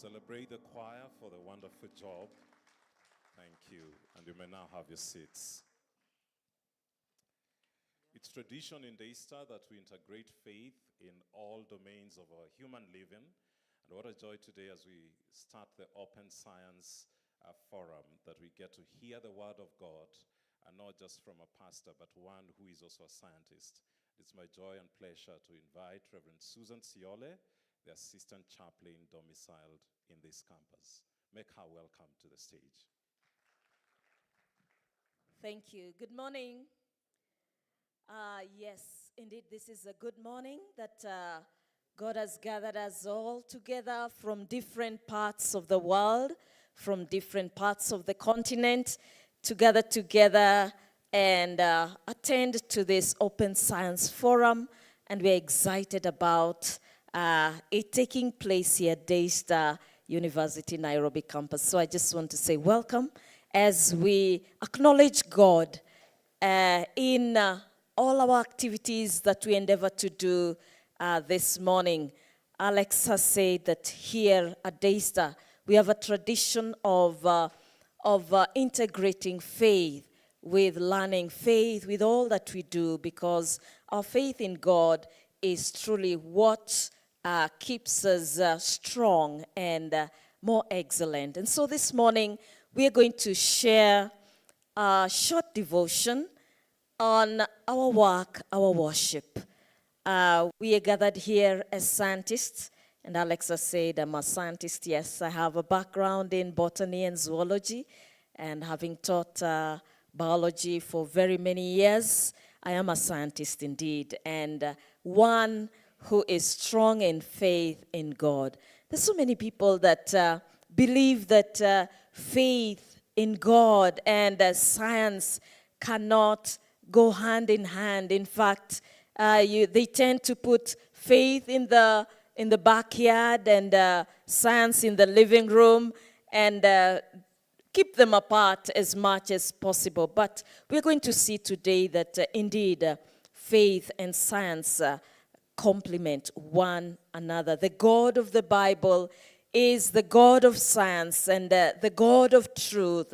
Celebrate the choir for the wonderful job. Thank you. And you may now have your seats. It's tradition in Daystar that we integrate faith in all domains of our human living. And what a joy today as we start the Open Science Forum that we get to hear the word of God, and not just from a pastor, but one who is also a scientist. It's my joy and pleasure to invite Reverend Susan Siole, the assistant chaplain domiciled in this campus. Make her welcome to the stage. Thank you. Good morning. Yes, indeed, this is a good morning that God has gathered us all together from different parts of the world, from different parts of the continent, to gather together and attend to this Open Science Forum. And we're excited about it taking place here at Daystar University, Nairobi campus. So I just want to say welcome as we acknowledge God in all our activities that we endeavor to do this morning. Alex has said that here at Daystar, we have a tradition of integrating faith with learning, faith with all that we do, because our faith in God is truly what keeps us strong and more excellent. And so this morning, we are going to share a short devotion on our work, our worship. We are gathered here as scientists, and Alexa said, I'm a scientist. Yes, I have a background in botany and zoology, and having taught biology for very many years, I am a scientist indeed, and one who is strong in faith in God. There's so many people that believe that faith in God and science cannot go hand in hand. In fact, they tend to put faith in the backyard and science in the living room, and keep them apart as much as possible. But we're going to see today that indeed faith and science complement one another. The God of the Bible is the God of science and the God of truth.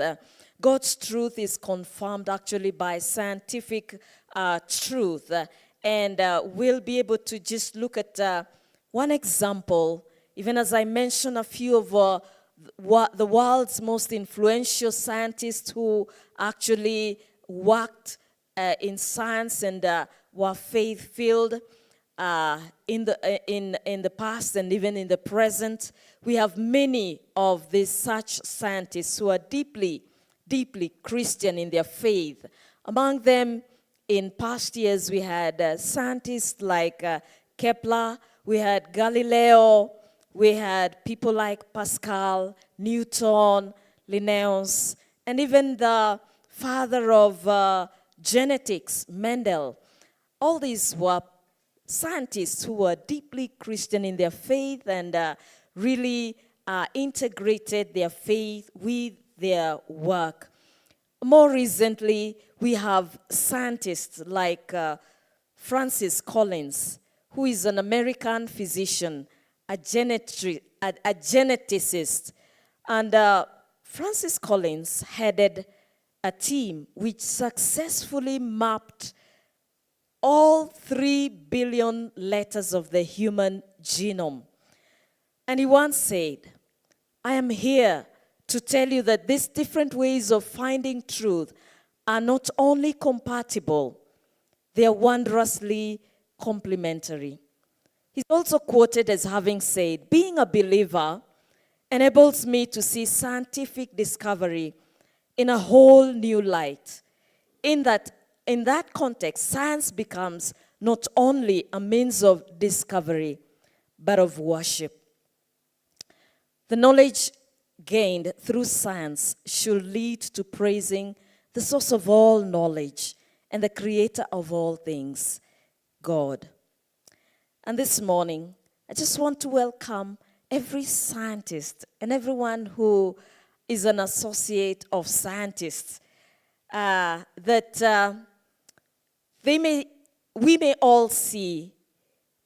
God's truth is confirmed actually by scientific truth. And we'll be able to just look at one example, even as I mentioned a few of the world's most influential scientists who actually worked in science and were faith-filled in the past and even in the present. We have many of these such scientists who are deeply Christian in their faith. Among them, in past years, we had scientists like Kepler, we had Galileo, we had people like Pascal, Newton, Linnaeus, and even the father of genetics, Mendel. All these were scientists who were deeply Christian in their faith and really integrated their faith with their work. More recently, we have scientists like Francis Collins, who is an American physician, a geneticist. And Francis Collins headed a team which successfully mapped all 3 billion letters of the human genome. And he once said, I am here to tell you that these different ways of finding truth are not only compatible, they are wondrously complementary. He's also quoted as having said, being a believer enables me to see scientific discovery in a whole new light. In that context, science becomes not only a means of discovery, but of worship. The knowledge gained through science should lead to praising the source of all knowledge and the creator of all things, God. And this morning, I just want to welcome every scientist and everyone who is an associate of scientists, that we may all see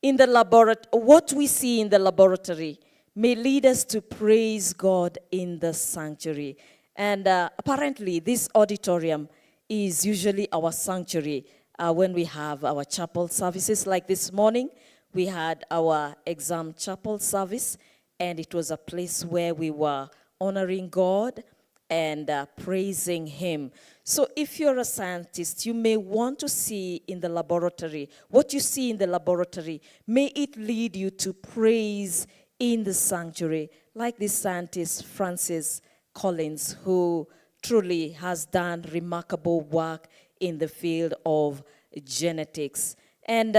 in the laboratory, what we see in the laboratory may lead us to praise God in the sanctuary. And apparently, this auditorium is usually our sanctuary when we have our chapel services. Like this morning, we had our exam chapel service, and it was a place where we were honoring God and praising Him. So if you're a scientist, you may want to see in the laboratory, what you see in the laboratory, may it lead you to praise in the sanctuary, like this scientist, Francis Collins, who truly has done remarkable work in the field of genetics. And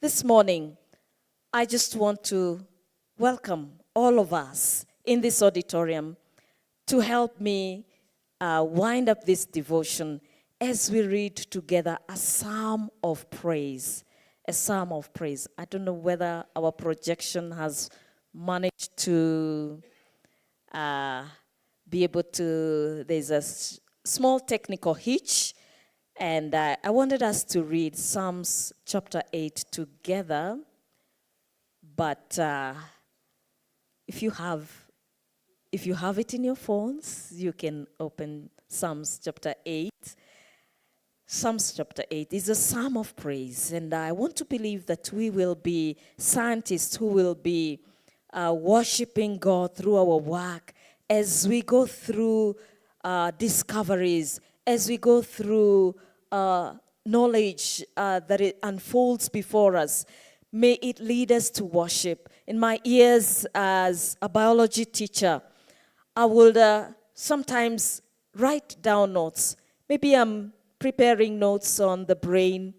this morning, I just want to welcome all of us in this auditorium to help me wind up this devotion as we read together a psalm of praise. A psalm of praise. I don't know whether our projection has managed to be able to, there's a small technical hitch, and I wanted us to read Psalms chapter 8 together, but if you have it in your phones, you can open Psalms chapter 8. Psalms chapter 8 is a psalm of praise, and I want to believe that we will be scientists who will be worshiping God through our work as we go through discoveries, as we go through knowledge that it unfolds before us. May it lead us to worship. In my years as a biology teacher, I would sometimes write down notes. Maybe I'm preparing notes on the brain.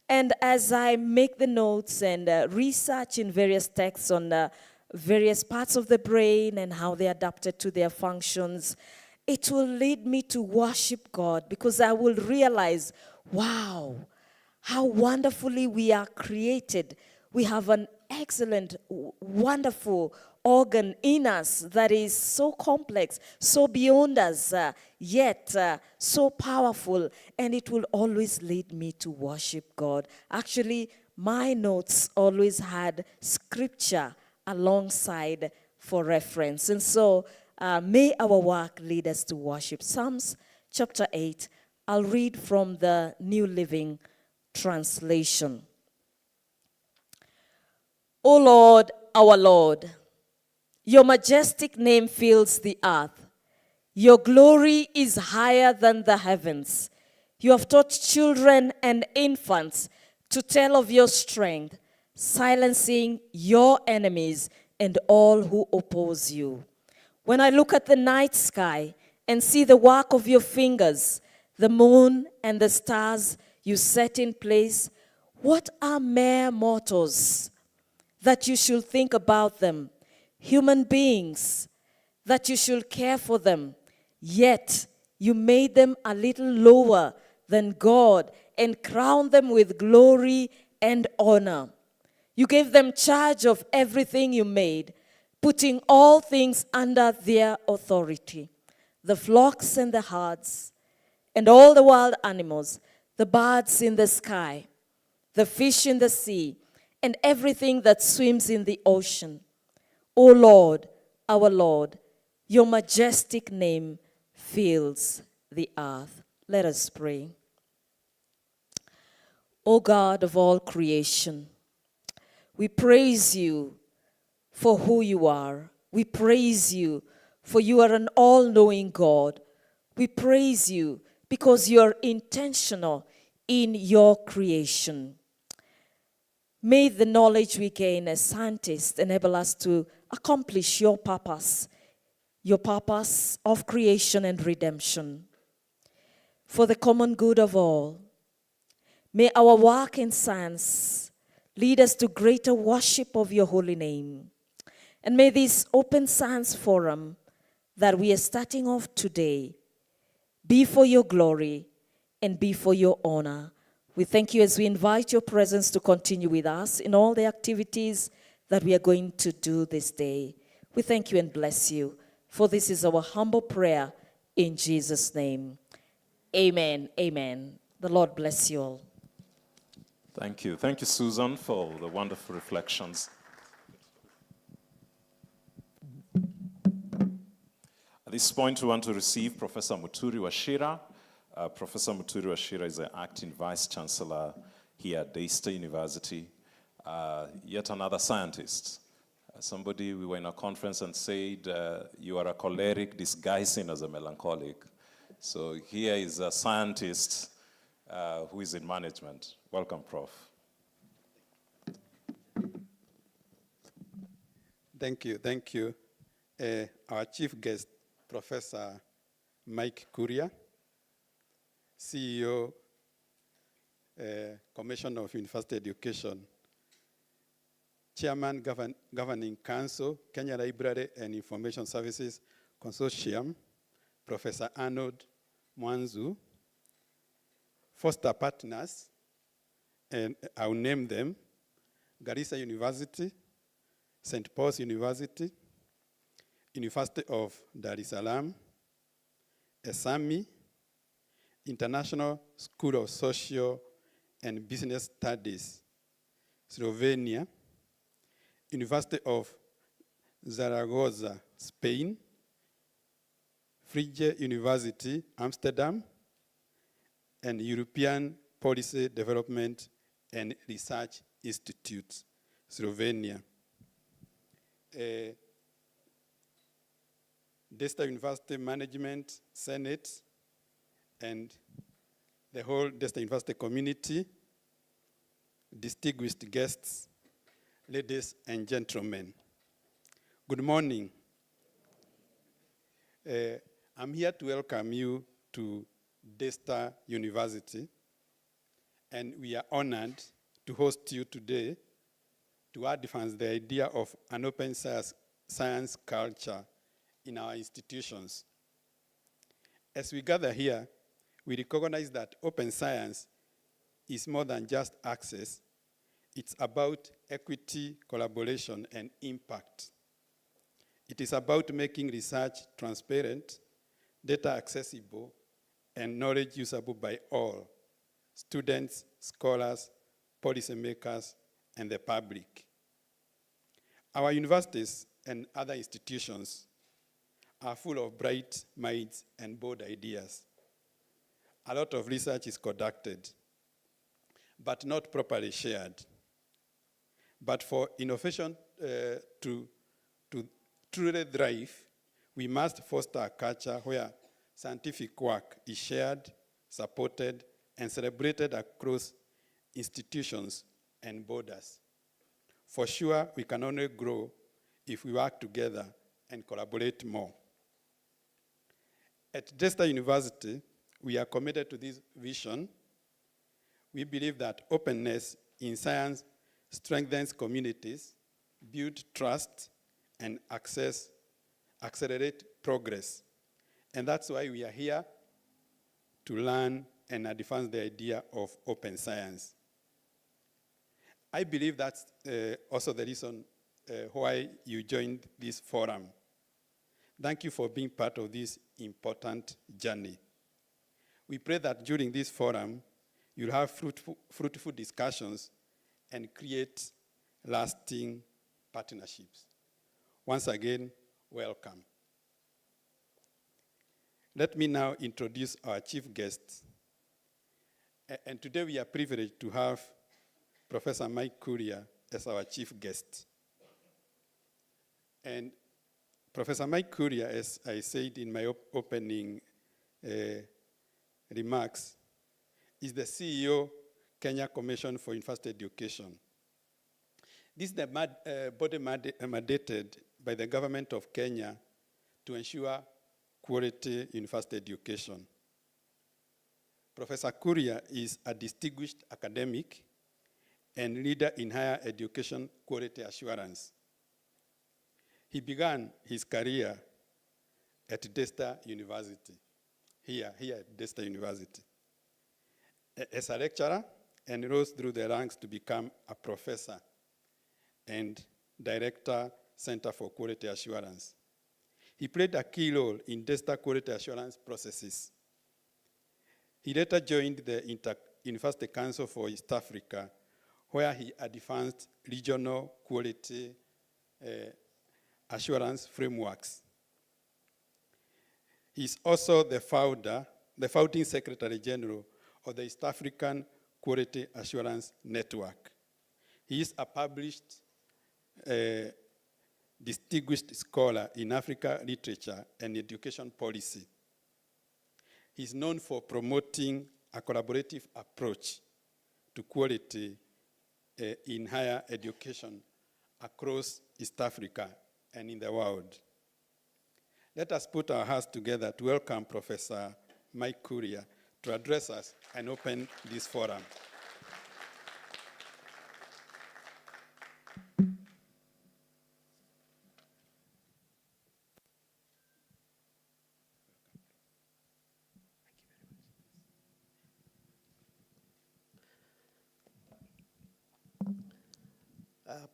And as I make the notes and research in various texts on various parts of the brain and how they adapted to their functions, it will lead me to worship God, because I will realize, wow, how wonderfully we are created. We have an excellent, wonderful organ in us that is so complex, so beyond us, yet so powerful, and it will always lead me to worship God. Actually, my notes always had scripture alongside for reference, and so may our work lead us to worship. Psalms chapter 8, I'll read from the New Living Translation. O Lord, our Lord, your majestic name fills the earth. Your glory is higher than the heavens. You have taught children and infants to tell of your strength, silencing your enemies and all who oppose you. When I look at the night sky and see the work of your fingers, the moon and the stars you set in place, what are mere mortals that you should think about them? Human beings, that you should care for them. Yet you made them a little lower than God and crowned them with glory and honor. You gave them charge of everything you made, putting all things under their authority. The flocks and the herds, and all the wild animals, the birds in the sky, the fish in the sea, and everything that swims in the ocean. O Lord, our Lord, your majestic name fills the earth. Let us pray. O God of all creation, we praise you for who you are. We praise you for you are an all-knowing God. We praise you because you are intentional in your creation. May the knowledge we gain as scientists enable us to accomplish your purpose of creation and redemption for the common good of all. May our work in science lead us to greater worship of your holy name. And may this open science forum that we are starting off today be for your glory and be for your honor. We thank you as we invite your presence to continue with us in all the activities that we are going to do this day. We thank you and bless you, for this is our humble prayer in Jesus' name. Amen. Amen. The Lord bless you all. Thank you. Thank you, Susan, for the wonderful reflections. At this point, we want to receive Professor Muturi Wachira. Professor Muturi Wachira is the acting Vice Chancellor here at Daystar University. Yet another scientist. Somebody, we were in a conference and said, you are a choleric disguising as a melancholic. So here is a scientist who is in management. Welcome, Prof. Thank you. Our chief guest, Professor Mike Kuria, CEO, Commissioner of University Education, Chairman, Governing Council, Kenya Library and Information Services Consortium, Professor Arnold Mwanzu, Foster Partners, and I'll name them, Garissa University, St. Paul's University, University of Dar es Salaam, ESAMI, International School of Social and Business Studies, Slovenia, University of Zaragoza, Spain, Vrije University, Amsterdam, and European Policy Development and Research Institute, Slovenia. Daystar University Management Senate and the whole Daystar University community, distinguished guests, ladies and gentlemen, good morning. I'm here to welcome you to Daystar University, and we are honored to host you today to advance the idea of an open science culture in our institutions. As we gather here, we recognize that open science is more than just access. It's about equity, collaboration, and impact. It is about making research transparent, data accessible, and knowledge usable by all, students, scholars, policymakers, and the public. Our universities and other institutions are full of bright minds and bold ideas. A lot of research is conducted, but not properly shared. But for innovation to truly thrive, we must foster a culture where scientific work is shared, supported, and celebrated across institutions and borders. For sure, we can only grow if we work together and collaborate more. At Daystar University, we are committed to this vision. We believe that openness in science strengthens communities, builds trust, and accelerate progress. And that's why we are here to learn and advance the idea of open science. I believe that's also the reason why you joined this forum. Thank you for being part of this important journey. We pray that during this forum, you'll have fruitful discussions and create lasting partnerships. Once again, welcome. Let me now introduce our chief guests. And today we are privileged to have Professor Mike Kuria as our chief guest. And Professor Mike Kuria, as I said in my opening remarks, is the CEO, Kenya Commission for University Education. This is the body mandated by the government of Kenya to ensure quality university education. Professor Kuria is a distinguished academic and leader in higher education quality assurance. He began his career at Daystar University, here at Daystar University, as a lecturer, and rose through the ranks to become a professor and director, Center for Quality Assurance. He played a key role in Daystar quality assurance processes. He later joined the Inter-University Council for East Africa, where he advanced regional quality assurance frameworks. He's also the founding Secretary General of the East African Quality Assurance Network. He is a published distinguished scholar in Africa literature and education policy. He's known for promoting a collaborative approach to quality in higher education across East Africa and in the world. Let us put our hearts together to welcome Professor Mike Kuria to address us and open this forum.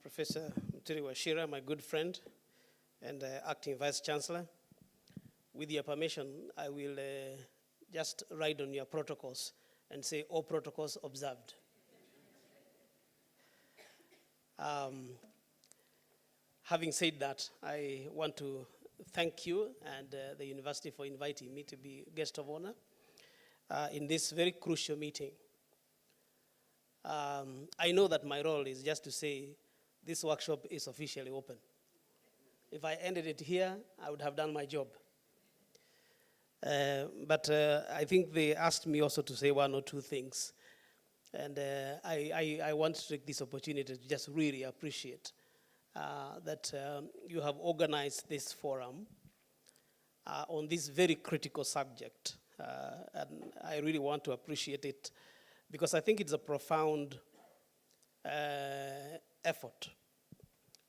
Professor Mutiri Washira, my good friend and acting Vice Chancellor, with your permission, I will just write on your protocols and say all protocols observed. Having said that, I want to thank you and the university for inviting me to be guest of honor in this very crucial meeting. I know that my role is just to say this workshop is officially open. If I ended it here, I would have done my job. But I think they asked me also to say one or two things. And I want to take this opportunity to just really appreciate that you have organized this forum on this very critical subject. And I really want to appreciate it because I think it's a profound effort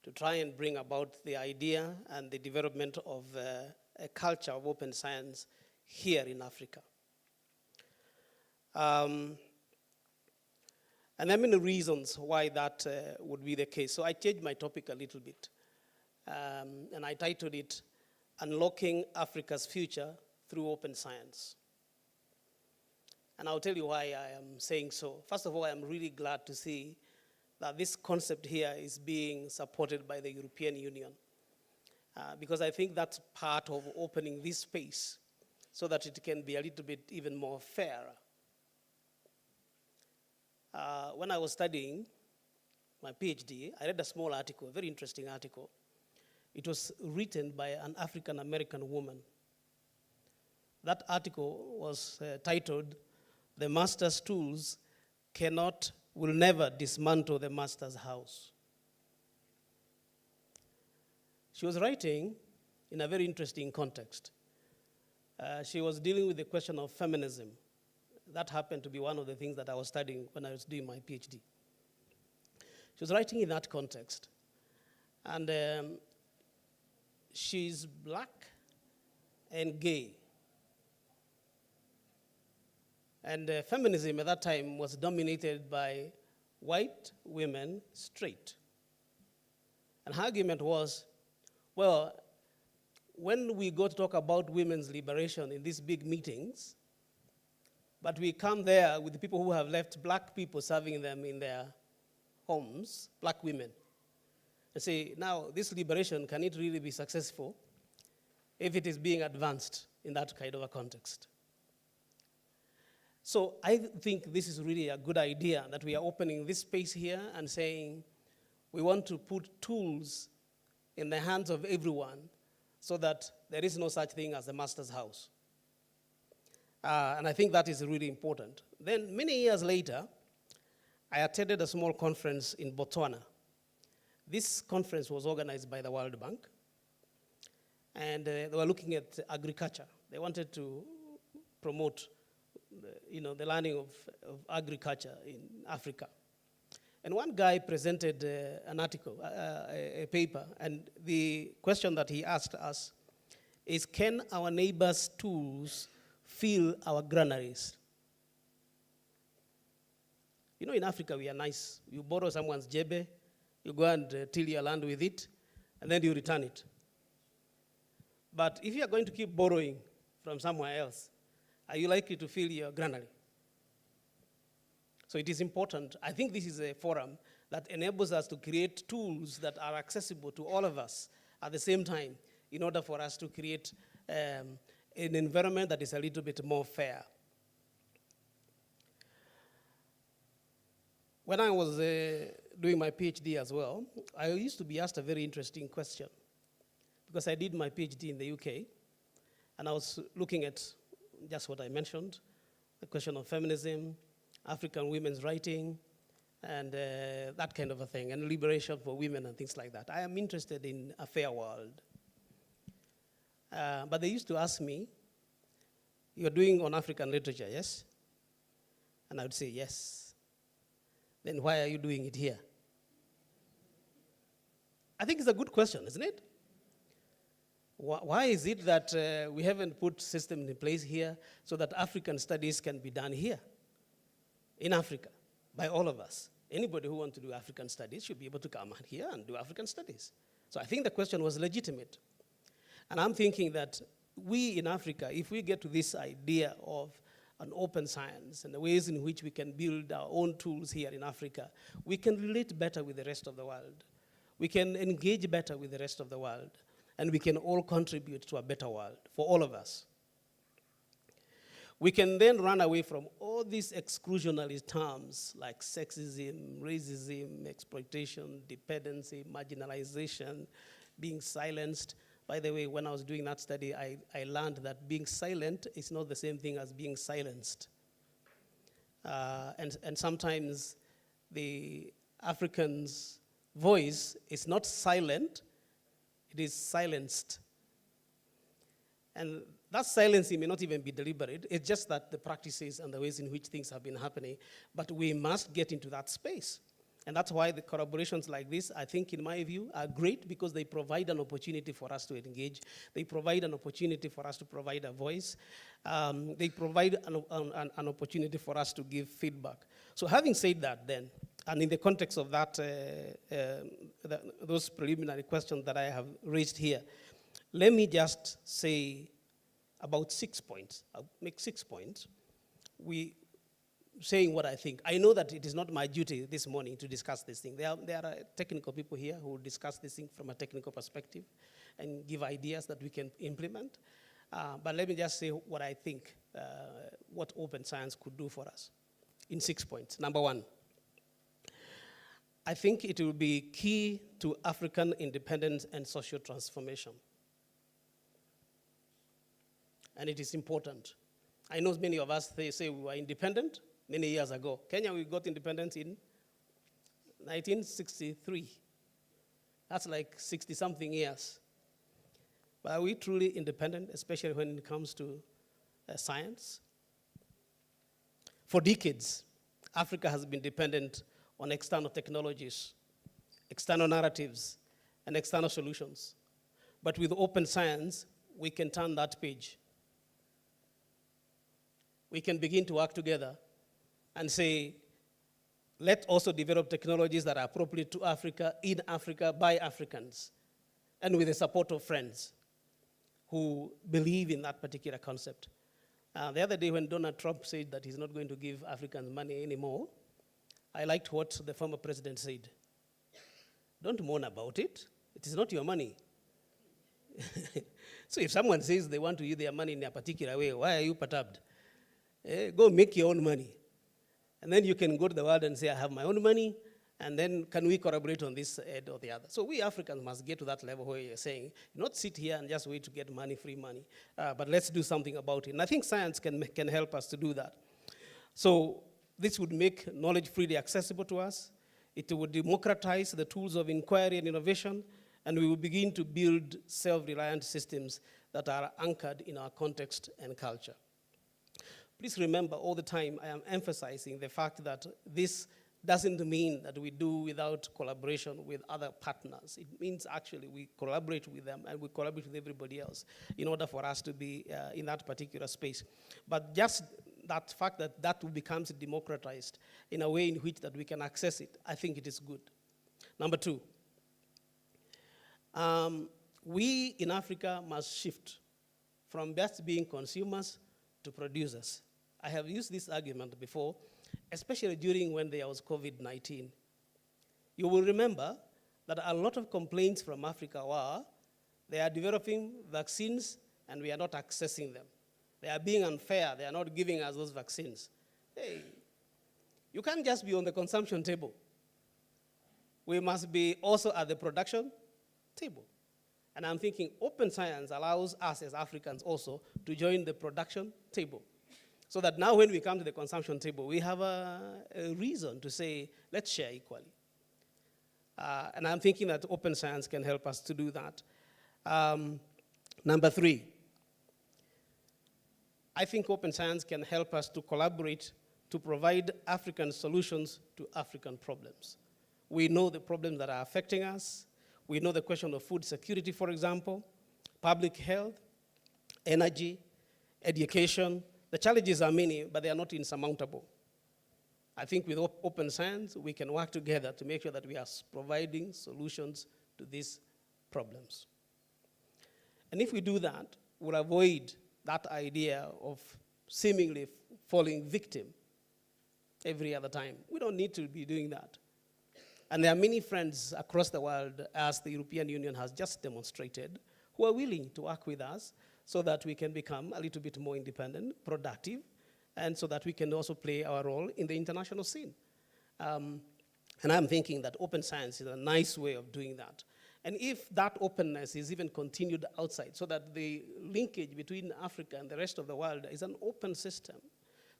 to try and bring about the idea and the development of a culture of open science here in Africa. And there are many reasons why that would be the case. So I changed my topic a little bit. And I titled it, Unlocking Africa's Future Through Open Science. And I'll tell you why I am saying so. First of all, I'm really glad to see that this concept here is being supported by the European Union. Because I think that's part of opening this space so that it can be a little bit even more fair. When I was studying my PhD, I read a small article, a very interesting article. It was written by an African-American woman. That article was titled, "The Master's Tools will never dismantle the Master's house." She was writing in a very interesting context. She was dealing with the question of feminism. That happened to be one of the things that I was studying when I was doing my PhD. She was writing in that context. And she's black and gay. And feminism at that time was dominated by white women, straight. And her argument was, well, when we go to talk about women's liberation in these big meetings, but we come there with the people who have left black people serving them in their homes, black women, and say, now, this liberation, can it really be successful if it is being advanced in that kind of a context? So I think this is really a good idea that we are opening this space here and saying we want to put tools in the hands of everyone so that there is no such thing as the master's house. And I think that is really important. Then many years later, I attended a small conference in Botswana. This conference was organized by the World Bank, and they were looking at agriculture. They wanted to promote the learning of agriculture in Africa. And one guy presented an article, a paper, and the question that he asked us is, can our neighbors' tools fill our granaries? You know, in Africa, we are nice. You borrow someone's jebe, you go and till your land with it, and then you return it. But if you are going to keep borrowing from somewhere else, are you likely to fill your granary? So it is important. I think this is a forum that enables us to create tools that are accessible to all of us at the same time in order for us to create an environment that is a little bit more fair. When I was doing my PhD as well, I used to be asked a very interesting question, because I did my PhD in the UK, and I was looking at just what I mentioned, the question of feminism, African women's writing, and that kind of a thing, and liberation for women and things like that. I am interested in a fair world. But they used to ask me, you're doing on African literature, yes? And I would say, yes. Then why are you doing it here? I think it's a good question, isn't it? Why is it that we haven't put systems in place here so that African studies can be done here, in Africa, by all of us? Anybody who wants to do African studies should be able to come here and do African studies. So I think the question was legitimate. And I'm thinking that we in Africa, if we get to this idea of an open science and the ways in which we can build our own tools here in Africa, we can relate better with the rest of the world. We can engage better with the rest of the world, and we can all contribute to a better world for all of us. We can then run away from all these exclusionary terms like sexism, racism, exploitation, dependency, marginalization, being silenced. By the way, when I was doing that study, I learned that being silent is not the same thing as being silenced. And sometimes the African's voice is not silent, it is silenced. And that silencing may not even be deliberate. It's just that the practices and the ways in which things have been happening. But we must get into that space. And that's why the collaborations like this, I think, in my view, are great, because they provide an opportunity for us to engage. They provide an opportunity for us to provide a voice. They provide an opportunity for us to give feedback. So having said that then, and in the context of that, those preliminary questions that I have raised here, let me just say about 6 points. I'll make 6 points. Saying what I think. I know that it is not my duty this morning to discuss this thing. There are technical people here who will discuss this thing from a technical perspective and give ideas that we can implement. But let me just say what I think, what open science could do for us in 6 points. Number one, I think it will be key to African independence and social transformation. And it is important. I know many of us, they say we were independent many years ago. Kenya, we got independence in 1963. That's like 60-something years. But are we truly independent, especially when it comes to science? For decades, Africa has been dependent on external technologies, external narratives, and external solutions. But with open science, we can turn that page. We can begin to work together and say, let's also develop technologies that are appropriate to Africa, in Africa, by Africans, and with the support of friends who believe in that particular concept. The other day when Donald Trump said that he's not going to give Africans money anymore, I liked what the former president said. Don't moan about it. It is not your money. So if someone says they want to use their money in a particular way, why are you perturbed? Go make your own money. And then you can go to the world and say, I have my own money, and then can we collaborate on this end or the other? So we Africans must get to that level where you're saying, not sit here and just wait to get money, free money, but let's do something about it. And I think science can help us to do that. So this would make knowledge freely accessible to us. It would democratize the tools of inquiry and innovation, and we will begin to build self-reliant systems that are anchored in our context and culture. Please remember all the time I am emphasizing the fact that this doesn't mean that we do without collaboration with other partners. It means actually we collaborate with them and we collaborate with everybody else in order for us to be in that particular space. But just that fact that becomes democratized in a way in which that we can access it, I think it is good. Number two, we in Africa must shift from just being consumers to producers. I have used this argument before, especially during when there was COVID-19. You will remember that a lot of complaints from Africa were they are developing vaccines and we are not accessing them. They are being unfair. They are not giving us those vaccines. Hey, you can't just be on the consumption table. We must be also at the production table. And I'm thinking open science allows us as Africans also to join the production table. So that now when we come to the consumption table, we have a reason to say, let's share equally. And I'm thinking that open science can help us to do that. Number 3, I think open science can help us to collaborate to provide African solutions to African problems. We know the problems that are affecting us. We know the question of food security, for example, public health, energy, education. The challenges are many, but they are not insurmountable. I think with open science, we can work together to make sure that we are providing solutions to these problems. And if we do that, we'll avoid that idea of seemingly falling victim every other time. We don't need to be doing that. And there are many friends across the world, as the European Union has just demonstrated, who are willing to work with us so that we can become a little bit more independent, productive, and so that we can also play our role in the international scene. And I'm thinking that open science is a nice way of doing that. And if that openness is even continued outside, so that the linkage between Africa and the rest of the world is an open system,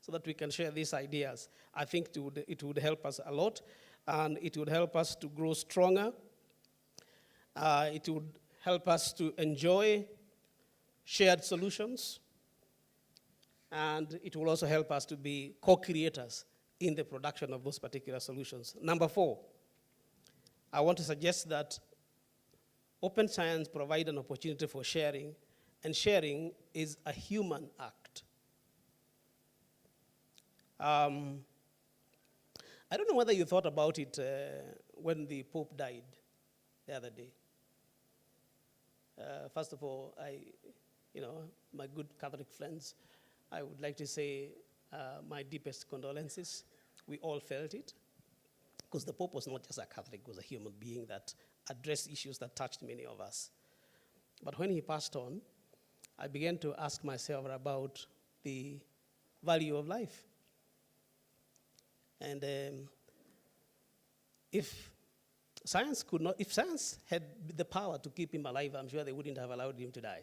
so that we can share these ideas, I think it would help us a lot, and it would help us to grow stronger. It would help us to enjoy shared solutions, and it will also help us to be co-creators in the production of those particular solutions. Number 4, I want to suggest that open science provides an opportunity for sharing, and sharing is a human act. I don't know whether you thought about it when the Pope died the other day. First of all, my good Catholic friends, I would like to say my deepest condolences. We all felt it, because the Pope was not just a Catholic, he was a human being that addressed issues that touched many of us. But when he passed on, I began to ask myself about the value of life. And if science had the power to keep him alive, I'm sure they wouldn't have allowed him to die.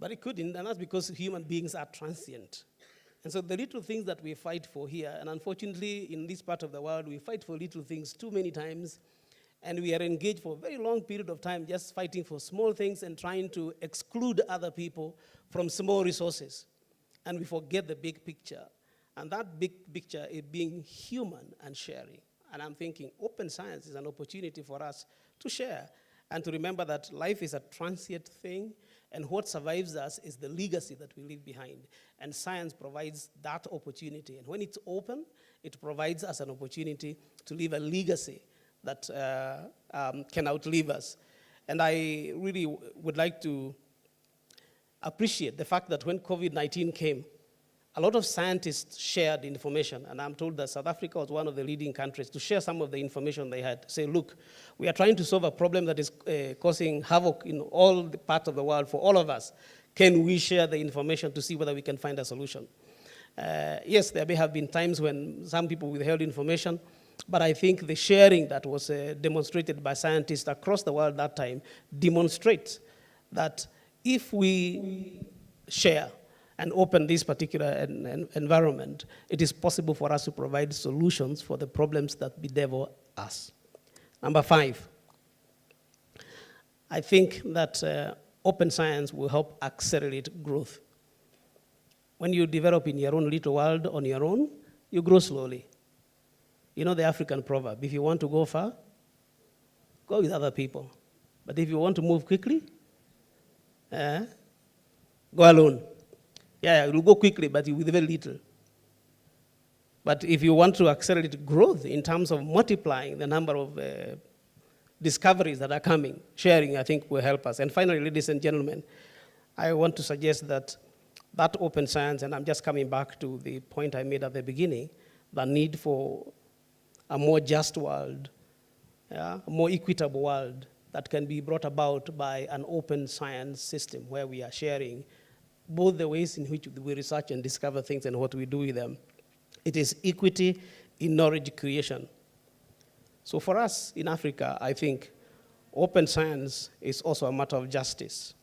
But it couldn't, and that's because human beings are transient. And so the little things that we fight for here, and unfortunately in this part of the world, we fight for little things too many times, and we are engaged for a very long period of time just fighting for small things and trying to exclude other people from small resources. And we forget the big picture. And that big picture is being human and sharing. And I'm thinking open science is an opportunity for us to share and to remember that life is a transient thing, and what survives us is the legacy that we leave behind. And science provides that opportunity. And when it's open, it provides us an opportunity to leave a legacy that can outlive us. And I really would like to appreciate the fact that when COVID-19 came, a lot of scientists shared information, and I'm told that South Africa was one of the leading countries to share some of the information they had. Say, look, we are trying to solve a problem that is causing havoc in all the parts of the world for all of us. Can we share the information to see whether we can find a solution? Yes, there may have been times when some people withheld information, but I think the sharing that was demonstrated by scientists across the world that time demonstrates that if we share and open this particular environment, it is possible for us to provide solutions for the problems that bedevil us. Number 5, I think that open science will help accelerate growth. When you develop in your own little world on your own, you grow slowly. You know the African proverb, if you want to go far, go with other people. But if you want to move quickly, go alone. Yeah, it will go quickly, but with very little. But if you want to accelerate growth in terms of multiplying the number of discoveries that are coming, sharing, I think, will help us. And finally, ladies and gentlemen, I want to suggest that open science, and I'm just coming back to the point I made at the beginning, the need for a more just world, a more equitable world, that can be brought about by an open science system where we are sharing both the ways in which we research and discover things and what we do with them. It is equity in knowledge creation. So for us in Africa, I think open science is also a matter of justice.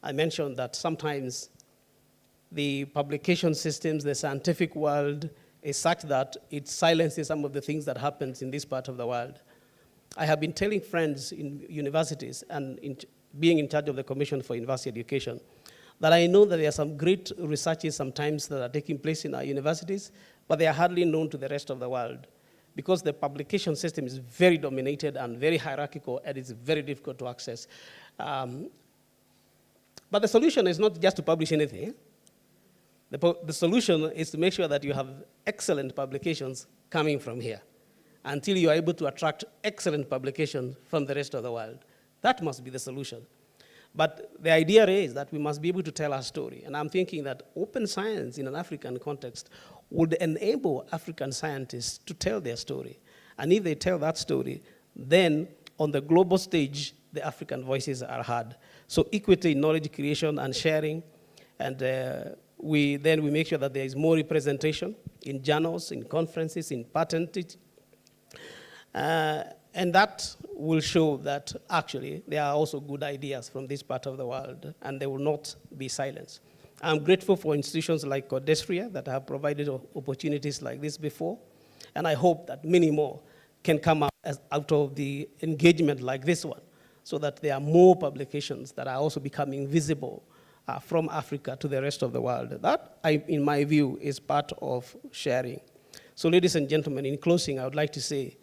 I mentioned that sometimes the publication systems, the scientific world is such that it silences some of the things that happens in this part of the world. I have been telling friends in universities and being in charge of the Commission for University Education that I know that there are some great researches sometimes that are taking place in our universities, but they are hardly known to the rest of the world because the publication system is very dominated and very hierarchical, and it's very difficult to access. But the solution is not just to publish anything. The solution is to make sure that you have excellent publications coming from here until you are able to attract excellent publications from the rest of the world. That must be the solution. But the idea is that we must be able to tell our story. And I'm thinking that open science in an African context would enable African scientists to tell their story. And if they tell that story, then on the global stage, the African voices are heard. So equity in knowledge creation and sharing, and we make sure that there is more representation in journals, in conferences, in patent. And that will show that actually there are also good ideas from this part of the world, and they will not be silenced. I'm grateful for institutions like Daystar that have provided opportunities like this before, and I hope that many more can come out of the engagement like this one, so that there are more publications that are also becoming visible from Africa to the rest of the world. That, in my view, is part of sharing. So ladies and gentlemen, in closing, I would like to say,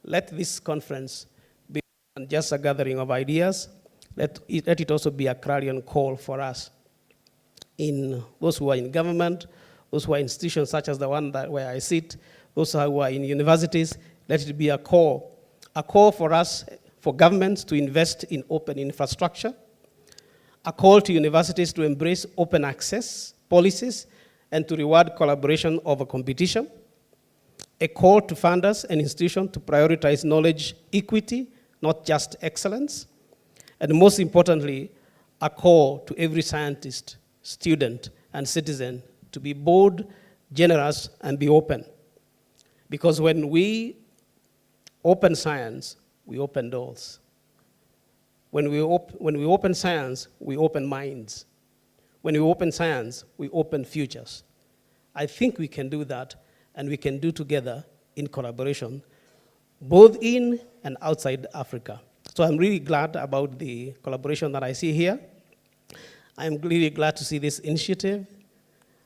let this conference be just a gathering of ideas. Let it also be a clarion call for us, in those who are in government, those who are in institutions such as the one where I sit, those who are in universities. Let it be a call for us, for governments to invest in open infrastructure, a call to universities to embrace open access policies and to reward collaboration over competition, a call to funders and institutions to prioritize knowledge equity, not just excellence, and most importantly, a call to every scientist, student, and citizen to be bold, generous, and be open. Because when we open science, we open doors. When we open science, we open minds. When we open science, we open futures. I think we can do that, and we can do together in collaboration, both in and outside Africa. So I'm really glad about the collaboration that I see here. I'm really glad to see this initiative.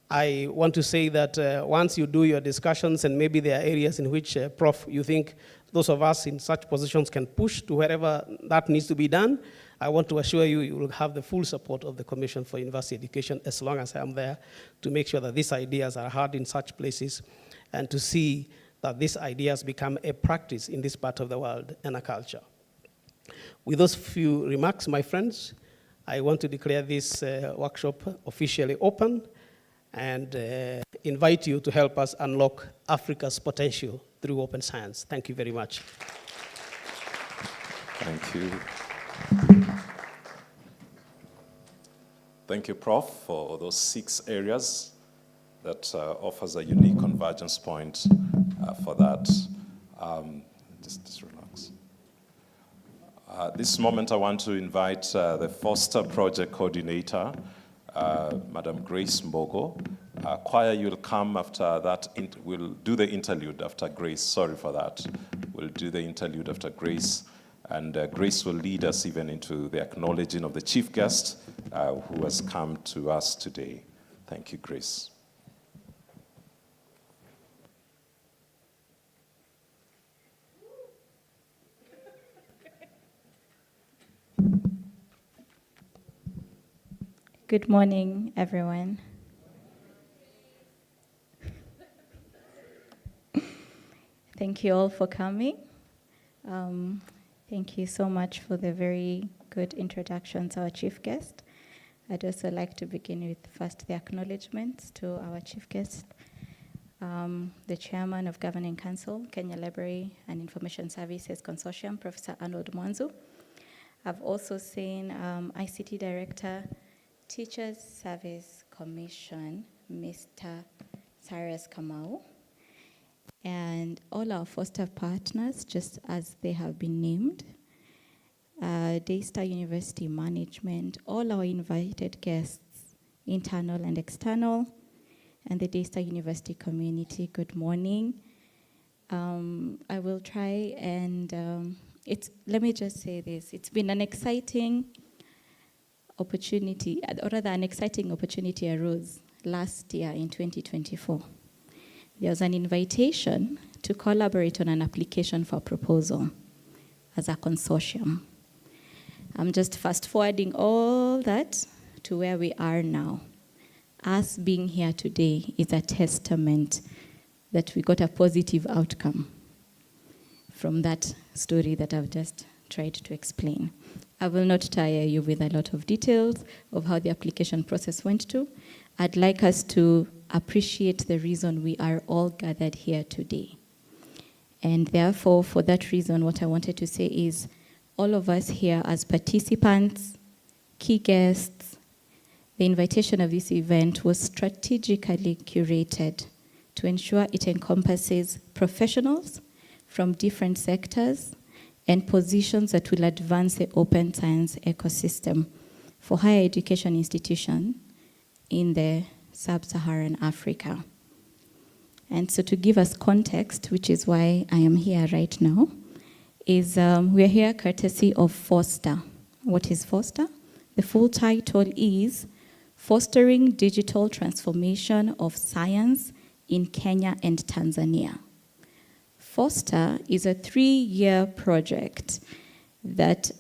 I want to say that once you do your discussions, and maybe there are areas in which, Prof, you think those of us in such positions can push to wherever that needs to be done, I want to assure you, you will have the full support of the Commission for University Education as long as I'm there to make sure that these ideas are heard in such places and to see that these ideas become a practice in this part of the world and a culture. With those few remarks, my friends, I want to declare this workshop officially open and invite you to help us unlock Africa's potential through open science. Thank you very much. Thank you. Thank you, Prof, for those 6 areas that offers a unique convergence point for that. Just relax. This moment, I want to invite the Foster Project Coordinator, Madam Grace Mbogo. Choir, you'll come after that. We'll do the interlude after Grace. Sorry for that. We'll do the interlude after Grace. And Grace will lead us even into the acknowledging of the chief guest who has come to us today. Thank you, Grace. Good morning, everyone. Thank you all for coming. Thank you so much for the very good introduction to our chief guest. I'd also like to begin with first the acknowledgements to our chief guest. the chairman of Governing Council, Kenya Library and Information Services Consortium, Professor Arnold Mwanzu. I've also seen ICT Director, Teachers Service Commission, Mr. Cyrus Kamau, and all our foster partners, just as they have been named, Daystar University Management, all our invited guests, internal and external, and the Daystar University community, good morning. I will try and, let me just say this, it's been an exciting opportunity, or rather an exciting opportunity arose last year in 2024. There was an invitation to collaborate on an application for proposal as a consortium. I'm just fast forwarding all that to where we are now. Us being here today is a testament that we got a positive outcome from that story that I've just tried to explain. I will not tire you with a lot of details of how the application process went to. I'd like us to appreciate the reason we are all gathered here today. And therefore, for that reason, what I wanted to say is all of us here as participants, key guests, the invitation of this event was strategically curated to ensure it encompasses professionals from different sectors and positions that will advance the open science ecosystem for higher education institutions in the Sub-Saharan Africa. And so to give us context, which is why I am here right now, is we're here courtesy of Foster. What is Foster? The full title is Fostering Digital Transformation of Science in Kenya and Tanzania. Foster is a 3-year project that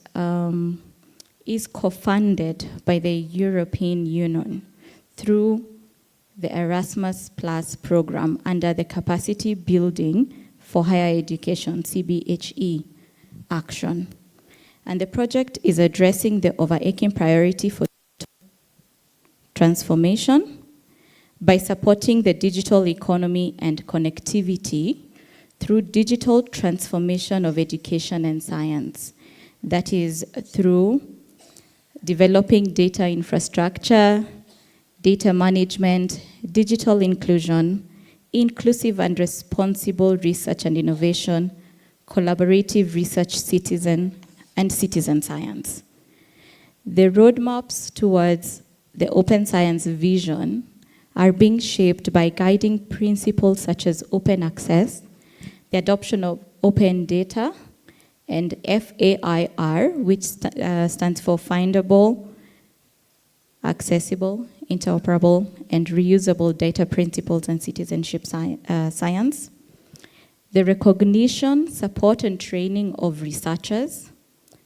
is co-funded by the European Union through the Erasmus Plus program under the Capacity Building for Higher Education, CBHE, action. And the project is addressing the overarching priority for transformation by supporting the digital economy and connectivity through digital transformation of education and science. That is through developing data infrastructure, data management, digital inclusion, inclusive and responsible research and innovation, collaborative research citizen science. The roadmaps towards the open science vision are being shaped by guiding principles such as open access, the adoption of open data, and FAIR, which stands for findable, accessible, interoperable, and reusable data principles and citizenship science. The recognition, support, and training of researchers,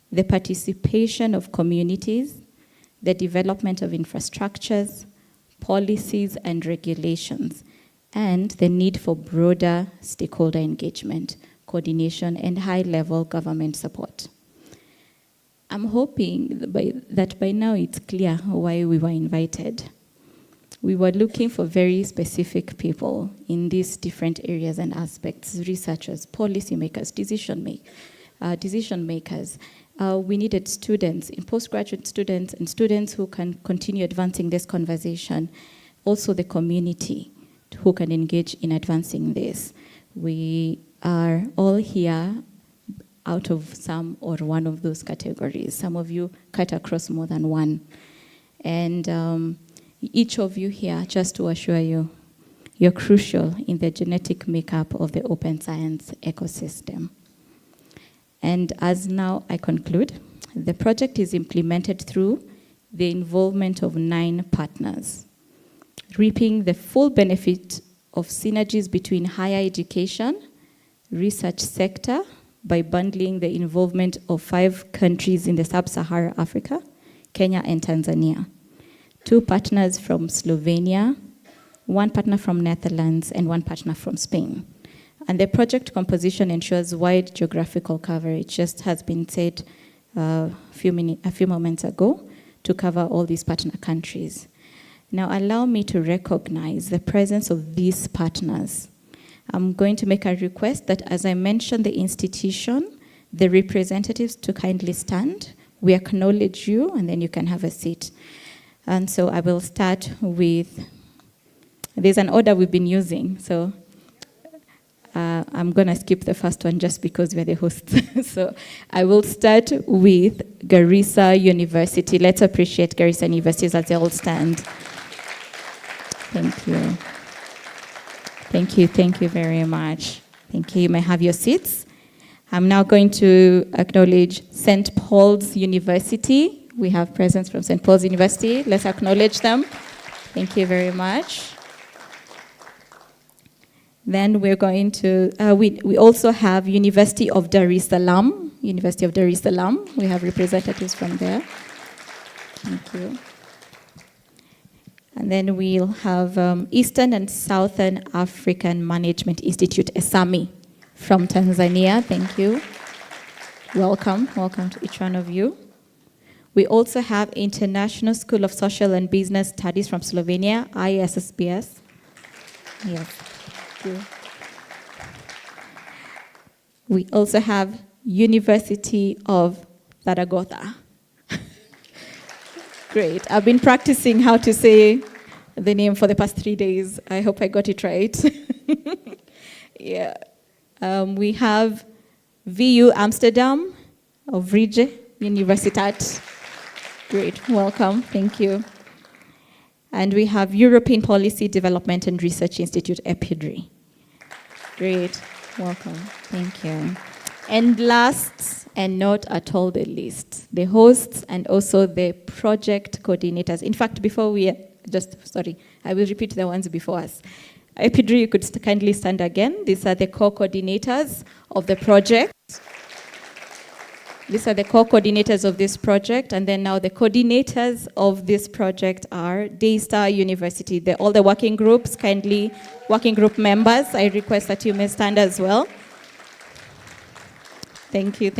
the participation of communities, the development of infrastructures, policies, and regulations, and the need for broader stakeholder engagement, coordination, and high-level government support. I'm hoping that by now it's clear why we were invited. We were looking for very specific people in these different areas and aspects: researchers, policymakers, decision makers. We needed students, postgraduate students, and students who can continue advancing this conversation. Also the community who can engage in advancing this. We are all here out of some or one of those categories. Some of you cut across more than one. And each of you here, just to assure you, you're crucial in the genetic makeup of the open science ecosystem. And as now I conclude, the project is implemented through the involvement of 9 partners, reaping the full benefit of synergies between higher education, research sector, by bundling the involvement of 5 countries in the Sub-Saharan Africa, Kenya and Tanzania, 2 partners from Slovenia, 1 partner from Netherlands, and 1 partner from Spain. And the project composition ensures wide geographical coverage, just has been said a few moments ago, to cover all these partner countries. Now allow me to recognize the presence of these partners. I'm going to make a request that as I mention the institution, the representatives to kindly stand. We acknowledge you, and then you can have a seat. And so I will start with, there's an order we've been using, so I'm going to skip the first one just because we're the hosts. So I will start with Garissa University. Let's appreciate Garissa University as they all stand. Thank you. Thank you very much. Thank you. You may have your seats. I'm now going to acknowledge St. Paul's University. We have presence from St. Paul's University. Let's acknowledge them. Thank you very much. Then we're going to, we also have University of Dar es Salaam. University of Dar es Salaam. We have representatives from there. Thank you. And then we'll have Eastern and Southern African Management Institute, ESAMI, from Tanzania. Thank you. Welcome to each one of you. We also have International School of Social and Business Studies from Slovenia, ISSBS. Yes. Thank you. We also have University of Zaragoza. Great. I've been practicing how to say the name for the past 3 days. I hope I got it right. Yeah. We have VU Amsterdam of Vrije Universiteit. Great. Welcome. Thank you. And we have European Policy Development and Research Institute, EPIDRI. Great. Welcome. Thank you. And last, and not at all the least, the hosts and also the project coordinators. In fact, before we, I will repeat the ones before us. EPIDRI, you could kindly stand again. These are the co-coordinators of the project. These are the co-coordinators of this project, and then now the coordinators of this project are Daystar University. All the working groups, kindly, working group members, I request that you may stand as well. Thank you.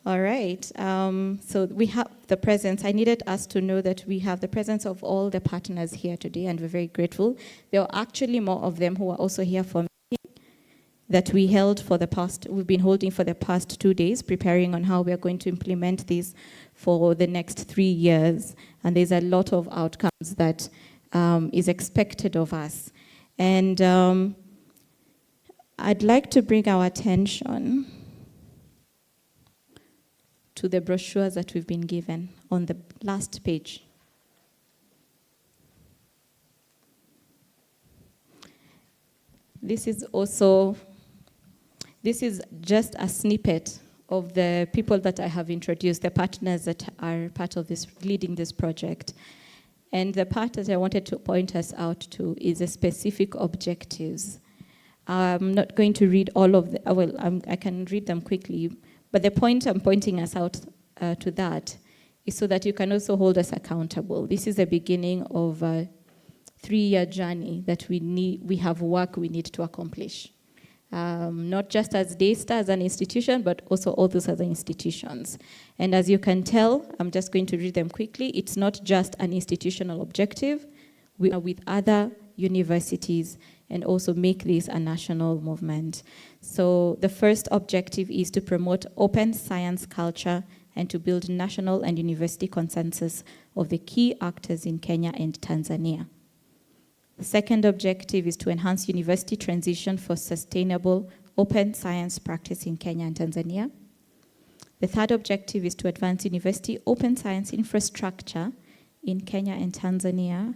All right, so we have the presence. I needed us to know that we have the presence of all the partners here today, and we're very grateful. There are actually more of them who are also here for that we've been holding for the past 2 days, preparing on how we are going to implement this for the next 3 years. And there's a lot of outcomes that is expected of us. And I'd like to bring our attention to the brochures that we've been given on the last page. This is just a snippet of the people that I have introduced, the partners that are part of this, leading this project. And the part that I wanted to point us out to is the specific objectives. I'm not going to read all of them. I can read them quickly. But the point I'm pointing us out to that is so that you can also hold us accountable. This is the beginning of a 3-year journey that we have work we need to accomplish. Not just as Daystar as an institution, but also all those other institutions. And as you can tell, I'm just going to read them quickly. It's not just an institutional objective. We are with other universities and also make this a national movement. So the first objective is to promote open science culture and to build national and university consensus of the key actors in Kenya and Tanzania. The second objective is to enhance university transition for sustainable open science practice in Kenya and Tanzania. The third objective is to advance university open science infrastructure in Kenya and Tanzania.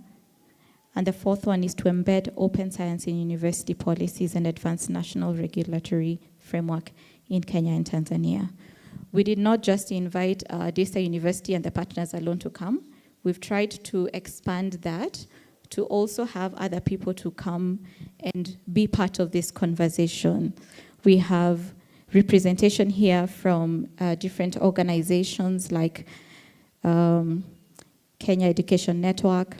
And the fourth one is to embed open science in university policies and advance national regulatory framework in Kenya and Tanzania. We did not just invite Daystar University and the partners alone to come. We've tried to expand that to also have other people to come and be part of this conversation. We have representation here from different organizations like Kenya Education Network,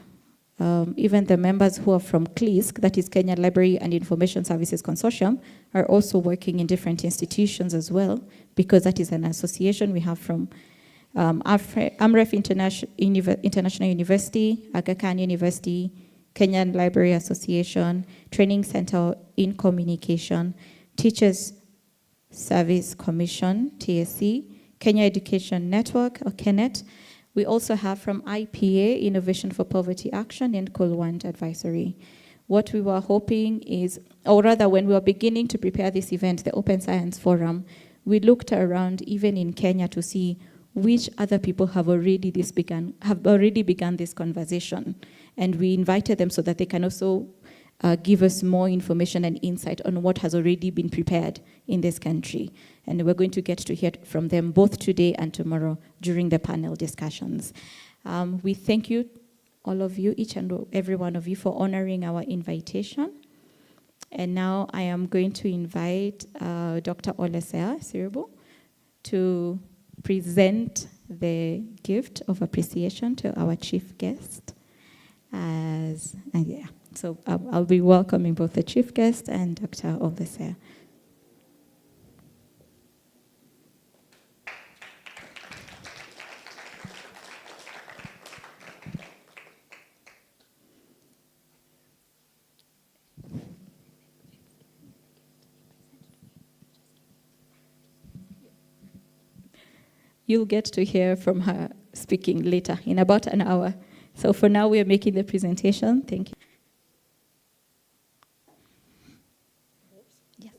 even the members who are from CLISC, that is Kenya Library and Information Services Consortium, are also working in different institutions as well, because that is an association we have from Amref International University, Aga Khan University, Kenyan Library Association, Training Center in Communication, Teachers Service Commission, TSC, Kenya Education Network, or KENET. We also have from IPA, Innovation for Poverty Action, and Kulwant Advisory. What we were hoping is, or rather when we were beginning to prepare this event, the Open Science Forum, we looked around even in Kenya to see which other people have already begun this conversation. And we invited them so that they can also give us more information and insight on what has already been prepared in this country. And we're going to get to hear from them both today and tomorrow during the panel discussions. We thank you, all of you, each and every one of you, for honoring our invitation. And now I am going to invite Dr. Olesea Siribu to present the gift of appreciation to our chief guest. So I'll be welcoming both the chief guest and Dr. Olesea. You'll get to hear from her speaking later, in about an hour. So for now, we are making the presentation. Thank you. Yes.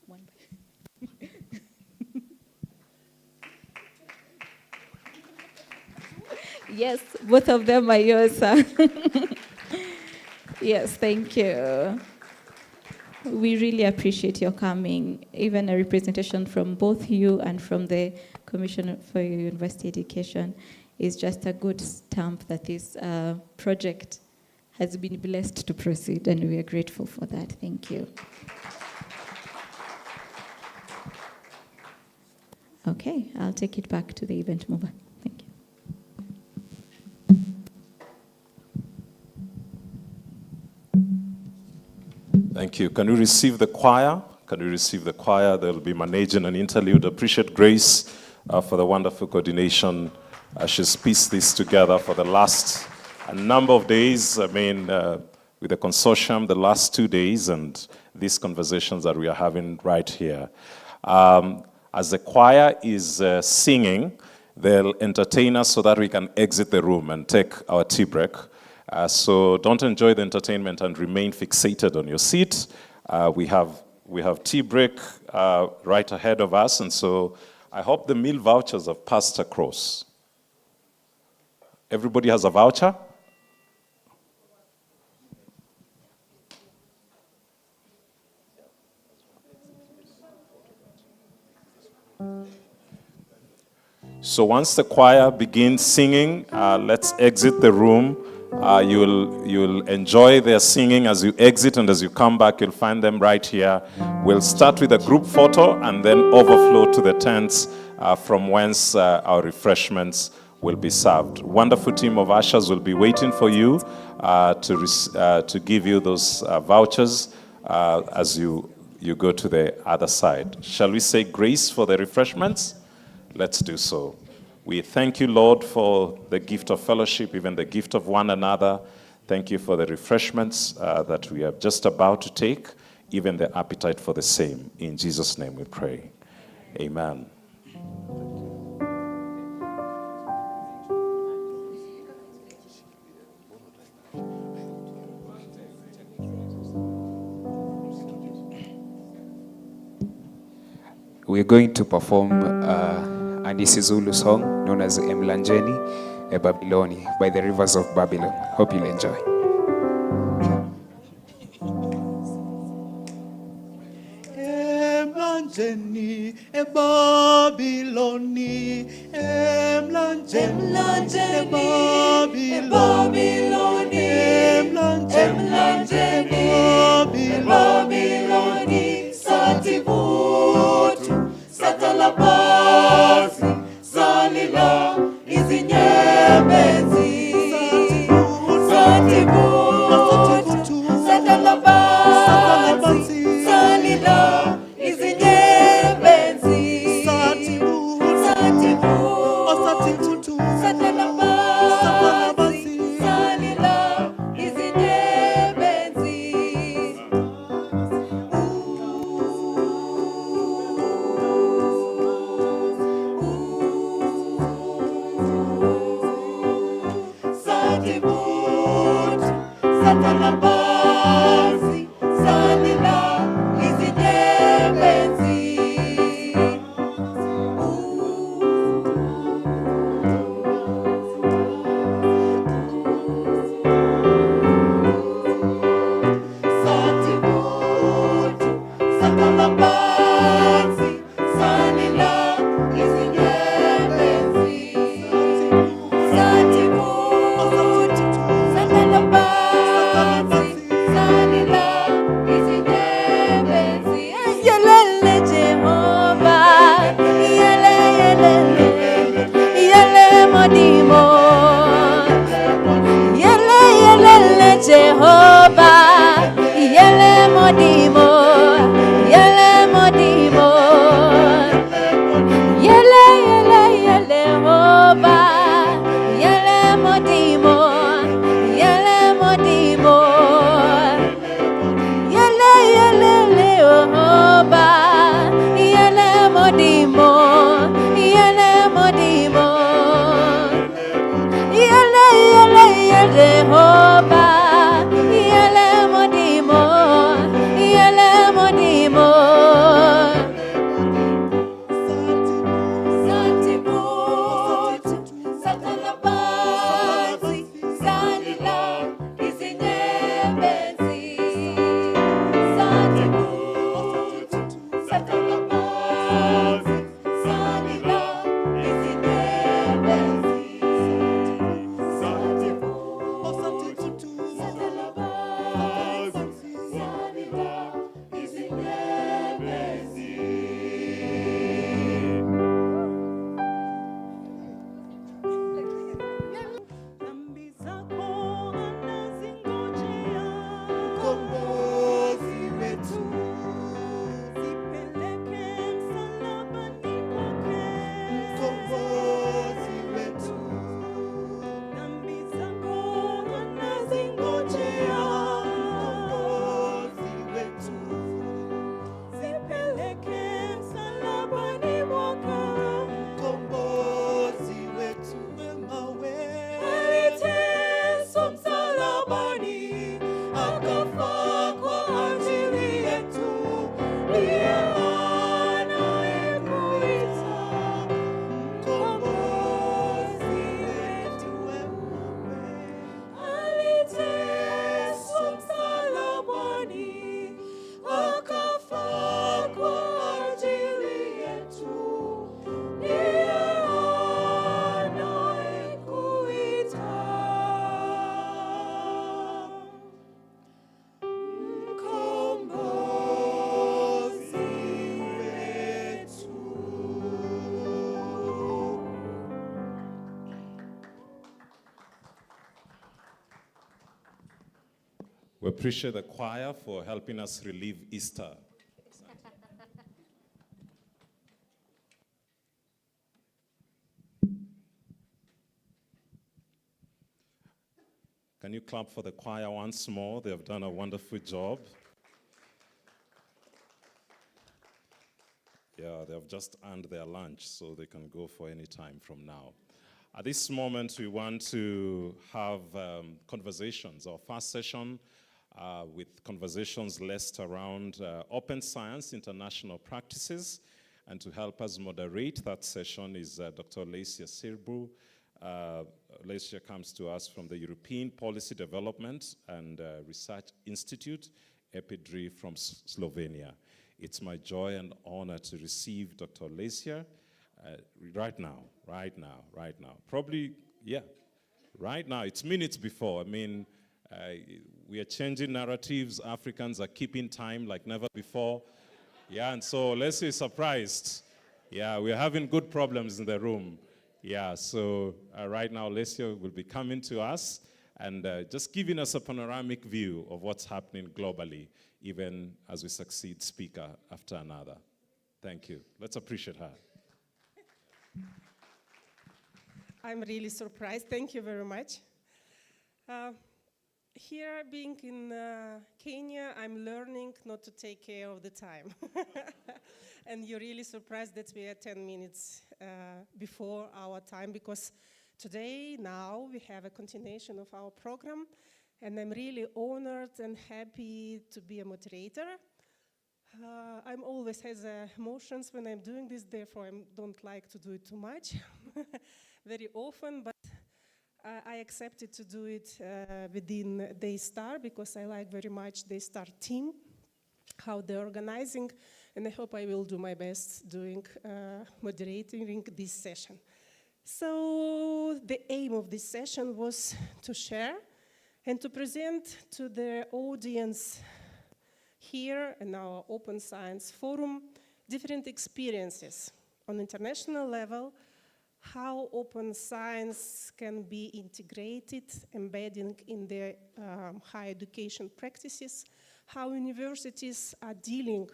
One by. Yes, both of them are yours, sir. Yes, thank you. We really appreciate your coming. Even a representation from both you and from the Commission for University Education is just a good stamp that this project has been blessed to proceed, and we are grateful for that. Thank you. Okay, I'll take it back to the event mover. Thank you. Thank you. Can we receive the choir? Can we receive the choir? They'll be managing an interlude. Appreciate Grace for the wonderful coordination. She's pieced this together for the last number of days. I mean, with the consortium, the last 2 days, and these conversations that we are having right here. As the choir is singing, they'll entertain us so that we can exit the room and take our tea break. So don't enjoy the entertainment and remain fixated on your seat. We have tea break right ahead of us, and so I hope the meal vouchers have passed across. Everybody has a voucher? So once the choir begins singing, let's exit the room. You'll enjoy their singing as you exit, and as you come back, you'll find them right here. We'll start with a group photo and then overflow to the tents from whence our refreshments will be served. Wonderful team of ushers will be waiting for you to give you those vouchers as you go to the other side. Shall we say grace for the refreshments? Let's do so. We thank you, Lord, for the gift of fellowship, even the gift of one another. Thank you for the refreshments that we are just about to take, even the appetite for the same. In Jesus' name we pray. Amen. We're going to perform an isiZulu song known as Emlanjeni, a Babyloni, by the rivers of Babylon. Hope you'll enjoy. Emlanjeni, e Babyloni, Emlanjeni, e Babyloni, Emlanjeni, e Babyloni, Sativutu, Satalabasi, Salila, Izinyebezi, Sativutu, Satalabasi, Salila, Izinyebezi, Sativutu, Satalabansi, Salila, Izinebenzi. Satibutu, Satalabansi, Salila, Izinebenzi. Satibutu, Satalabansi, Salila, Izinebenzi. Yelele Jehovah, yele yelele, yele modimo. Yele yelele Jehovah, yele modimo, yele modimo. Yele yele yele Jehovah, yele modimo, yele modimo. Yele yele Jehovah, yele modimo, yele modimo. Yele yele yele Jehovah, yele modimo, yele modimo. Satibutu, Satalabansi, Salila, Izinebenzi. Satibutu, Satalabansi, Salila, Izinebenzi. Satibutu, Satalabansi, Salila, Izinebenzi. Dhambi zako anazingojea, mkombozi wetu. Zipeleke msalabani kwake, mkombozi wetu. Dhambi zako anazingojea, mkombozi wetu. Zipeleke msalabani mwake, mkombozi wetu. Wema wewe aliteswa msalabani, akafa kwa ajili yetu. Ndiye anayekuita mkombozi wetu. Wewe aliteswa msalabani, akafa kwa ajili yetu. Ndiye anayekuita mkombozi wetu. We appreciate the choir for helping us relive Easter. Can you clap for the choir once more? They have done a wonderful job. Yeah, they have just earned their lunch, so they can go for any time from now. At this moment, we want to have conversations. Our first session with conversations left around open science, international practices. And to help us moderate that session is Dr. Lesia Sirbu. Lesia comes to us from the European Policy Development and Research Institute, EPIDRI from Slovenia. It's my joy and honor to receive Dr. Lesia right now. Probably, yeah, right now. It's minutes before. I mean, we are changing narratives. Africans are keeping time like never before. Yeah, and so Lesia is surprised. Yeah, we're having good problems in the room. Yeah, so right now Lesia will be coming to us and just giving us a panoramic view of what's happening globally, even as we succeed speaker after another. Thank you. Let's appreciate her. I'm really surprised. Thank you very much. Here, being in Kenya, I'm learning not to take care of the time. And you're really surprised that we are 10 minutes before our time, because today, now, we have a continuation of our program. And I'm really honored and happy to be a moderator. I'm always has emotions when I'm doing this, therefore I don't like to do it too much, very often, but I accepted to do it within Daystar because I like very much Daystar team, how they're organizing, and I hope I will do my best doing moderating this session. So the aim of this session was to share and to present to the audience here in our Open Science Forum different experiences on international level, how open science can be integrated, embedding in the higher education practices, how universities are dealing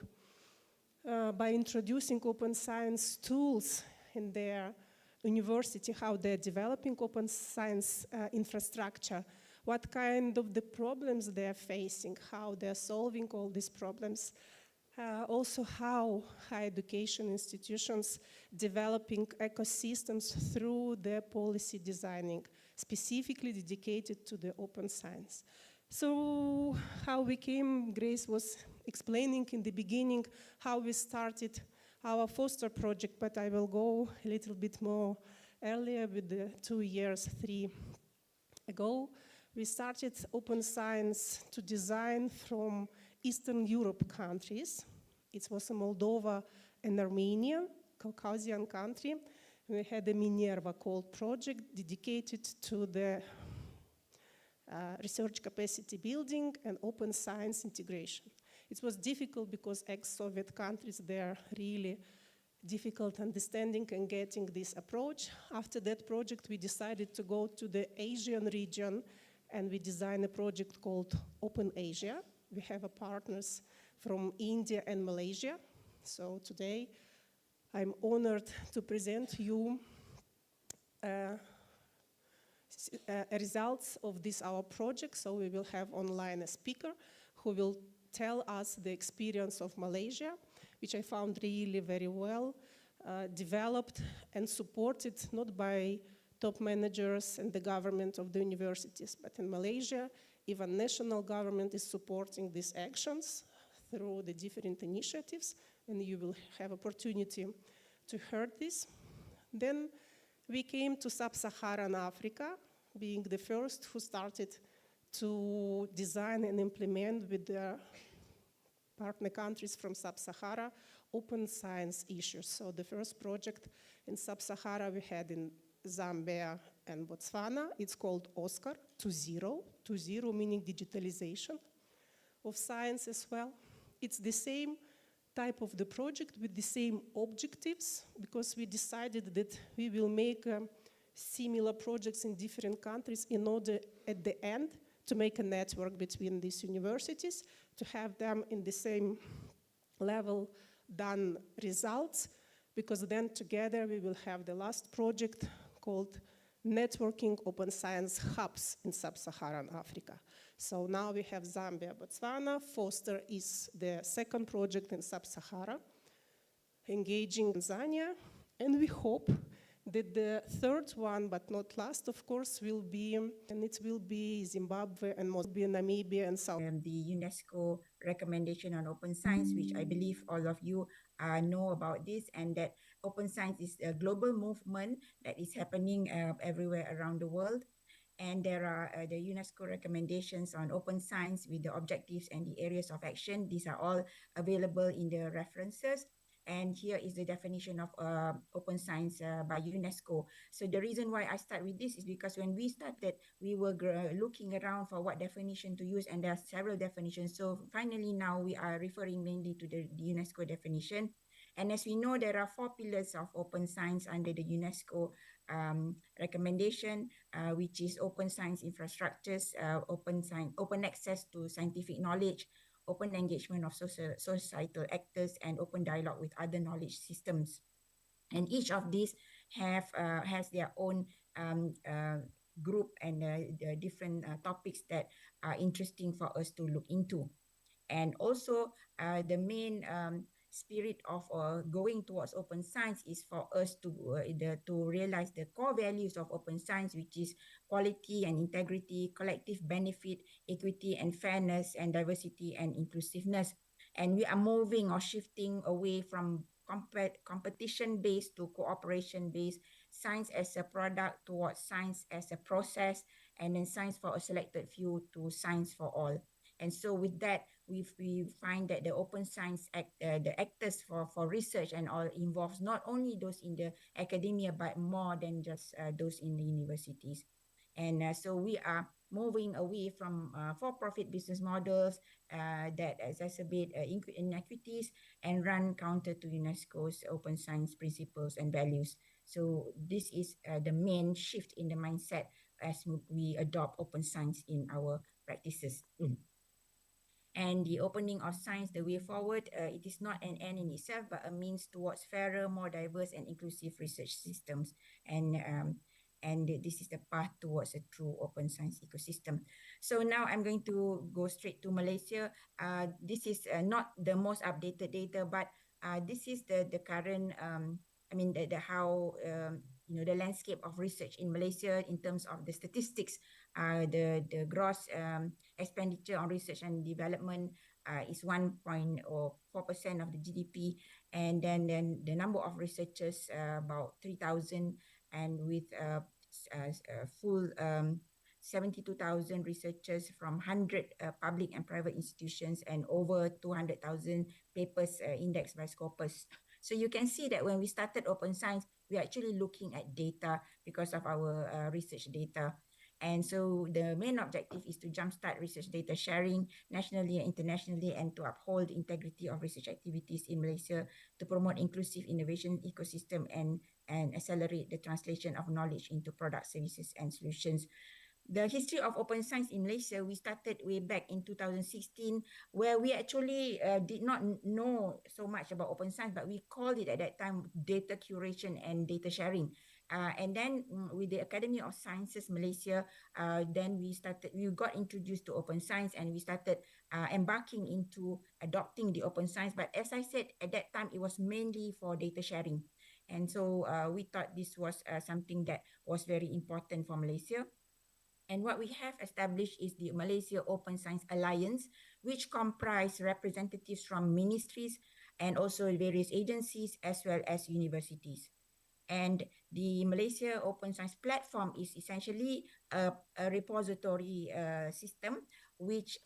by introducing open science tools in their university, how they're developing open science infrastructure, what kind of the problems they're facing, how they're solving all these problems. Also how higher education institutions developing ecosystems through their policy designing, specifically dedicated to the open science. So how we came, Grace was explaining in the beginning how we started our Foster project, but I will go a little bit more earlier with the 2 years, 3 ago. We started open science to design from Eastern Europe countries. It was Moldova and Armenia, Caucasian country. We had a Minerva called project dedicated to the research capacity building and open science integration. It was difficult because ex-Soviet countries, they're really difficult understanding and getting this approach. After that project, we decided to go to the Asian region and we designed a project called Open Asia. We have partners from India and Malaysia. So today, I'm honored to present you results of this our project. So we will have online a speaker who will tell us the experience of Malaysia, which I found really very well developed and supported not by top managers and the government of the universities, but in Malaysia, even national government is supporting these actions through the different initiatives, and you will have opportunity to hear this. Then we came to Sub-Saharan Africa, being the first who started to design and implement with the partner countries from Sub-Sahara open science issues. So the first project in Sub-Sahara we had in Zambia and Botswana. It's called OSCAR 2.0, 2.0 meaning digitalization of science as well. It's the same type of the project with the same objectives because we decided that we will make similar projects in different countries in order at the end to make a network between these universities, to have them in the same level done results, because then together we will have the last project called Networking Open Science Hubs in Sub-Saharan Africa. So now we have Zambia, Botswana. Foster is the second project in Sub-Sahara, engaging Tanzania, and we hope that the third one, but not last, of course, will be, and it will be Zimbabwe and Mozambique, Namibia, and South. The UNESCO recommendation on open science, which I believe all of you know about this, and that open science is a global movement that is happening everywhere around the world. And there are the UNESCO recommendations on open science with the objectives and the areas of action. These are all available in the references. And here is the definition of open science by UNESCO. So the reason why I start with this is because when we started, we were looking around for what definition to use, and there are several definitions. So finally now we are referring mainly to the UNESCO definition. And as we know, there are 4 pillars of open science under the UNESCO recommendation, which is open science infrastructures, open access to scientific knowledge, open engagement of societal actors, and open dialogue with other knowledge systems. And each of these has their own group and the different topics that are interesting for us to look into. And also the main spirit of going towards open science is for us to realize the core values of open science, which is quality and integrity, collective benefit, equity and fairness, and diversity and inclusiveness. And we are moving or shifting away from competition-based to cooperation-based, science as a product towards science as a process, and then science for a selected few to science for all. And so with that, we find that the open science the actors for research and all involves not only those in the academia, but more than just those in the universities. And so we are moving away from for-profit business models that exacerbate inequities and run counter to UNESCO's open science principles and values. So this is the main shift in the mindset as we adopt open science in our practices. And the opening of science, the way forward, it is not an end in itself, but a means towards fairer, more diverse and inclusive research systems. And this is the path towards a true open science ecosystem. So now I'm going to go straight to Malaysia. This is not the most updated data, but this is the current, how the landscape of research in Malaysia in terms of the statistics. The gross expenditure on research and development is 1.4% of the GDP, and then the number of researchers about 3,000, and with full 72,000 researchers from 100 public and private institutions, and over 200,000 papers indexed by Scopus. So you can see that when we started Open Science, we're actually looking at data because of our research data. And so the main objective is to jumpstart research data sharing nationally and internationally, and to uphold the integrity of research activities in Malaysia, to promote inclusive innovation ecosystem, and accelerate the translation of knowledge into products, services, and solutions. The history of open science in Malaysia, we started way back in 2016, where we actually did not know so much about open science, but we called it at that time data curation and data sharing. And then with the Academy of Sciences Malaysia, then we got introduced to open science, and we started embarking into adopting the open science. But as I said, at that time, it was mainly for data sharing. And so we thought this was something that was very important for Malaysia. And what we have established is the Malaysia Open Science Alliance, which comprise representatives from ministries and also various agencies as well as universities. And the Malaysia Open Science Platform is essentially a repository system which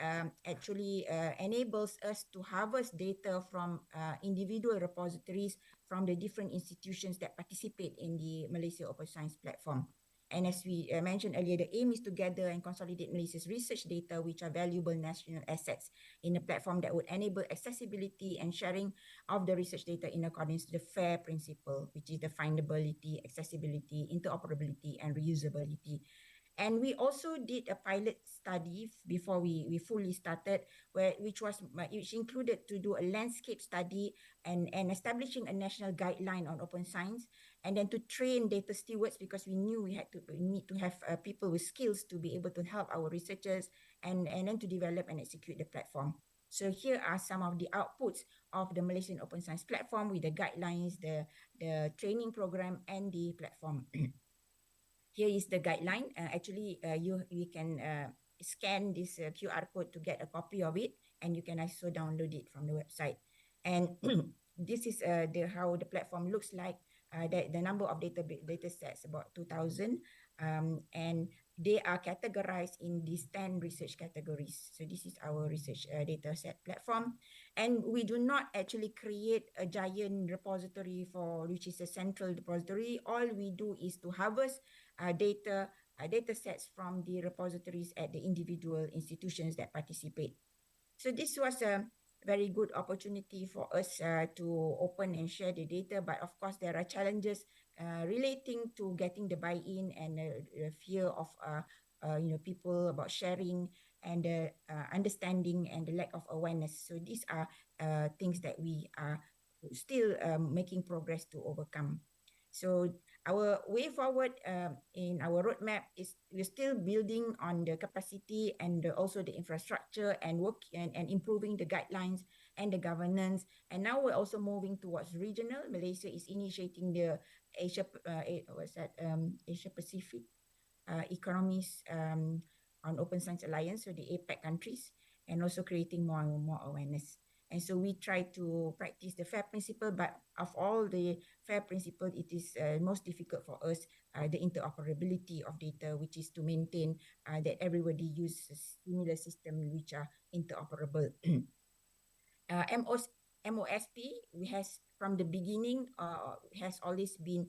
actually enables us to harvest data from individual repositories from the different institutions that participate in the Malaysia Open Science Platform. And as we mentioned earlier, the aim is to gather and consolidate Malaysia's research data, which are valuable national assets, in a platform that would enable accessibility and sharing of the research data in accordance to the FAIR principle, which is the findability, accessibility, interoperability, and reusability. And we also did a pilot study before we fully started, which included to do a landscape study and establishing a national guideline on open science, and then to train data stewards, because we knew we need to have people with skills to be able to help our researchers, and then to develop and execute the platform. So here are some of the outputs of the Malaysian Open Science Platform, with the guidelines, the training program, and the platform. Here is the guideline. You can scan this QR code to get a copy of it, and you can also download it from the website. And this is how the platform looks like. The number of data sets, about 2,000, and they are categorized in these 10 research categories. So this is our research data set platform. And we do not actually create a giant repository which is a central repository. All we do is to harvest data sets from the repositories at the individual institutions that participate. So this was a very good opportunity for us to open and share the data, but of course there are challenges relating to getting the buy-in, and the fear of people about sharing, and understanding, and the lack of awareness. So these are things that we are still making progress to overcome. So Our way forward in our roadmap is we're still building on the capacity and also the infrastructure and improving the guidelines and the governance. And now we're also moving towards regional. Malaysia is initiating the Asia Pacific Economies on Open Science Alliance, so the APEC countries, and also creating more and more awareness. And so we try to practice the FAIR principle, but of all the FAIR principle, it is most difficult for us, the interoperability of data, which is to maintain that everybody uses similar systems which are interoperable. MOSP has from the beginning has always been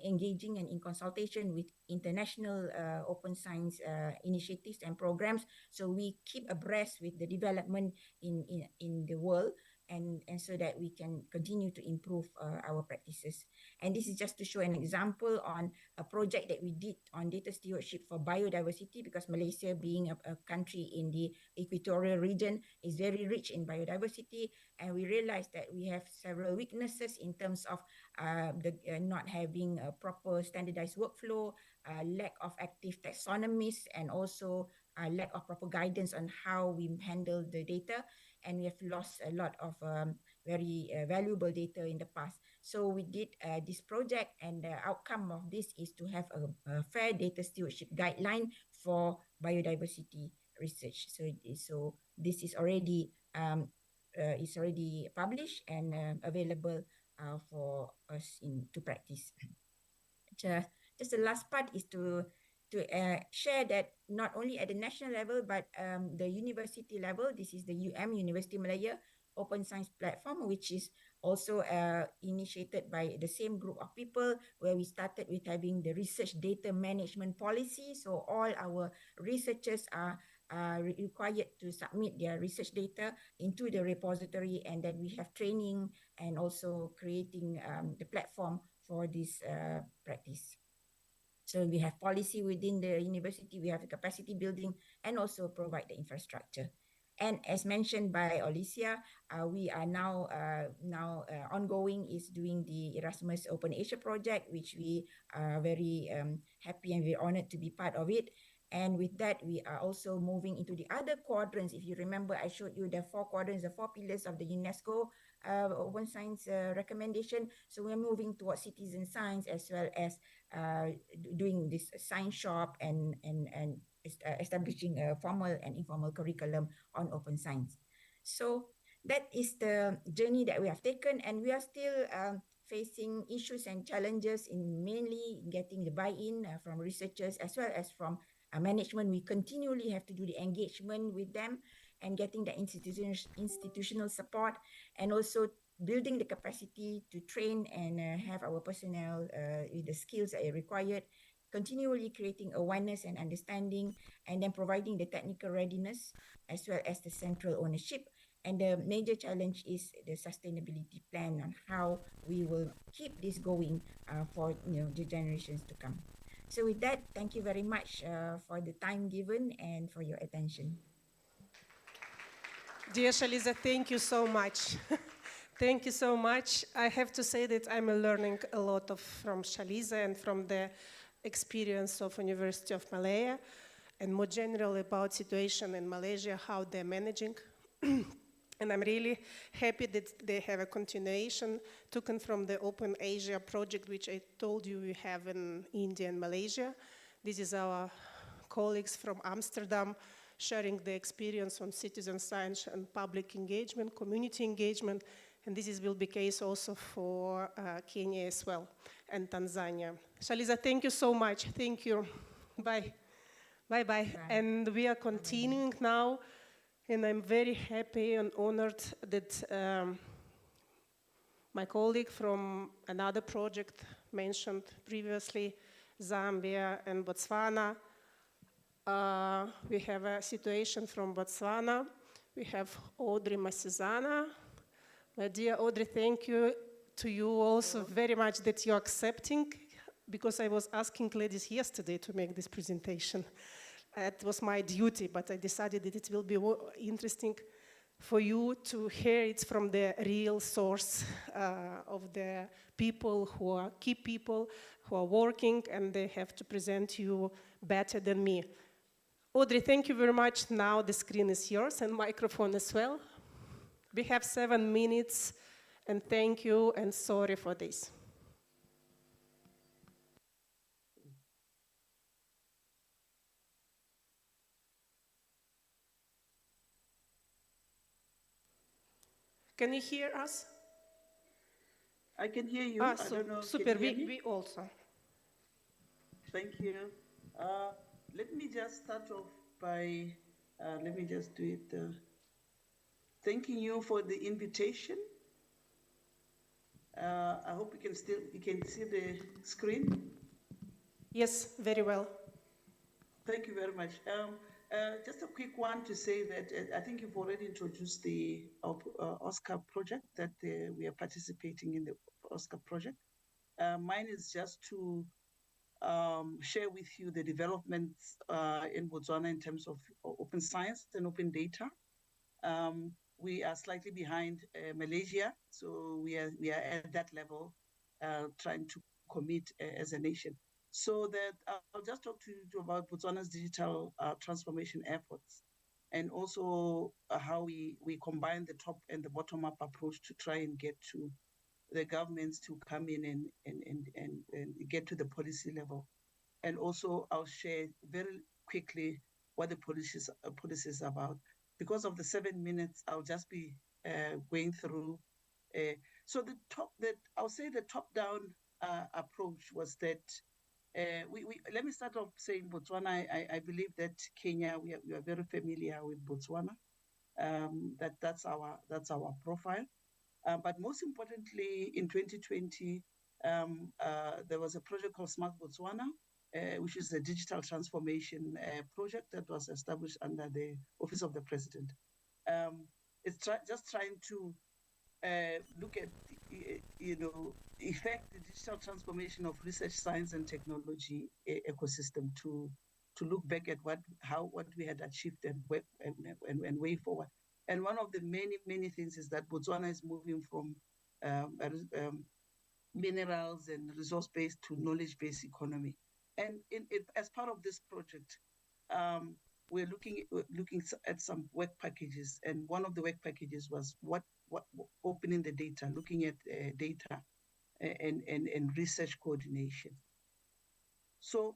engaging and in consultation with international open science initiatives and programs. So we keep abreast with the development in the world, and so that we can continue to improve our practices. And this is just to show an example on a project that we did on data stewardship for biodiversity, because Malaysia, being a country in the equatorial region, is very rich in biodiversity, and we realized that we have several weaknesses in terms of not having a proper standardized workflow, lack of active taxonomies, and also lack of proper guidance on how we handle the data. And we have lost a lot of very valuable data in the past. So we did this project, and the outcome of this is to have a fair data stewardship guideline for biodiversity research. So this is already published and available for us to practice. Just the last part is to share that not only at the national level, but the university level, this is the University Malaya Open Science Platform, which is also initiated by the same group of people, where we started with having the research data management policy. So all our researchers are required to submit their research data into the repository, and then we have training and also creating the platform for this practice. So we have policy within the university, we have capacity building, and also provide the infrastructure. And as mentioned by Alicia, we are now ongoing is doing the Erasmus Open Asia project, which we are very happy and very honored to be part of it. And with that, we are also moving into the other quadrants. If you remember, I showed you the 4 quadrants, the 4 pillars of the UNESCO Open Science recommendation. So we're moving towards citizen science, as well as doing this science shop and establishing a formal and informal curriculum on open science. So that is the journey that we have taken, and we are still facing issues and challenges in mainly getting the buy-in from researchers as well as from management. We continually have to do the engagement with them and getting the institutional support, and also building the capacity to train and have our personnel with the skills that are required, continually creating awareness and understanding, and then providing the technical readiness as well as the central ownership. And the major challenge is the sustainability plan on how we will keep this going for the generations to come. So with that, thank you very much for the time given and for your attention. Dear Shaliza, thank you so much. Thank you so much. I have to say that I'm learning a lot from Shaliza and from the experience of University of Malaya, and more generally about situation in Malaysia, how they're managing. And I'm really happy that they have a continuation taken from the Open Asia project, which I told you we have in India and Malaysia. This is our colleagues from Amsterdam sharing the experience on citizen science and public engagement, community engagement, and this will be the case also for Kenya as well, and Tanzania. Shaliza, thank you so much. Thank you. Bye. Bye-bye. And we are continuing now. And I'm very happy and honored that my colleague from another project mentioned previously, Zambia and Botswana. We have a situation from Botswana. We have Audrey Masizana. My dear Audrey, thank you to you also very much that you're accepting, because I was asking ladies yesterday to make this presentation. It was my duty, but I decided that it will be interesting for you to hear it from the real source of the people who are key people who are working, and they have to present you better than me. Audrey, thank you very much. Now the screen is yours and microphone as well. We have 7 minutes, and thank you and sorry for this. Can you hear us? I can hear you. I don't know. Super, Can you hear me? we also. Thank you. Let me just start off by, let me just do it. Thanking you for the invitation. I hope you can see the screen. Yes, very well. Thank you very much. Just a quick one to say that I think you've already introduced the Oscar project, that we are participating in the Oscar project. Mine is just to share with you the developments in Botswana in terms of open science and open data. We are slightly behind Malaysia, so we are at that level, trying to commit as a nation. So that I'll just talk to you about Botswana's digital transformation efforts, and also how we combine the top and the bottom-up approach to try and get to the governments to come in and get to the policy level. And also I'll share very quickly what the policy is about. Because of the 7 minutes, I'll just be going through. So I'll say the top-down approach was that let me start off saying Botswana. I believe that Kenya, we are very familiar with Botswana. That's our profile. But most importantly, in 2020, there was a project called Smart Botswana, which is a digital transformation project that was established under the Office of the President. It's just trying to look at, effect the digital transformation of research, science, and technology ecosystem to look back at what we had achieved and way forward. And one of the many things is that Botswana is moving from minerals and resource-based to knowledge-based economy. And as part of this project, we're looking at some work packages, and one of the work packages was what opening the data, looking at data and research coordination. So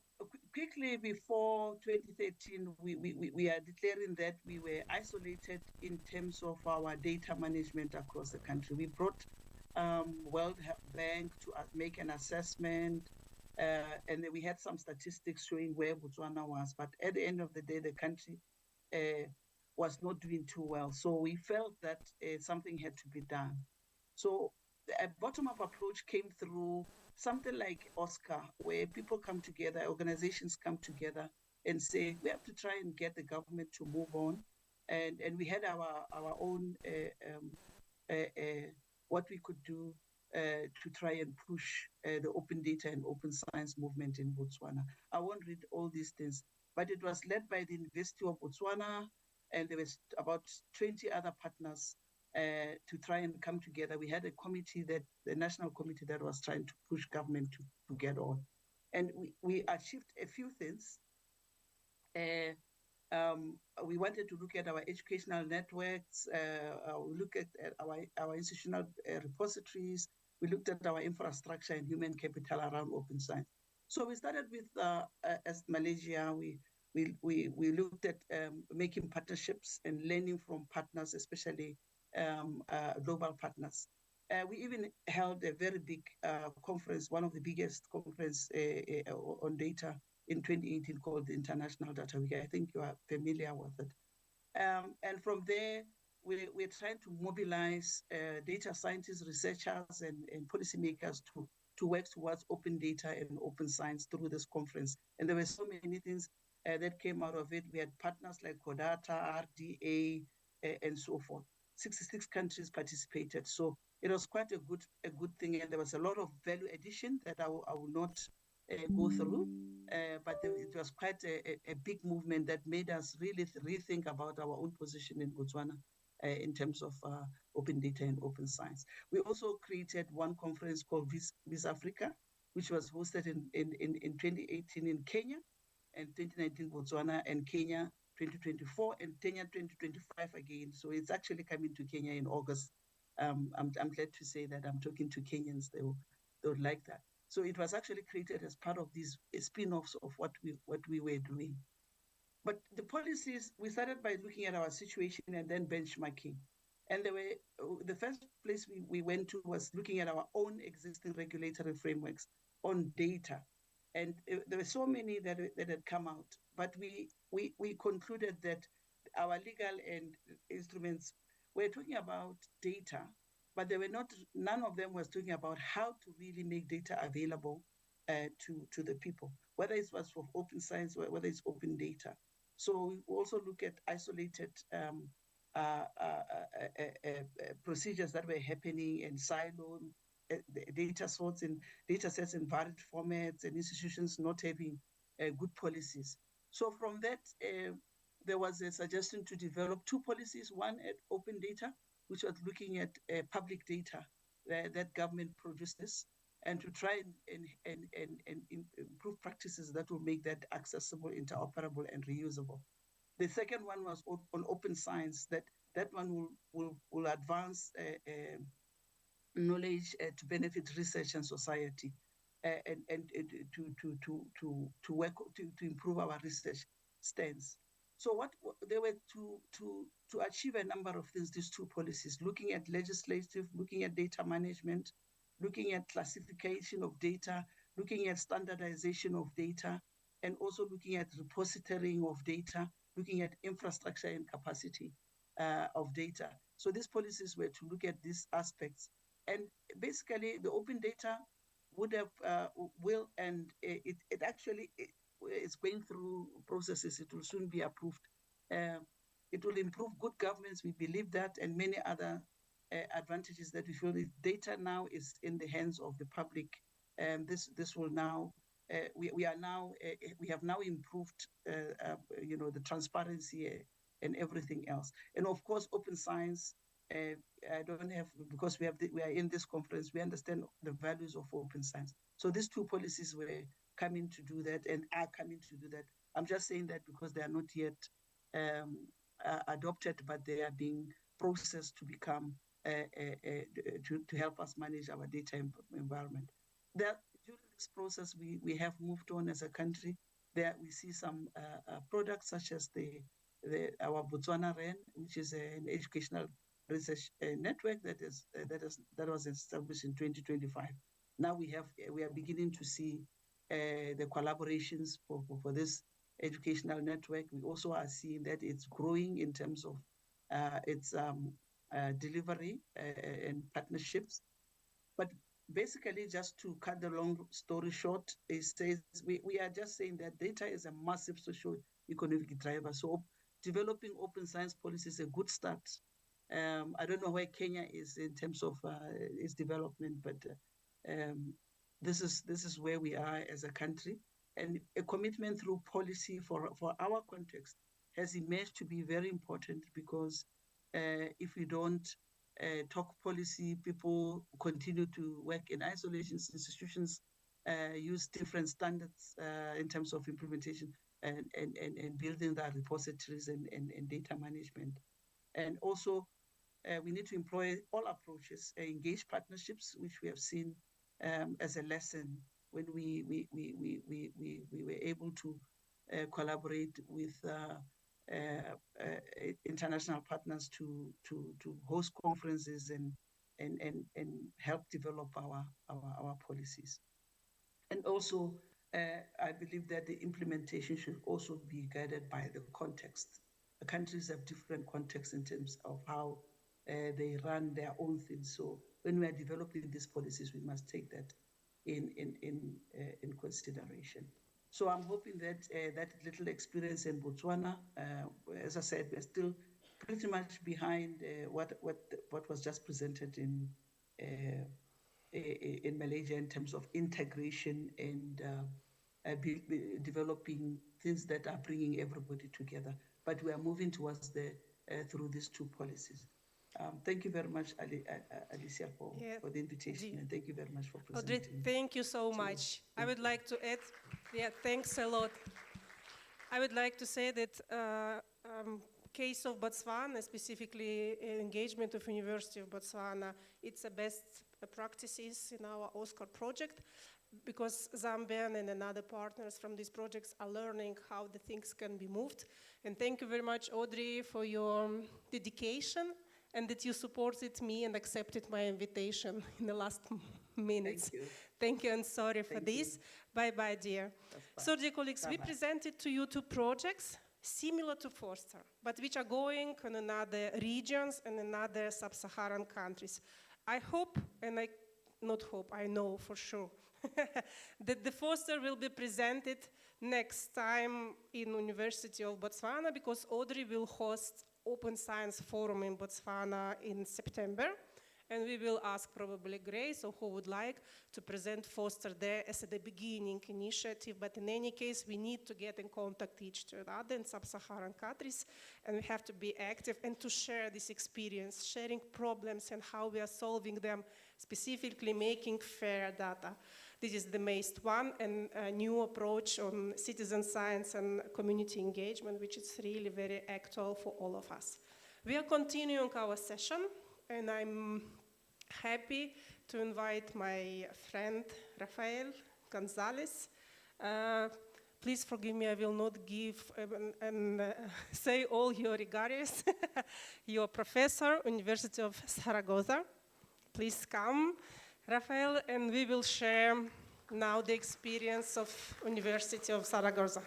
quickly, before 2013, we are declaring that we were isolated in terms of our data management across the country. We brought World Bank to make an assessment, and then we had some statistics showing where Botswana was. But at the end of the day, the country was not doing too well. So we felt that something had to be done. So a bottom-up approach came through something like Oscar, where people come together, organizations come together and say, we have to try and get the government to move on. And we had our own, what we could do to try and push the open data and open science movement in Botswana. I won't read all these things, but it was led by the University of Botswana, and there was about 20 other partners to try and come together. We had a committee, the national committee, that was trying to push government to get on. And we achieved a few things. We wanted to look at our educational networks, we look at our institutional repositories, we looked at our infrastructure and human capital around open science. So we started with, as Malaysia, we looked at making partnerships and learning from partners, especially global partners. We even held a very big conference, one of the biggest conference on data in 2018 called the International Data Week. I think you are familiar with it. And from there, we're trying to mobilize data scientists, researchers, and policymakers to work towards open data and open science through this conference. And there were so many things that came out of it. We had partners like Kodata, RDA, and so forth. 66 countries participated. So it was quite a good thing, and there was a lot of value addition that I will not go through, but it was quite a big movement that made us really rethink about our own position in Botswana in terms of open data and open science. We also created one conference called Vis Africa, which was hosted in 2018 in Kenya, and 2019 Botswana, and Kenya 2024, and Kenya 2025 again. So it's actually coming to Kenya in August. I'm glad to say that I'm talking to Kenyans. They would like that. So it was actually created as part of these spin-offs of what we were doing. But the policies, we started by looking at our situation and then benchmarking. And the first place we went to was looking at our own existing regulatory frameworks on data. And there were so many that had come out. But we concluded that our legal and instruments were talking about data, but none of them was talking about how to really make data available to the people, whether it was for open science, whether it's open data. So we also look at isolated procedures that were happening and siloed data sorts and data sets in varied formats, and institutions not having good policies. So from that, there was a suggestion to develop two policies, one at open data, which was looking at public data that government produces, and to try and improve practices that will make that accessible, interoperable, and reusable. The second one was on open science, that one will advance knowledge to benefit research and society, and to work to improve our research stance. So what they were to achieve a number of things, these two policies, looking at legislative, looking at data management, looking at classification of data, looking at standardization of data, and also looking at repositorying of data, looking at infrastructure and capacity of data. So these policies were to look at these aspects. And basically the open data would have, it actually is going through processes. It will soon be approved. It will improve good governance, we believe that, and many other advantages that we feel. The data now is in the hands of the public. This will now, we have now improved, the transparency and everything else. And of course, open science, I don't have, because we are in this conference, we understand the values of open science. So these two policies were coming to do that and are coming to do that. I'm just saying that because they are not yet adopted, but they are being processed to become, to help us manage our data environment. During this process, we have moved on as a country. There we see some products such as our Botswana REN, which is an educational research network that was established in 2025. Now we are beginning to see the collaborations for this educational network. We also are seeing that it's growing in terms of its delivery and partnerships. But basically, just to cut the long story short, it says we are just saying that data is a massive socio-economic driver. So developing open science policy is a good start. I don't know where Kenya is in terms of its development, but this is where we are as a country. And a commitment through policy for our context has emerged to be very important, because if we don't talk policy, people continue to work in isolation. Institutions use different standards in terms of implementation and building their repositories and data management. And also, we need to employ all approaches, engage partnerships, which we have seen as a lesson when we were able to collaborate with international partners to host conferences and help develop our policies. And also, I believe that the implementation should also be guided by the context. The countries have different contexts in terms of how they run their own things. So when we are developing these policies, we must take that in consideration. So I'm hoping that that little experience in Botswana, as I said, we're still pretty much behind what was just presented in Malaysia in terms of integration and developing things that are bringing everybody together. But we are moving towards the through these two policies. Thank you very much, Alicia, for the invitation, and thank you very much for Audrey, presenting. thank you so much. I would like to add, thanks a lot. I would like to say that case of Botswana, specifically engagement of University of Botswana, it's the best practices in our Oscar project, because Zambian and another partners from these projects are learning how the things can be moved. And thank you very much, Audrey, for your dedication and that you supported me and accepted my invitation in the last minutes. Thank you. Thank you, and sorry for this. Bye-bye, dear. So, dear colleagues, we presented to you two projects similar to Foster, but which are going in another regions and in other sub-Saharan countries. I hope, and I not hope, I know for sure, that the Foster will be presented next time in University of Botswana, because Audrey will host Open Science Forum in Botswana in September, and we will ask probably Grace or who would like to present Foster there as the beginning initiative. But in any case, we need to get in contact each other in sub-Saharan countries, and we have to be active and to share this experience, sharing problems and how we are solving them, specifically making fair data. This is the most one, and a new approach on citizen science and community engagement, which is really very actual for all of us. We are continuing our session, and I'm happy to invite my friend, Rafael Gonzalez. Please forgive me, I will not give and say all your regards. Your professor, University of Zaragoza. Please come, Rafael, and we will share now the experience of University of Zaragoza.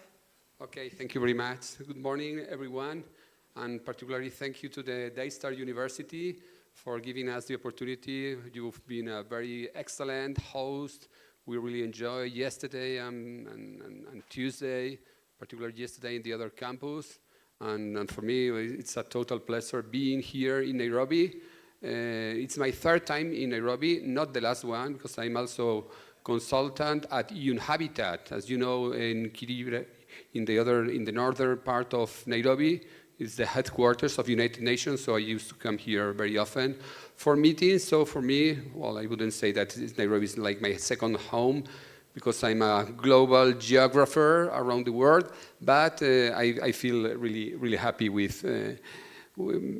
Okay, thank you very much. Good morning, everyone, and particularly thank you to the Daystar University for giving us the opportunity. You've been a very excellent host. We really enjoyed yesterday and Tuesday, particularly yesterday in the other campus. And for me, it's a total pleasure being here in Nairobi. It's my third time in Nairobi, not the last one, because I'm also consultant at UNHabitat. As you know, in Kiribati, in the northern part of Nairobi, is the headquarters of United Nations, so I used to come here very often for meetings. So for me, well, I wouldn't say that Nairobi is like my second home, because I'm a global geographer around the world, but I feel really, really happy with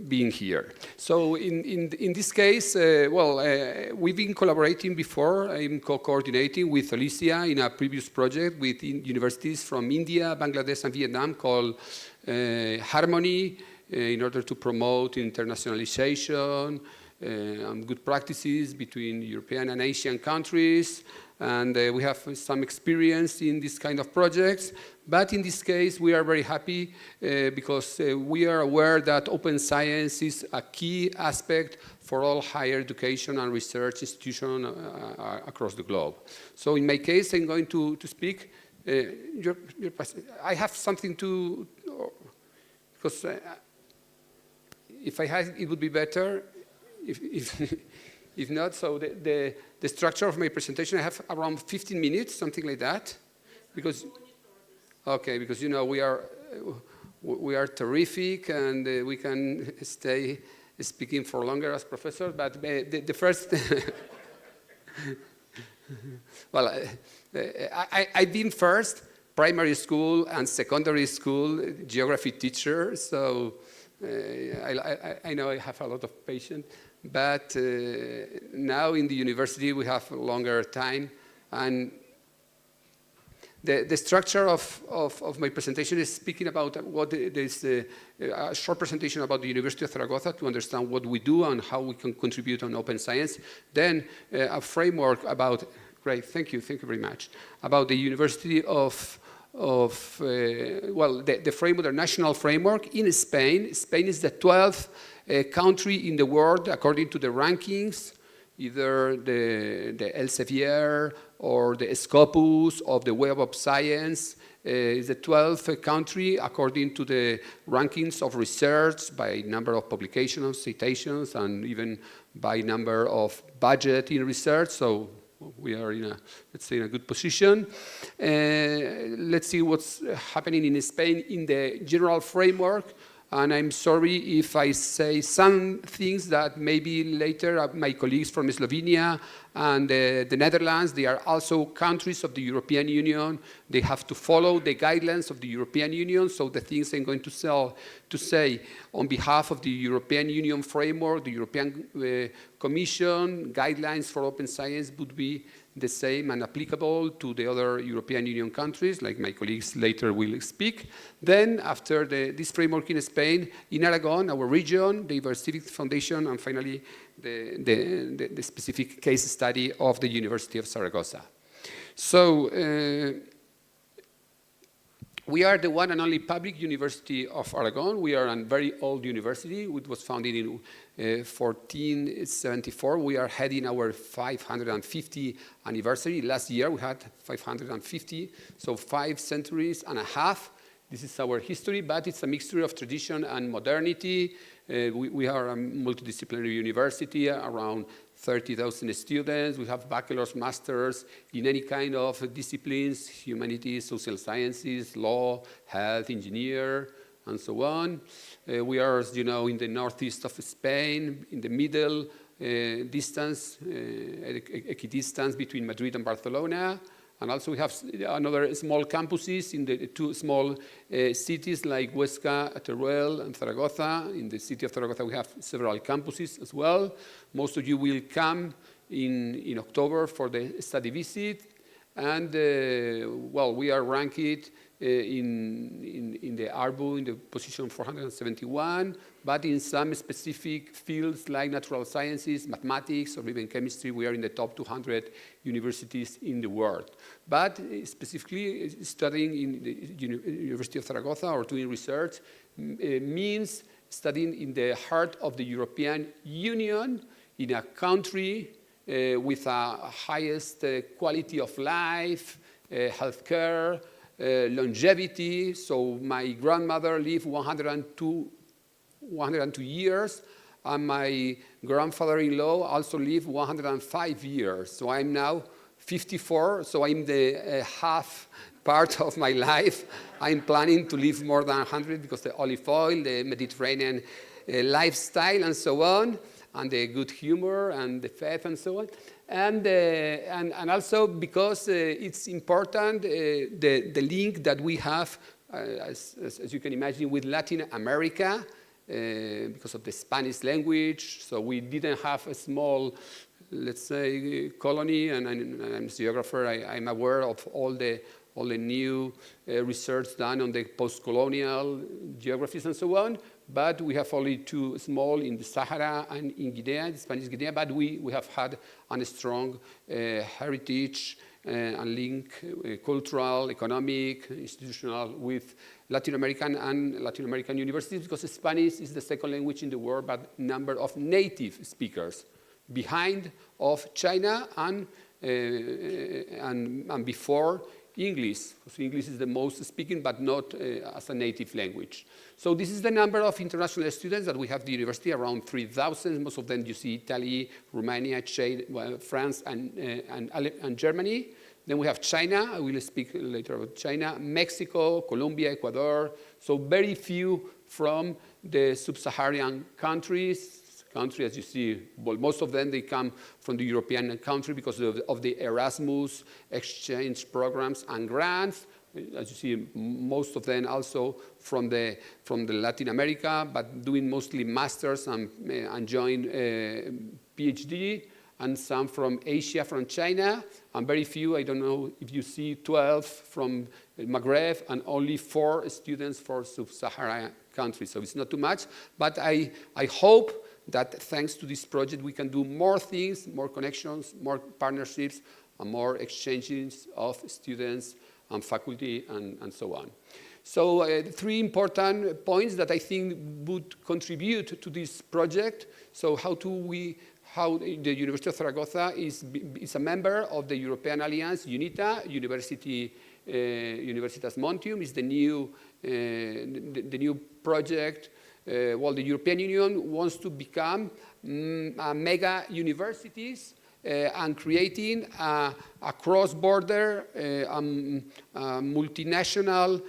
being here. So in this case, we've been collaborating before. I'm co-coordinating with Alicia in a previous project with universities from India, Bangladesh, and Vietnam called Harmony, in order to promote internationalization and good practices between European and Asian countries. And we have some experience in this kind of projects. But in this case, we are very happy because we are aware that open science is a key aspect for all higher education and research institutions across the globe. So in my case, I'm going to speak. I have something to, because if I had, it would be better. If not, so the structure of my presentation, I have around 15 minutes, something like that, because you know we are terrific, and we can stay speaking for longer as professors. But the first, well, I've been first primary school and secondary school geography teacher, so I know I have a lot of patience. But now in the university we have longer time, and the structure of my presentation is speaking about what is a short presentation about the University of Zaragoza to understand what we do and how we can contribute on open science. Then a framework about, great, thank you very much, about the University of the framework, the national framework in Spain. Spain is the 12th country in the world according to the rankings, either the Elsevier or the Scopus of the Web of Science. Is the 12th country according to the rankings of research by number of publications, citations, and even by number of budget in research. So we are in a, let's say, in a good position. Let's see what's happening in Spain in the general framework. And I'm sorry if I say some things that maybe later my colleagues from Slovenia and the Netherlands, they are also countries of the European Union. They have to follow the guidelines of the European Union. So the things I'm going to say on behalf of the European Union framework, the European Commission guidelines for open science would be the same and applicable to the other European Union countries, like my colleagues later will speak. Then, after this framework in Spain, in Aragon, our region, the Scientific Foundation, and finally, the specific case study of the University of Zaragoza. So, we are the one and only public university of Aragon. We are a very old university. It was founded in 1474. We are heading our 550 anniversary. Last year we had 550, so 5 centuries and a half. This is our history, but it's a mixture of tradition and modernity. We are a multidisciplinary university, around 30,000 students. We have bachelor's, masters in any kind of disciplines, humanities, social sciences, law, health, engineer, and so on. We are, as you know, in the northeast of Spain, in the middle distance, equidistance between Madrid and Barcelona. And also we have another small campuses in the 2 small cities like Huesca, Teruel, and Zaragoza. In the city of Zaragoza we have several campuses as well. Most of you will come in October for the study visit. And well, we are ranked in the ARBU in the position 471, but in some specific fields like natural sciences, mathematics, or even chemistry, we are in the top 200 universities in the world. But specifically studying in the University of Zaragoza or doing research means studying in the heart of the European Union, in a country with a highest quality of life, healthcare, longevity. So my grandmother lived 102 years, and my grandfather-in-law also lived 105 years. So I'm now 54, so I'm the half part of my life. I'm planning to live more than 100 because the olive oil, the Mediterranean lifestyle, and so on, and the good humor and the faith and so on. And also because it's important, the link that we have, as you can imagine, with Latin America, because of the Spanish language. So we didn't have a small, let's say, colony, and I'm a geographer. I'm aware of all the new research done on the post-colonial geographies and so on. But we have only 2 small in the Sahara and in Guinea, the Spanish Guinea, but we have had a strong heritage and link, cultural, economic, institutional, with Latin American universities, because Spanish is the 2nd language in the world, but number of native speakers, behind of China and before English, because English is the most speaking, but not as a native language. So this is the number of international students that we have at the university, around 3,000. Most of them you see Italy, Romania, France, and Germany. Then we have China. I will speak later about China, Mexico, Colombia, Ecuador. So very few from the Sub-Saharan countries. As you see, well, most of them, they come from the European country because of the Erasmus exchange programs and grants. As you see, most of them also from the Latin America, but doing mostly masters and join PhD, and some from Asia, from China, and very few, I don't know if you see, 12 from Maghreb, and only 4 students for Sub-Saharan countries. So it's not too much, but I hope that thanks to this project we can do more things, more connections, more partnerships, and more exchanges of students and faculty and so on. So 3 important points that I think would contribute to this project. So how the University of Zaragoza is a member of the European Alliance, UNITA, Universitas Montium is the new project. Well, the European Union wants to become mega universities and creating a cross-border, multinational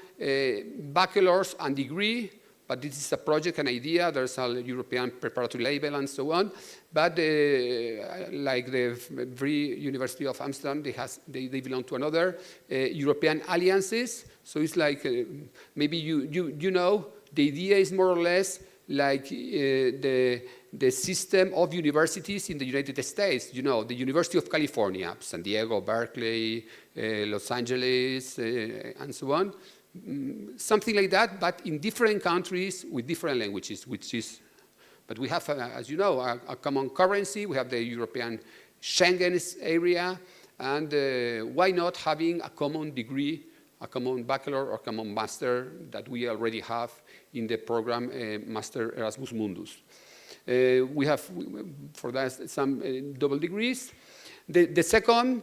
bachelor's and degree but this is a project, an idea. There's a European preparatory label and so on. But like the Free University of Amsterdam, they belong to another European alliances. So it's like maybe you know the idea is more or less like the system of universities in the United States. You know, the University of California, San Diego, Berkeley, Los Angeles, and so on. Something like that, but in different countries with different languages, but we have, as you know, a common currency. We have the European Schengen area, and why not having a common degree, a common bachelor or common master that we already have in the program Master Erasmus Mundus. We have, for that, some double degrees. The second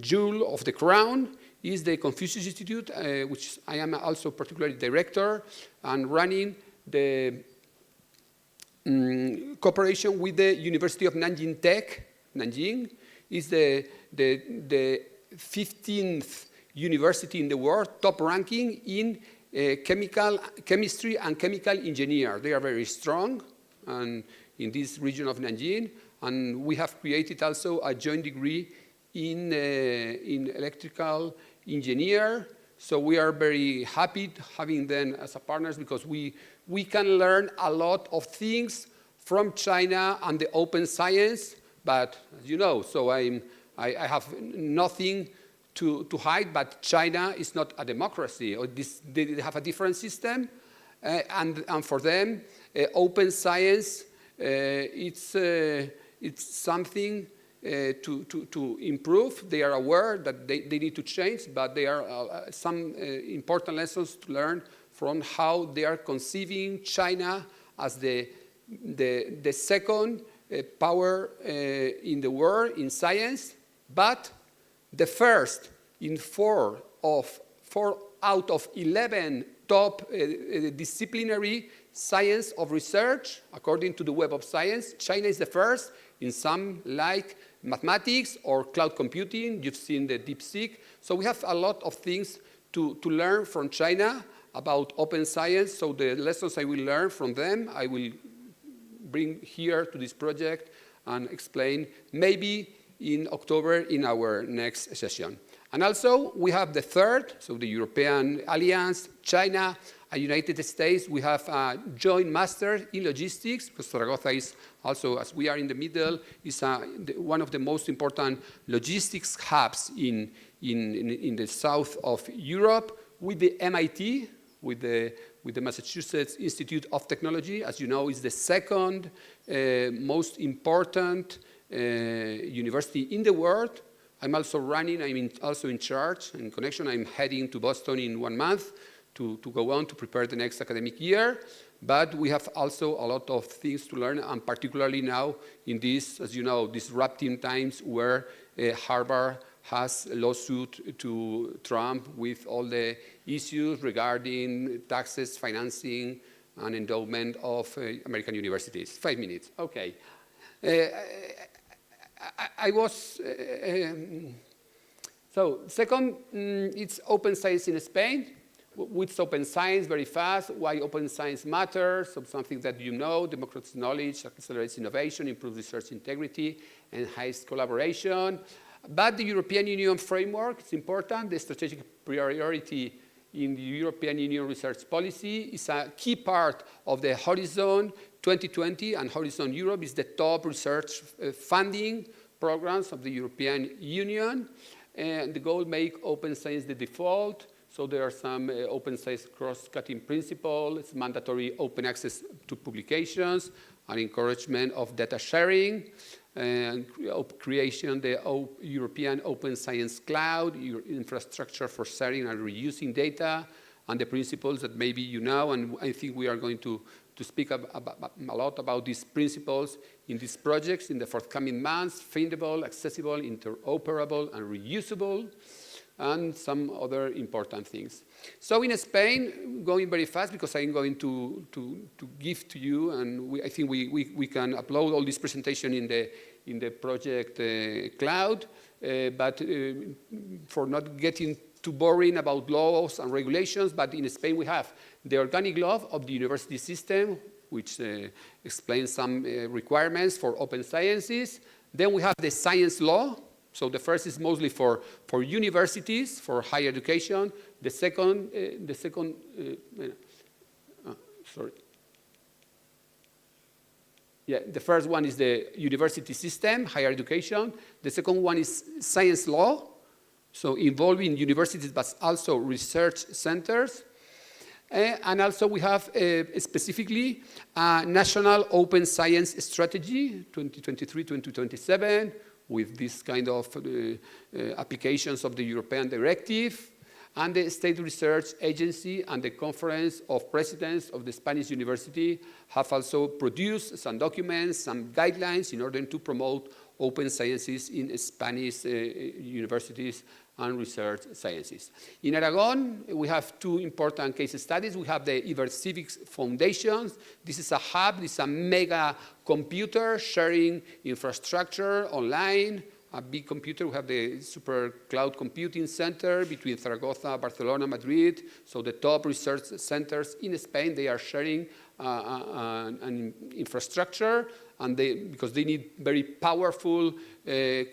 jewel of the crown is the Confucius Institute, which I am also particularly director and running the cooperation with the University of Nanjing Tech. Nanjing is the 15th university in the world, top ranking in chemistry and chemical engineer. They are very strong and in this region of Nanjing. And we have created also a joint degree in electrical engineer. So we are very happy having them as a partners because we can learn a lot of things from China and the open science. But as you know, so I have nothing to hide, but China is not a democracy. Or they have a different system. And for them, open science, it's something to improve. They are aware that they need to change, but there are some important lessons to learn from how they are conceiving China as the second power in the world in science, but the first in 4 out of 11 top disciplinary science of research, according to the Web of Science. China is the first in some like mathematics or cloud computing. You've seen the DeepSeek. So we have a lot of things to learn from China about open science. So the lessons I will learn from them, I will bring here to this project and explain maybe in October in our next session. And also we have the third, so the European Alliance, China, and United States. We have a joint master in logistics, because Zaragoza is also, as we are in the middle, is one of the most important logistics hubs in the south of Europe, with the MIT, with the Massachusetts Institute of Technology. As you know, is the second most important university in the world. I'm also running, also in charge, in connection. I'm heading to Boston in 1 month to go on to prepare the next academic year. But we have also a lot of things to learn, and particularly now in this, as you know, disrupting times where Harvard has a lawsuit to Trump with all the issues regarding taxes, financing, and endowment of American universities. 5 minutes, okay. So second, it's open science in Spain. What's open science? Very fast. Why open science matters? So something that you know: democratizes knowledge, accelerates innovation, improves research integrity, enhances collaboration. But the European Union framework is important. The strategic priority in the European Union research policy is a key part of the Horizon 2020, and Horizon Europe is the top research funding programs of the European Union. And the goal: make open science the default. So there are some open science cross-cutting principles, mandatory open access to publications, and encouragement of data sharing, and creation the European Open Science Cloud, infrastructure for sharing and reusing data, and the principles that maybe you know, and I think we are going to speak a lot about these principles in these projects in the forthcoming months: findable, accessible, interoperable, and reusable, and some other important things. So in Spain, going very fast because I'm going to give to you, and I think we can upload all this presentation in the project cloud, but for not getting too boring about laws and regulations, but in Spain we have the organic law of the university system, which explains some requirements for open sciences. Then we have the science law. So the first is mostly for universities, for higher education. The second, the first one is the university system, higher education. The second one is science law, so involving universities, but also research centers. And also we have specifically a national open science strategy, 2023-2027, with this kind of applications of the European directive. And the State Research Agency and the Conference of Presidents of the Spanish University have also produced some documents, some guidelines in order to promote open sciences in Spanish universities and research sciences. In Aragon, we have two important case studies. We have the Ibercivics Foundation. This is a hub, this is a mega computer sharing infrastructure online, a big computer. We have the Super Cloud Computing Center between Zaragoza, Barcelona, Madrid. So the top research centers in Spain, they are sharing an infrastructure, and because they need very powerful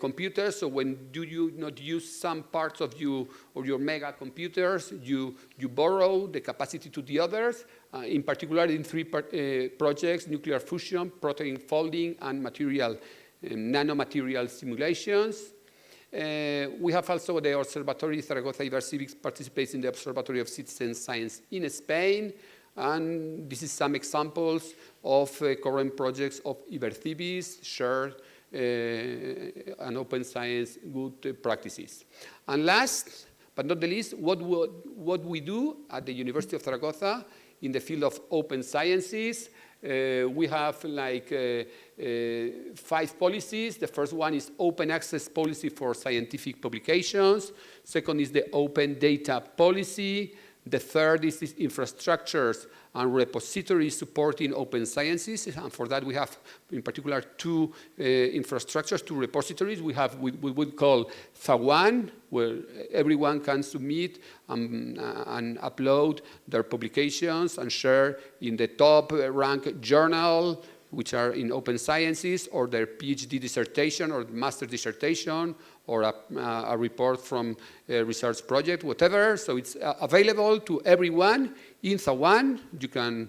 computers. So when do you not use some parts of your mega computers, you borrow the capacity to the others. In particular, in three projects: nuclear fusion, protein folding, and nanomaterial simulations. We have also the Observatory Zaragoza Ibercivics participates in the Observatory of Citizen Science in Spain. And this is some examples of current projects of Ibercivics, shared and open science good practices. And last but not the least, what we do at the University of Zaragoza in the field of open sciences. We have like 5 policies. The first one is open access policy for scientific publications. Second is the open data policy. The third is infrastructures and repositories supporting open sciences. And for that, we have, in particular, 2 infrastructures, 2 repositories. We have what we would call FA1, where everyone can submit and upload their publications and share in the top ranked journal, which are in open sciences, or their PhD dissertation or master dissertation, or a report from a research project, whatever. So it's available to everyone in FA1. You can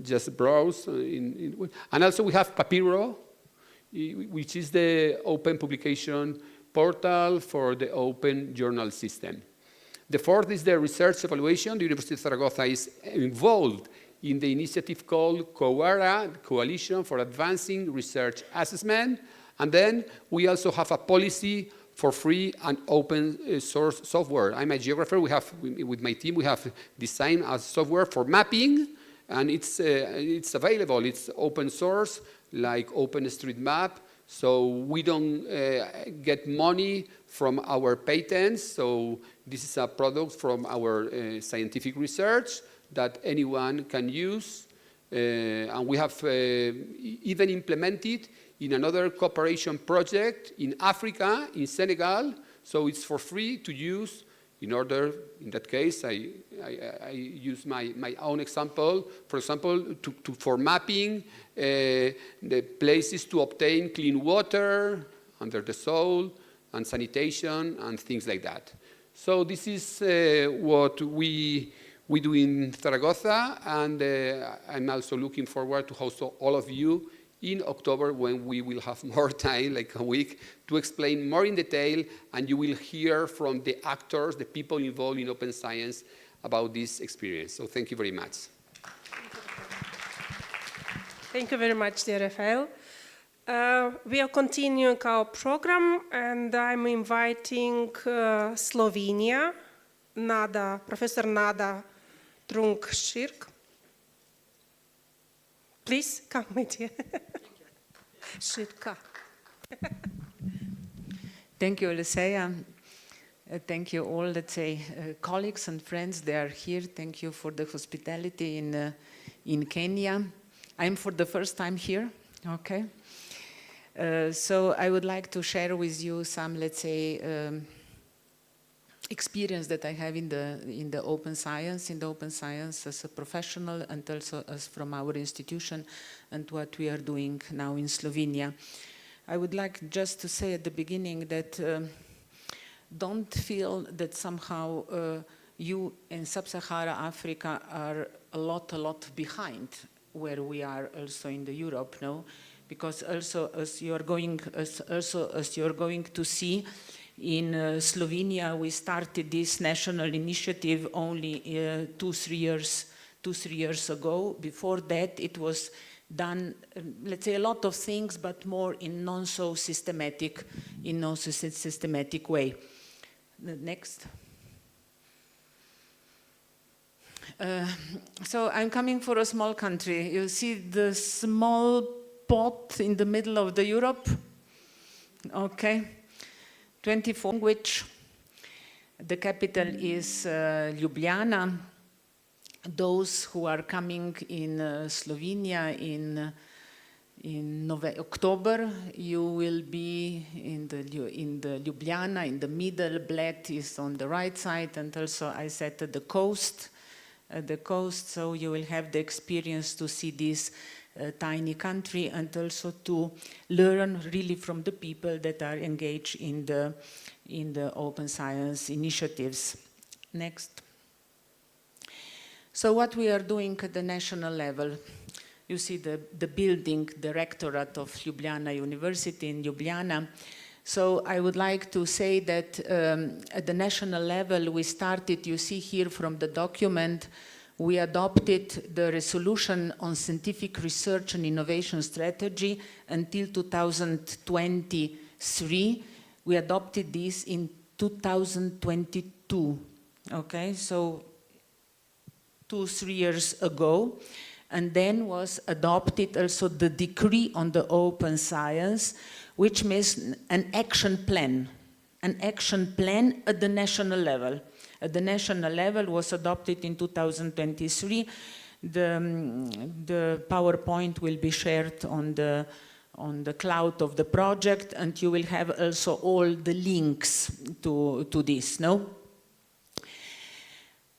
just browse. And also we have Papiro, which is the open publication portal for the open journal system. The fourth is the research evaluation. The University of Zaragoza is involved in the initiative called COARA, Coalition for Advancing Research Assessment. And then we also have a policy for free and open source software. I'm a geographer. We have, with my team, we have designed a software for mapping, and it's available. It's open source, like OpenStreetMap. So we don't get money from our patents. So this is a product from our scientific research that anyone can use. And we have even implemented in another cooperation project in Africa, in Senegal. So it's for free to use. In order, in that case, I use my own example. For example, for mapping the places to obtain clean water under the soil and sanitation and things like that. So this is what we do in Zaragoza, and I'm also looking forward to host all of you in October, when we will have more time, like a week, to explain more in detail, and you will hear from the actors, the people involved in open science, about this experience. So thank you very much. Thank you very much, dear Rafael. We are continuing our program, and I'm inviting Slovenia, Professor Nada Trunk-Širk. Please come with you. Širka. Thank you, Alicia. Thank you all, let's say, colleagues and friends. They are here. Thank you for the hospitality in Kenya. I'm for the first time here, okay? So I would like to share with you some, let's say, experience that I have in the open science as a professional, and also as from our institution, and what we are doing now in Slovenia. I would like just to say at the beginning that don't feel that somehow you in Sub-Saharan Africa are a lot behind where we are also in the Europe, no? Because also as you're going to see, in Slovenia we started this national initiative only 2-3 years ago. Before that it was done, let's say, a lot of things, but more in non so systematic way. The next. So I'm coming from a small country. You see the small pot in the middle of the Europe? Okay. 24 language. The capital is Ljubljana. Those who are coming in Slovenia in October, you will be in the Ljubljana, in the middle. Bled is on the right side, and also I said at the coast, so you will have the experience to see this tiny country, and also to learn really from the people that are engaged in the open science initiatives. Next. So what we are doing at the national level, you see the building directorate of Ljubljana University in Ljubljana. So I would like to say that at the national level we started, you see here from the document, we adopted the resolution on scientific research and innovation strategy until 2023. We adopted this in 2022, okay? So 2-3 years ago. And then was adopted also the decree on the open science, which means an action plan at the national level. At the national level was adopted in 2023. The PowerPoint will be shared on the cloud of the project, and you will have also all the links to this, no?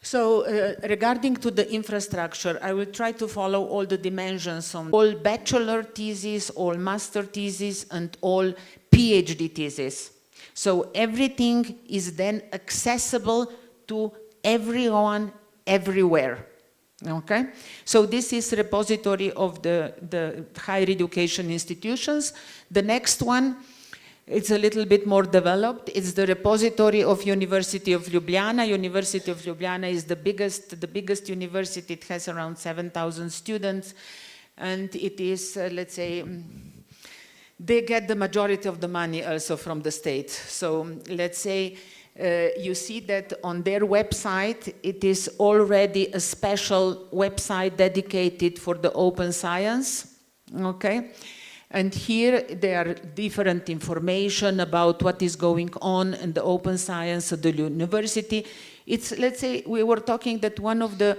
So regarding to the infrastructure, I will try to follow all the dimensions on all bachelor theses, all master theses, and all PhD theses. So everything is then accessible to everyone, everywhere. Okay? So this is repository of the higher education institutions. The next one, it's a little bit more developed. It's the repository of University of Ljubljana. University of Ljubljana is the biggest university. It has around 7,000 students, and it is, let's say, they get the majority of the money also from the state. So let's say you see that on their website, it is already a special website dedicated for the open science, okay? And here there are different information about what is going on in the open science at the university. It's, let's say, we were talking that one of the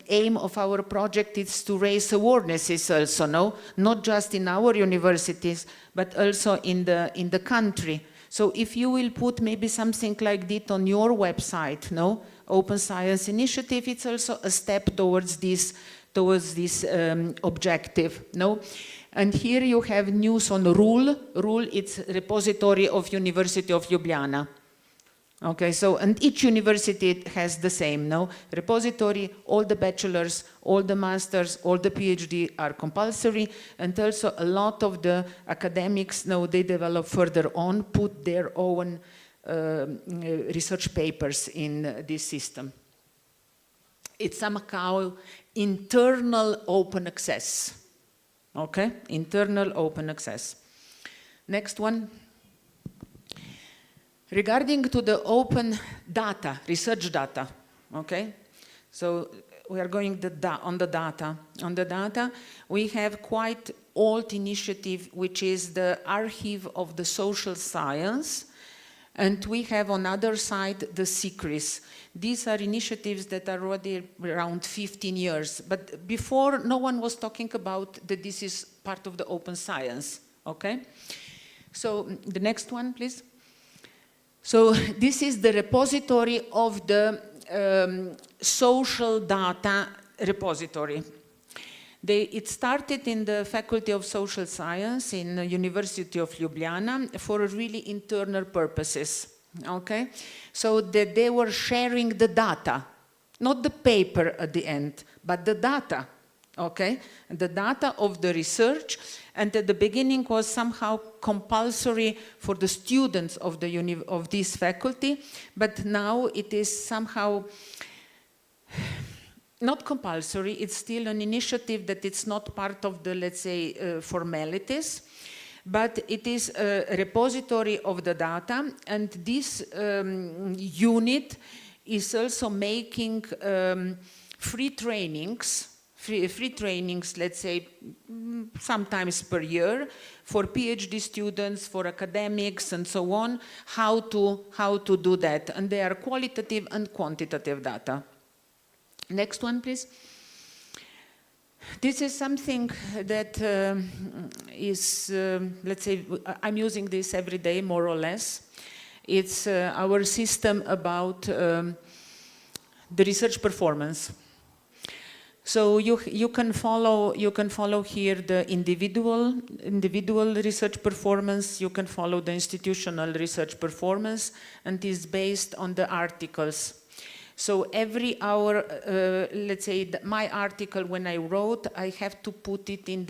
aim of our project is to raise awarenesses also, no? Not just in our universities, but also in the country. So if you will put maybe something like this on your website, no? Open Science Initiative, it's also a step towards this objective, no? And here you have news on RUL. RUL, it's repository of University of Ljubljana. Okay, so, and each university has the same, no? Repository, all the bachelors, all the masters, all the PhD are compulsory, and also a lot of the academics, no, they develop further on, put their own research papers in this system. It's somehow internal open access. Okay, internal open access. Next one. Regarding to the open data, research data, okay? So we are going on the data. On the data, we have quite old initiative, which is the Archive of the Social Science, and we have on other side the SICRIS. These are initiatives that are already around 15 years, but before no one was talking about that this is part of the open science, okay? So the next one, please. So this is the repository of the social data repository. It started in the Faculty of Social Science in the University of Ljubljana for really internal purposes, okay? So that they were sharing the data, not the paper at the end, but the data, okay? The data of the research, and at the beginning was somehow compulsory for the students of this faculty, but now it is somehow not compulsory. It's still an initiative that it's not part of the, let's say, formalities, but it is a repository of the data, and this unit is also making free trainings, let's say, sometimes per year, for PhD students, for academics, and so on, how to do that. And they are qualitative and quantitative data. Next one, please. This is something that is, let's say, I'm using this every day, more or less. It's our system about the research performance. So you can follow here the individual research performance. You can follow the institutional research performance, and is based on the articles. So every hour, let's say my article when I wrote, I have to put it in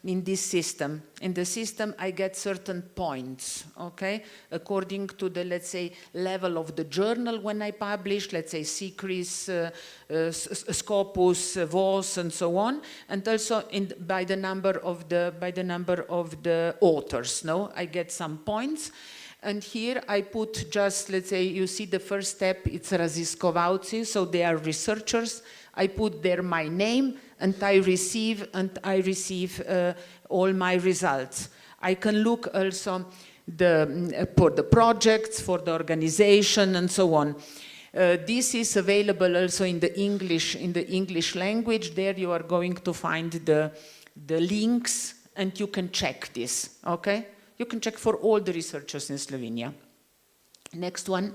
this system. In the system, I get certain points, okay, according to the, let's say, level of the journal when I publish, let's say Secris, Scopus, VOS, and so on, and also by the number of the authors. No, I get some points. And here I put just, let's say, you see the first step, it's Raziskovauci, so they are researchers. I put there my name, and I receive all my results. I can look also for the projects, for the organization, and so on. This is available also in the English language. There you are going to find the links, and you can check this, okay? You can check for all the researchers in Slovenia. Next one.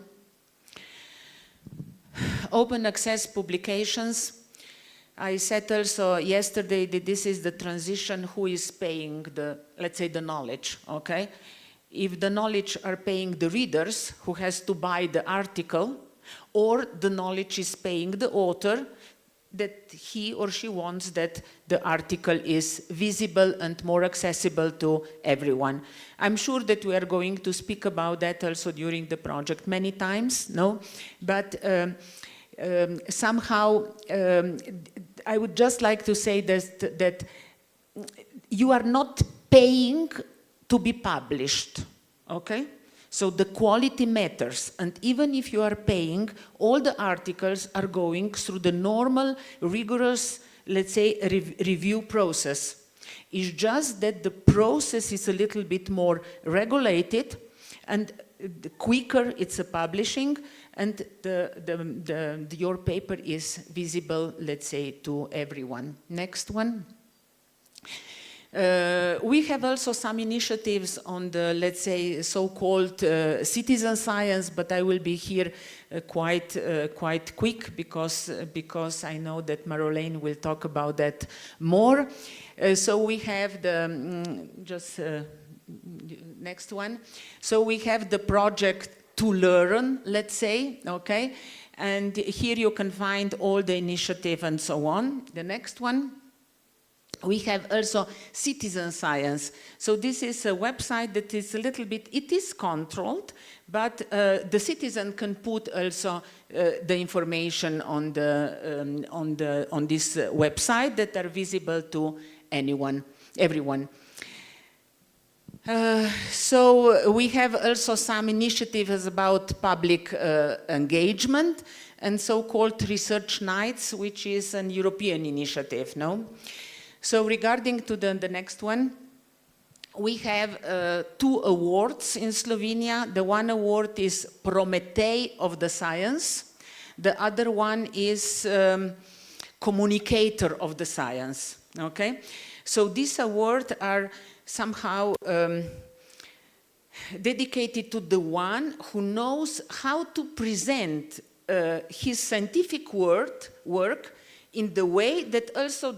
Open access publications. I said also yesterday that this is the transition, who is paying the, let's say, the knowledge, okay? If the knowledge are paying the readers who has to buy the article, or the knowledge is paying the author, that he or she wants that the article is visible and more accessible to everyone. I'm sure that we are going to speak about that also during the project many times, no? But somehow, I would just like to say that you are not paying to be published, okay? So the quality matters, and even if you are paying, all the articles are going through the normal, rigorous, let's say, review process. It's just that the process is a little bit more regulated, and the quicker it's a publishing, and your paper is visible, let's say, to everyone. Next one. We have also some initiatives on the, let's say, so-called citizen science, but I will be here quite quick because I know that Marolene will talk about that more. So we have the, next one. So we have the project To Learn, let's say, okay? And here you can find all the initiative and so on. The next one. We have also citizen science. So this is a website that is a little bit, it is controlled, but the citizen can put also the information on this website that are visible to everyone. So we have also some initiatives about public engagement and so-called research nights, which is an European initiative, no? So regarding to the next one, we have 2 awards in Slovenia. The one award is Prometej of the Science. The other one is Communicator of the Science, okay? So these awards are somehow dedicated to the one who knows how to present his scientific work in the way that also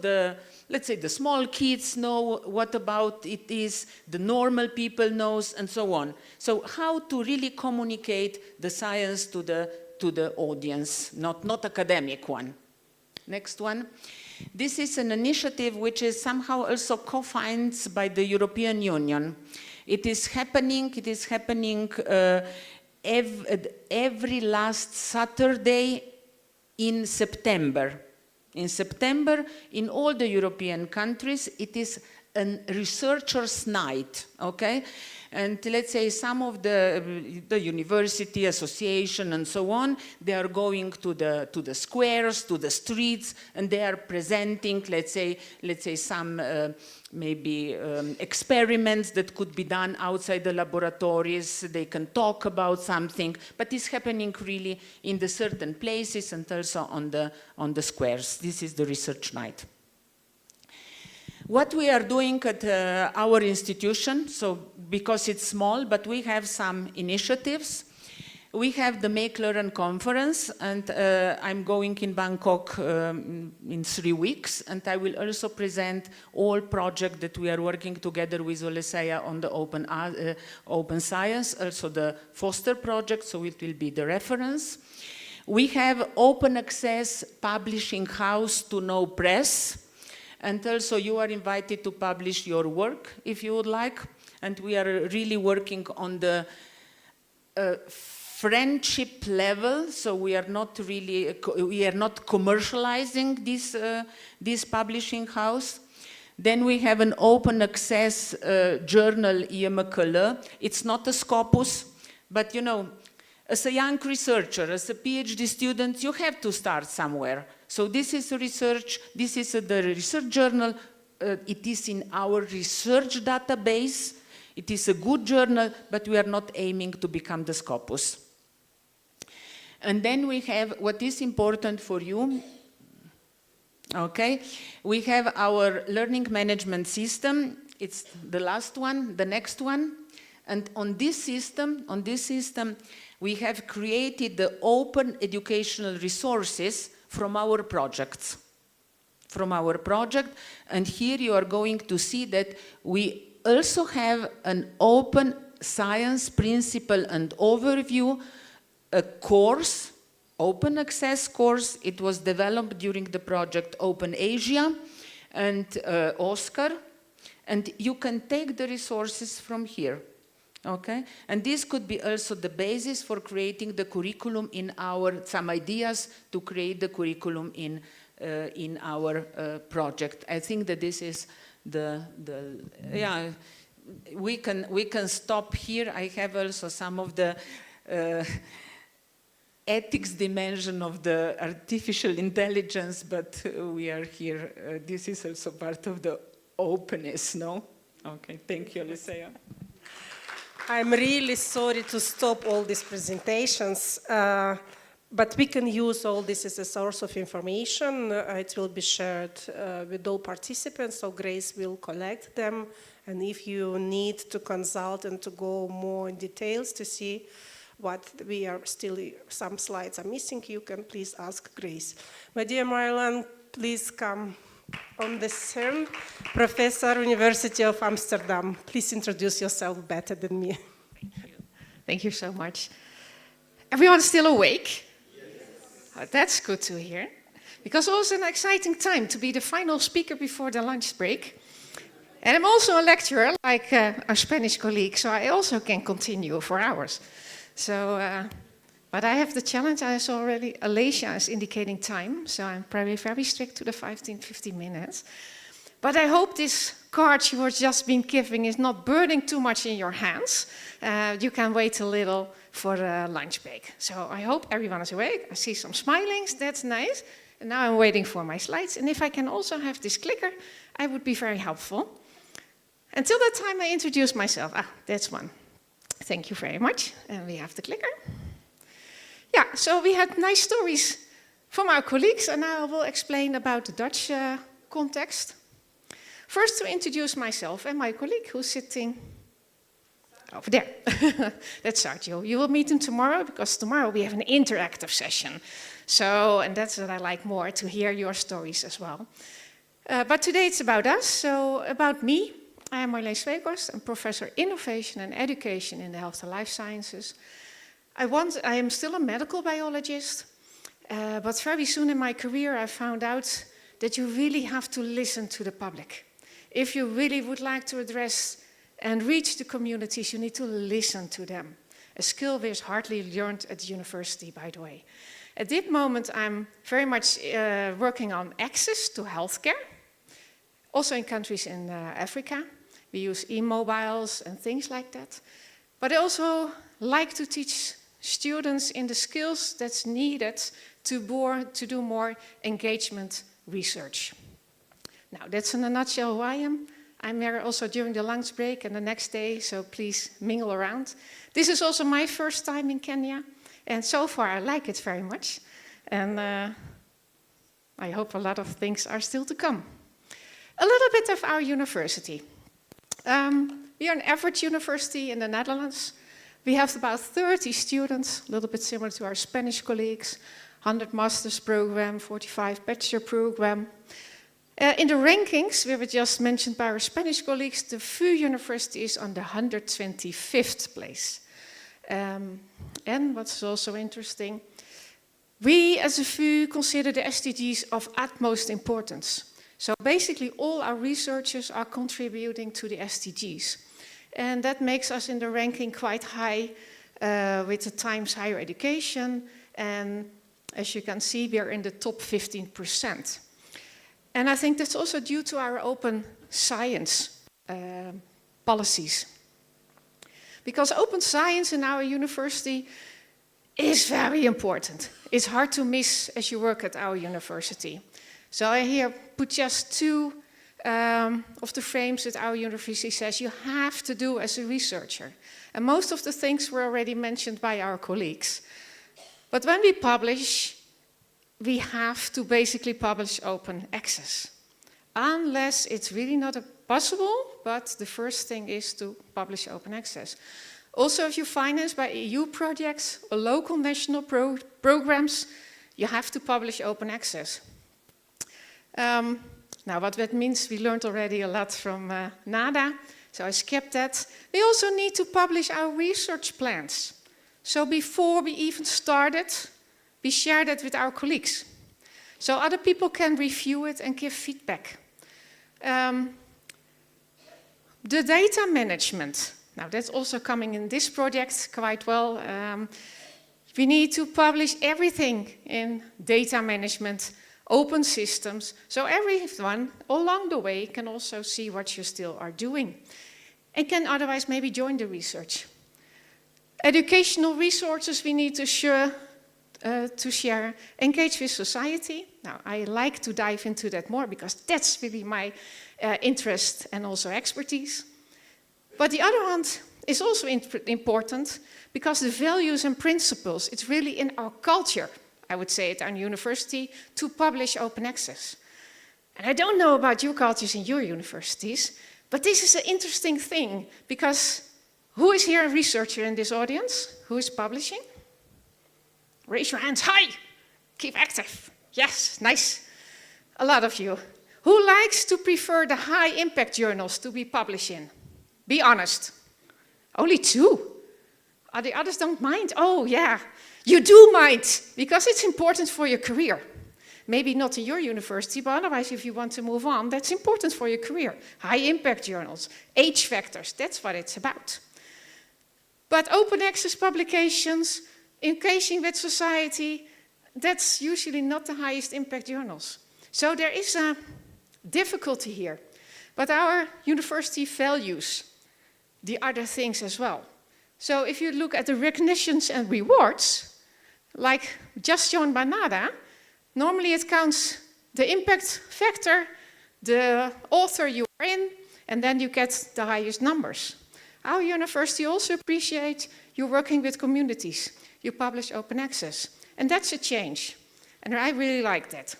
let's say the small kids know what about it is, the normal people knows, and so on. So how to really communicate the science to the audience, not academic one. Next one. This is an initiative which is somehow also co-financed by the European Union. It is happening every last Saturday in September. In September, in all the European countries, it is a researcher's night, okay? And let's say some of the university association and so on, they are going to the squares, to the streets, and they are presenting, let's say some maybe experiments that could be done outside the laboratories. They can talk about something, but it's happening really in the certain places and also on the squares. This is the research night. What we are doing at our institution, so because it's small, but we have some initiatives. We have the Make Learn Conference, and I'm going in Bangkok in 3 weeks, and I will also present all projects that we are working together with Oleseya on the open science, also the Foster project, so it will be the reference. We have open access publishing house to know press. And also you are invited to publish your work if you would like. And we are really working on the friendship level. So we are not commercializing this publishing house. Then we have an open access journal, IMKL. It's not a Scopus, but you know, as a young researcher, as a PhD student, you have to start somewhere. So this is research, this is the research journal, it is in our research database, it is a good journal, but we are not aiming to become the Scopus. And then we have what is important for you, okay? We have our learning management system, it's the last one, the next one, and on this system, we have created the open educational resources from our projects. And here you are going to see that we also have an open science principle and overview, a course, open access course. It was developed during the project Open Asia and Oscar. And you can take the resources from here. Okay, and this could be also the basis for creating the curriculum in some ideas to create the curriculum in our project. I think that this is yeah, we can stop here. I have also some of the ethics dimension of the artificial intelligence, but we are here. This is also part of the openness, no? Okay, thank you, Oleseya. I'm really sorry to stop all these presentations, but we can use all this as a source of information. It will be shared with all participants, so Grace will collect them. And if you need to consult and to go more in details to see what some slides are missing, you can please ask Grace. My dear Marlon, please come on the scene. Professor, University of Amsterdam. Please introduce yourself better than me. Thank you so much. Everyone's still awake? Yes. That's good to hear. Because also an exciting time to be the final speaker before the lunch break. And I'm also a lecturer, like our Spanish colleague, so I also can continue for hours. So, but I have the challenge, as already Alicia is indicating time, so I'm probably very strict to the 15 minutes. But I hope this card you were just been giving is not burning too much in your hands. You can wait a little for the lunch break. So I hope everyone is awake. I see some smilings, that's nice. And now I'm waiting for my slides. And if I can also have this clicker, I would be very helpful. Until that time, I introduce myself. That's one. Thank you very much. And we have the clicker. Yeah, so we had nice stories from our colleagues, and now I will explain about the Dutch context. First, to introduce myself and my colleague who's sitting over there. That's Sergio. You will meet him tomorrow, because tomorrow we have an interactive session. So, and that's what I like more, to hear your stories as well. But today it's about us, so about me. I am Marleen Sweekhorst. I'm Professor Innovation and Education in the Health and Life Sciences. I am still a medical biologist, but very soon in my career I found out that you really have to listen to the public. If you really would like to address and reach the communities, you need to listen to them. A skill which is hardly learned at the university, by the way. At this moment, I'm very much working on access to healthcare, also in countries in Africa. We use e-mobiles and things like that. But I also like to teach students in the skills that's needed to do more engagement research. Now, that's in a nutshell who I am. I'm here also during the lunch break and the next day, so please mingle around. This is also my first time in Kenya, and so far I like it very much. And I hope a lot of things are still to come. A little bit of our university. We are an average university in the Netherlands. We have about 30 students, a little bit similar to our Spanish colleagues, 100 master's program, 45 bachelor program. In the rankings, we were just mentioned by our Spanish colleagues, the VU University is on the 125th place. And what's also interesting, we as a VU consider the SDGs of utmost importance. So basically all our researchers are contributing to the SDGs. And that makes us in the ranking quite high with the Times Higher Education. And as you can see, we are in the top 15%. And I think that's also due to our open science policies. Because open science in our university is very important. It's hard to miss as you work at our university. So I here put just two of the frames that our university says you have to do as a researcher. And most of the things were already mentioned by our colleagues. But when we publish, we have to basically publish open access. Unless it's really not possible, but the first thing is to publish open access. Also, if you finance by EU projects or local national programs, you have to publish open access. Now, what that means, we learned already a lot from NADA, so I skipped that. We also need to publish our research plans. So before we even started, we share that with our colleagues. So other people can review it and give feedback. The data management, now that's also coming in this project quite well. We need to publish everything in data management, open systems, so everyone along the way can also see what you still are doing and can otherwise maybe join the research. Educational resources we need to share, engage with society. Now, I like to dive into that more because that's really my interest and also expertise. But the other hand is also important because the values and principles, it's really in our culture, I would say at our university, to publish open access. And I don't know about your cultures in your universities, but this is an interesting thing because who is here a researcher in this audience? Who is publishing? Raise your hands high. Keep active. Yes, nice. A lot of you. Who likes to prefer the high impact journals to be published in? Be honest. Only 2. The others don't mind? Oh, yeah. You do mind, because it's important for your career. Maybe not in your university, but otherwise if you want to move on, that's important for your career. High impact journals, age factors, that's what it's about. But open access publications, engaging with society, that's usually not the highest impact journals. So there is a difficulty here. But our university values the other things as well. So if you look at the recognitions and rewards, like just shown by NADA, normally it counts the impact factor, the author you are in, and then you get the highest numbers. Our university also appreciates you working with communities. You publish open access. And that's a change. And I really like that.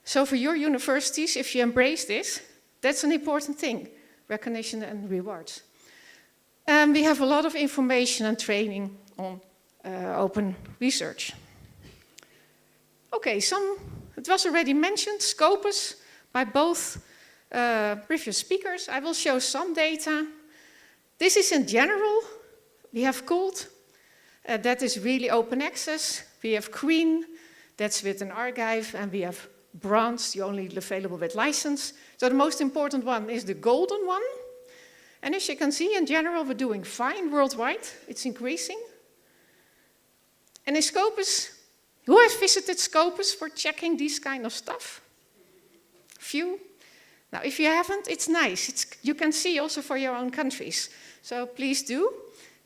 So for your universities, if you embrace this, that's an important thing, recognition and rewards. And we have a lot of information and training on open research. Okay, it was already mentioned, Scopus, by both previous speakers. I will show some data. This is in general. We have Gold, that is really open access. We have Green, that's with an archive, and we have Bronze, the only available with license. So the most important one is the golden one. And as you can see, in general, we're doing fine worldwide. It's increasing. And in Scopus, who has visited Scopus for checking these kind of stuff? Few. Now, if you haven't, it's nice. You can see also for your own countries. So please do.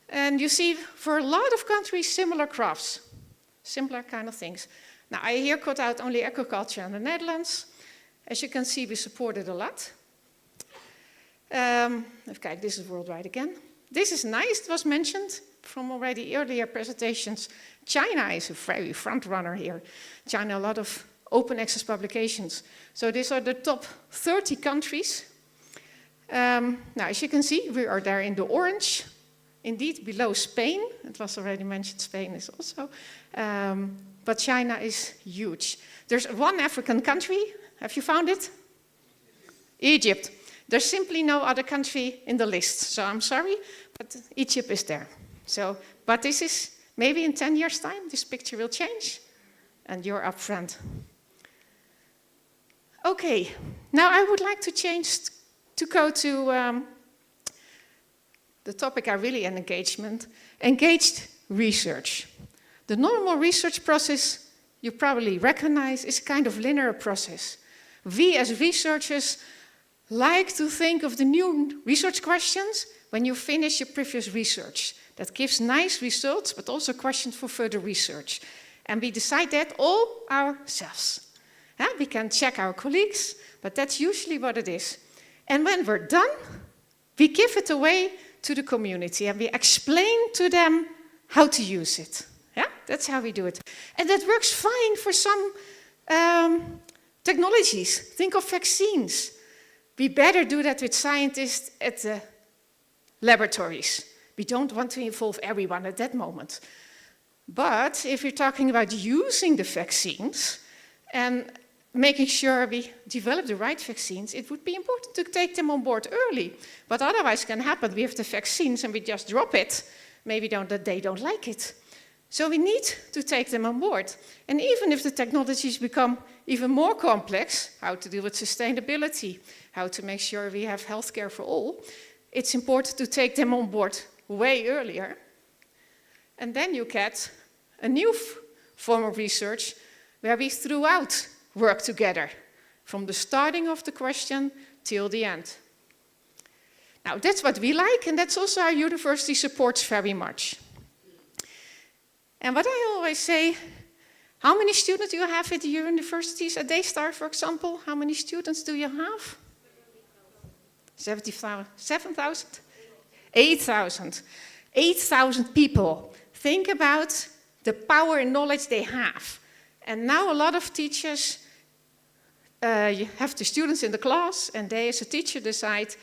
And you see, for a lot of countries, similar graphs, similar kind of things. Now, I here cut out only agriculture in the Netherlands. As you can see, we support it a lot. Okay, this is worldwide again. This is nice, it was mentioned from already earlier presentations. China is a very front runner here. China, a lot of open access publications. So these are the top 30 countries. Now, as you can see, we are there in the orange. Indeed, below Spain. It was already mentioned, Spain is also. But China is huge. There's one African country. Have you found it? Egypt. There's simply no other country in the list. So I'm sorry, but Egypt is there. So, but this is, maybe in 10 years' time, this picture will change. And you're up front. Okay, now I would like to change to go to the topic I really engaged research. The normal research process you probably recognize is a kind of linear process. We as researchers like to think of the new research questions when you finish your previous research. That gives nice results, but also questions for further research. And we decide that all ourselves. We can check our colleagues, but that's usually what it is. And when we're done, we give it away to the community and we explain to them how to use it. Yeah, that's how we do it. And that works fine for some technologies. Think of vaccines. We better do that with scientists at the laboratories. We don't want to involve everyone at that moment. But if you're talking about using the vaccines and making sure we develop the right vaccines, it would be important to take them on board early. But otherwise can happen, we have the vaccines and we just drop it. Maybe they don't like it. So we need to take them on board. And even if the technologies become even more complex, how to deal with sustainability, how to make sure we have healthcare for all, it's important to take them on board way earlier. And then you get a new form of research where we throughout work together, from the starting of the question till the end. Now, that's what we like, and that's also our university supports very much. And what I always say, how many students do you have at the universities? At Daystar, for example, how many students do you have? 7,000? 8,000. 8,000 people. Think about the power and knowledge they have. And now a lot of teachers, you have the students in the class, and they as a teacher decide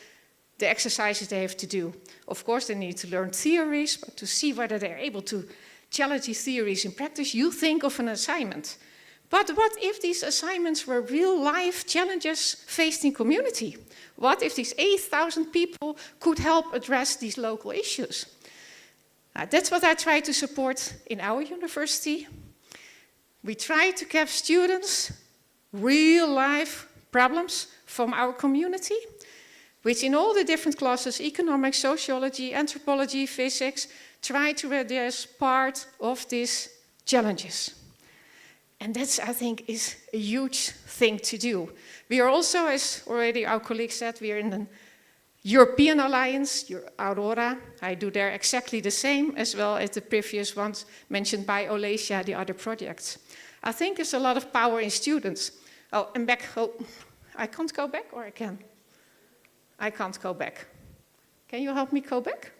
the exercises they have to do. Of course, they need to learn theories, but to see whether they're able to challenge these theories in practice, you think of an assignment. But what if these assignments were real-life challenges faced in community? What if these 8,000 people could help address these local issues? That's what I try to support in our university. We try to give students real-life problems from our community, which in all the different classes, economics, sociology, anthropology, physics, try to address part of these challenges. And that's, I think, is a huge thing to do. We are also, as already our colleague said, we are in the European Alliance, Aurora. I do there exactly the same, as well as the previous ones mentioned by Olesia, the other projects. I think there's a lot of power in students. Oh, and back, oh, I can't go back, or I can? I can't go back. Can you help me go back?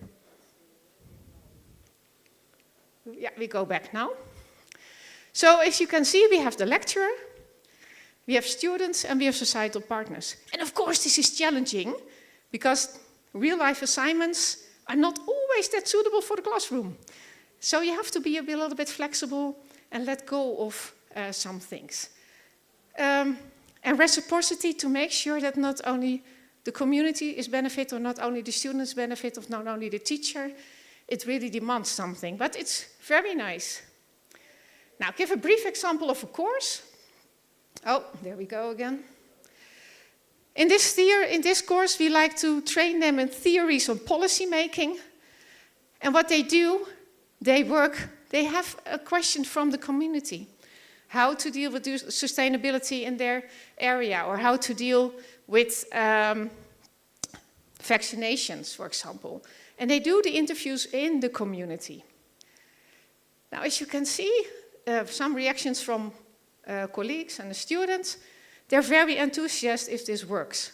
Yeah, we go back now. So as you can see, we have the lecturer, we have students, and we have societal partners. And of course, this is challenging, because real-life assignments are not always that suitable for the classroom. So you have to be a little bit flexible and let go of some things. And reciprocity to make sure that not only the community is benefit or not only the students benefit or not only the teacher, it really demands something, but it's very nice. Now, give a brief example of a course. Oh, there we go again. In this course, we like to train them in theories on policy making. And what they do, they have a question from the community. How to deal with sustainability in their area, or how to deal with vaccinations, for example. And they do the interviews in the community. Now, as you can see, some reactions from colleagues and the students, they're very enthusiastic if this works.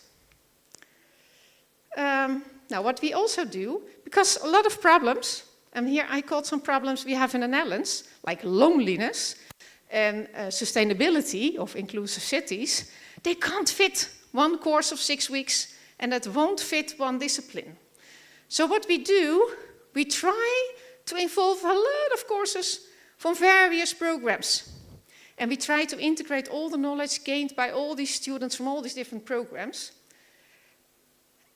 Now, what we also do, because a lot of problems, and here I called some problems we have in the Netherlands, like loneliness and sustainability of inclusive cities, they can't fit one course of 6 weeks, and that won't fit one discipline. So what we do, we try to involve a lot of courses from various programs. And we try to integrate all the knowledge gained by all these students from all these different programs.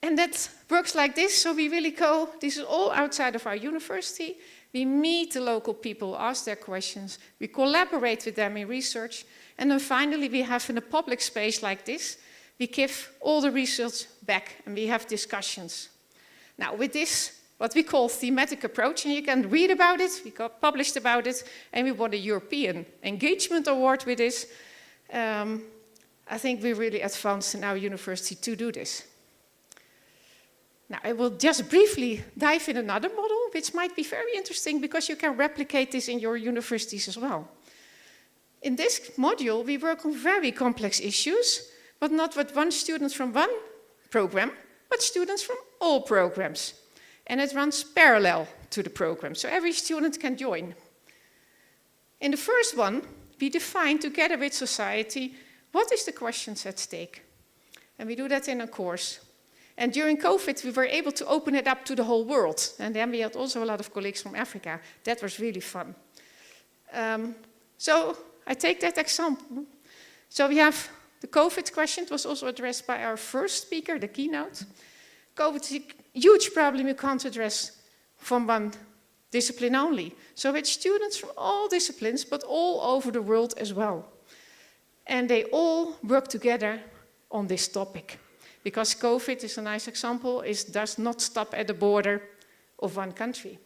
And that works like this. So we really go, this is all outside of our university. We meet the local people, ask their questions. We collaborate with them in research. And then finally, we have in a public space like this, we give all the research back and we have discussions. Now, with this, what we call thematic approach, and you can read about it, we got published about it, and we won a European Engagement Award with this. I think we really advanced in our university to do this. Now, I will just briefly dive in another model, which might be very interesting because you can replicate this in your universities as well. In this module, we work on very complex issues, but not with one student from one program, but students from all programs. And it runs parallel to the program, so every student can join. In the first one, we define together with society, what is the questions at stake? And we do that in a course. And during COVID, we were able to open it up to the whole world. And then we had also a lot of colleagues from Africa. That was really fun. So I take that example. So we have the COVID question. It was also addressed by our first speaker, the keynote. COVID is a huge problem you can't address from one discipline only. So it's students from all disciplines, but all over the world as well. And they all work together on this topic. Because COVID is a nice example, does not stop at the border of one country.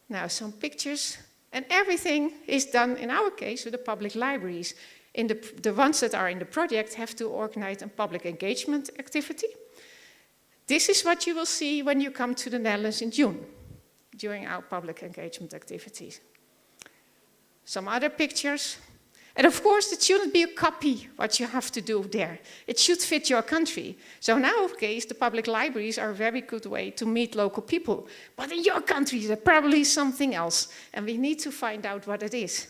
Now, some pictures. And everything is done, in our case, with the public libraries. The ones that are in the project have to organize a public engagement activity. This is what you will see when you come to the Netherlands in June, during our public engagement activities. Some other pictures. And of course, it shouldn't be a copy what you have to do there. It should fit your country. So in our case, the public libraries are a very good way to meet local people. But in your country, there probably is something else. And we need to find out what it is.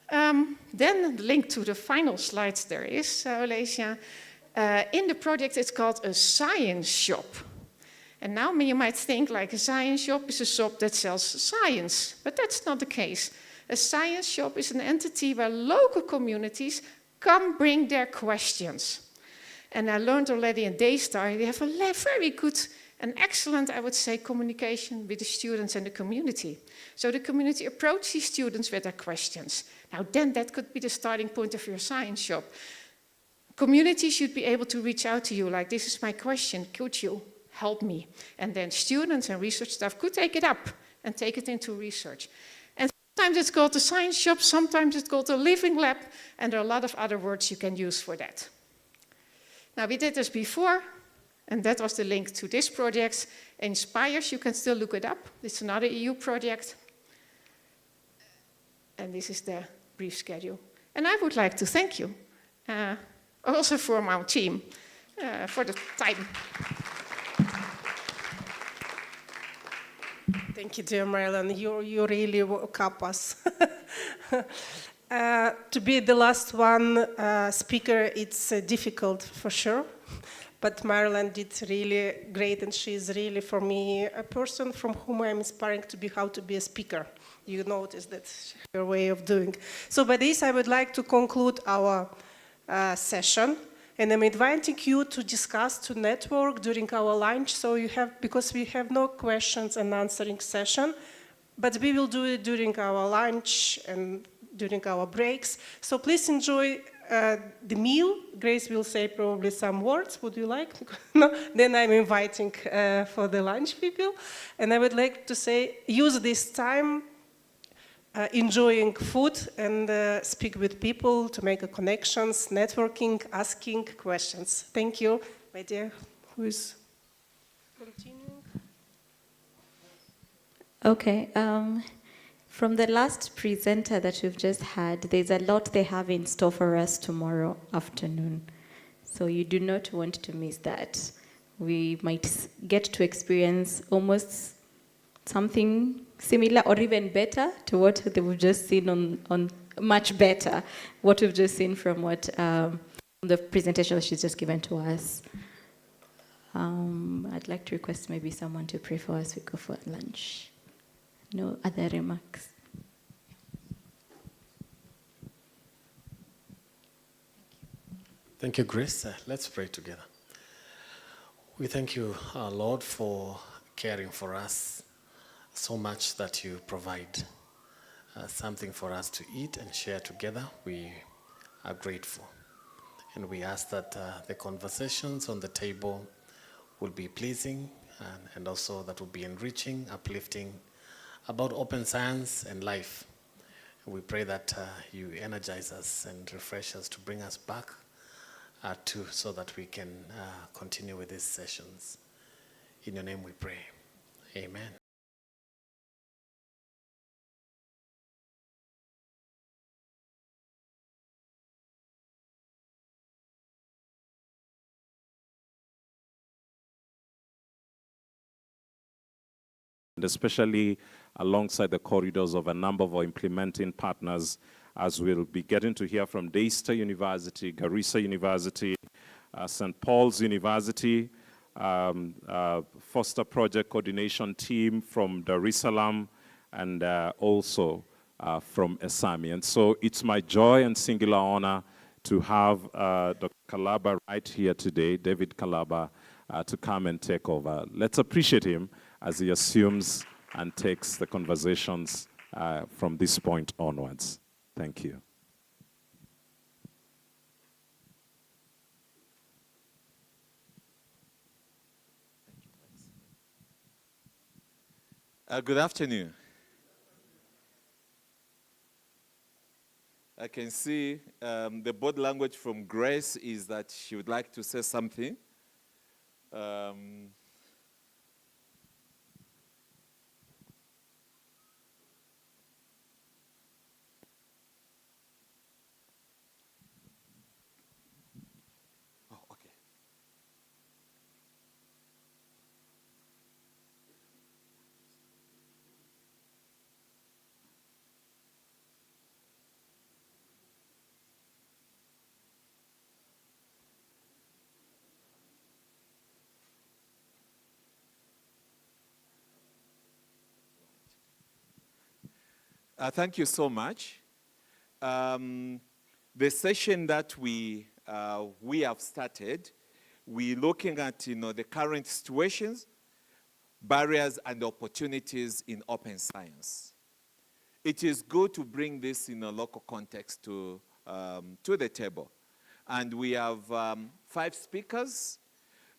Then the link to the final slides there is, Olesia. In the project, it's called a science shop. And now you might think like a science shop is a shop that sells science. But that's not the case. A science shop is an entity where local communities come bring their questions. And I learned already in Daystar, they have a very good and excellent, I would say, communication with the students and the community. So the community approaches these students with their questions. Now then, that could be the starting point of your science shop. Community should be able to reach out to you like, this is my question, could you help me? And then students and research staff could take it up and take it into research. Sometimes it's called a science shop, sometimes it's called a living lab, and there are a lot of other words you can use for that. Now, we did this before, and that was the link to this project. Inspires, you can still look it up. It's another EU project. And this is the brief schedule. And I would like to thank you, also from our team, for the time. Thank you, dear Marilyn. You really woke up us. To be the last one speaker, it's difficult for sure. But Marilyn did really great, and she's really, for me, a person from whom I'm inspiring to be how to be a speaker. You notice that's her way of doing. So by this, I would like to conclude our session. And I'm inviting you to discuss, to network during our lunch. So you have, because we have no questions and answering session, but we will do it during our lunch and during our breaks. So please enjoy the meal. Grace will say probably some words. Would you like? No? Then I'm inviting for the lunch people. And I would like to say, use this time enjoying food and speak with people to make connections, networking, asking questions. Thank you. My dear, who is continuing? Okay. From the last presenter that we've just had, there's a lot they have in store for us tomorrow afternoon. So you do not want to miss that. We might get to experience almost something similar or even better to what we've just seen on much better, what we've just seen from what the presentation she's just given to us. I'd like to request maybe someone to pray for us. We go for lunch. No other remarks. Thank you, Grace. Let's pray together. We thank you, our Lord, for caring for us so much that you provide something for us to eat and share together. We are grateful. And we ask that the conversations on the table will be pleasing and also that will be enriching, uplifting, about open science and life. And we pray that you energize us and refresh us to bring us back so that we can continue with these sessions. In your name we pray. Amen. And especially alongside the corridors of a number of our implementing partners, as we'll be getting to hear from Daystar University, Garissa University, St. Paul's University, Foster Project Coordination Team from Dar es Salaam, and also from Esami. And so it's my joy and singular honor to have Dr. Kalaba right here today, David Kalaba, to come and take over. Let's appreciate him as he assumes and takes the conversations from this point onwards. Thank you. Good afternoon. I can see the body language from Grace is that she would like to say something. Thank you so much. The session that we have started, we're looking at the current situations, barriers and opportunities in open science. It is good to bring this in a local context to the table. And we have 5 speakers.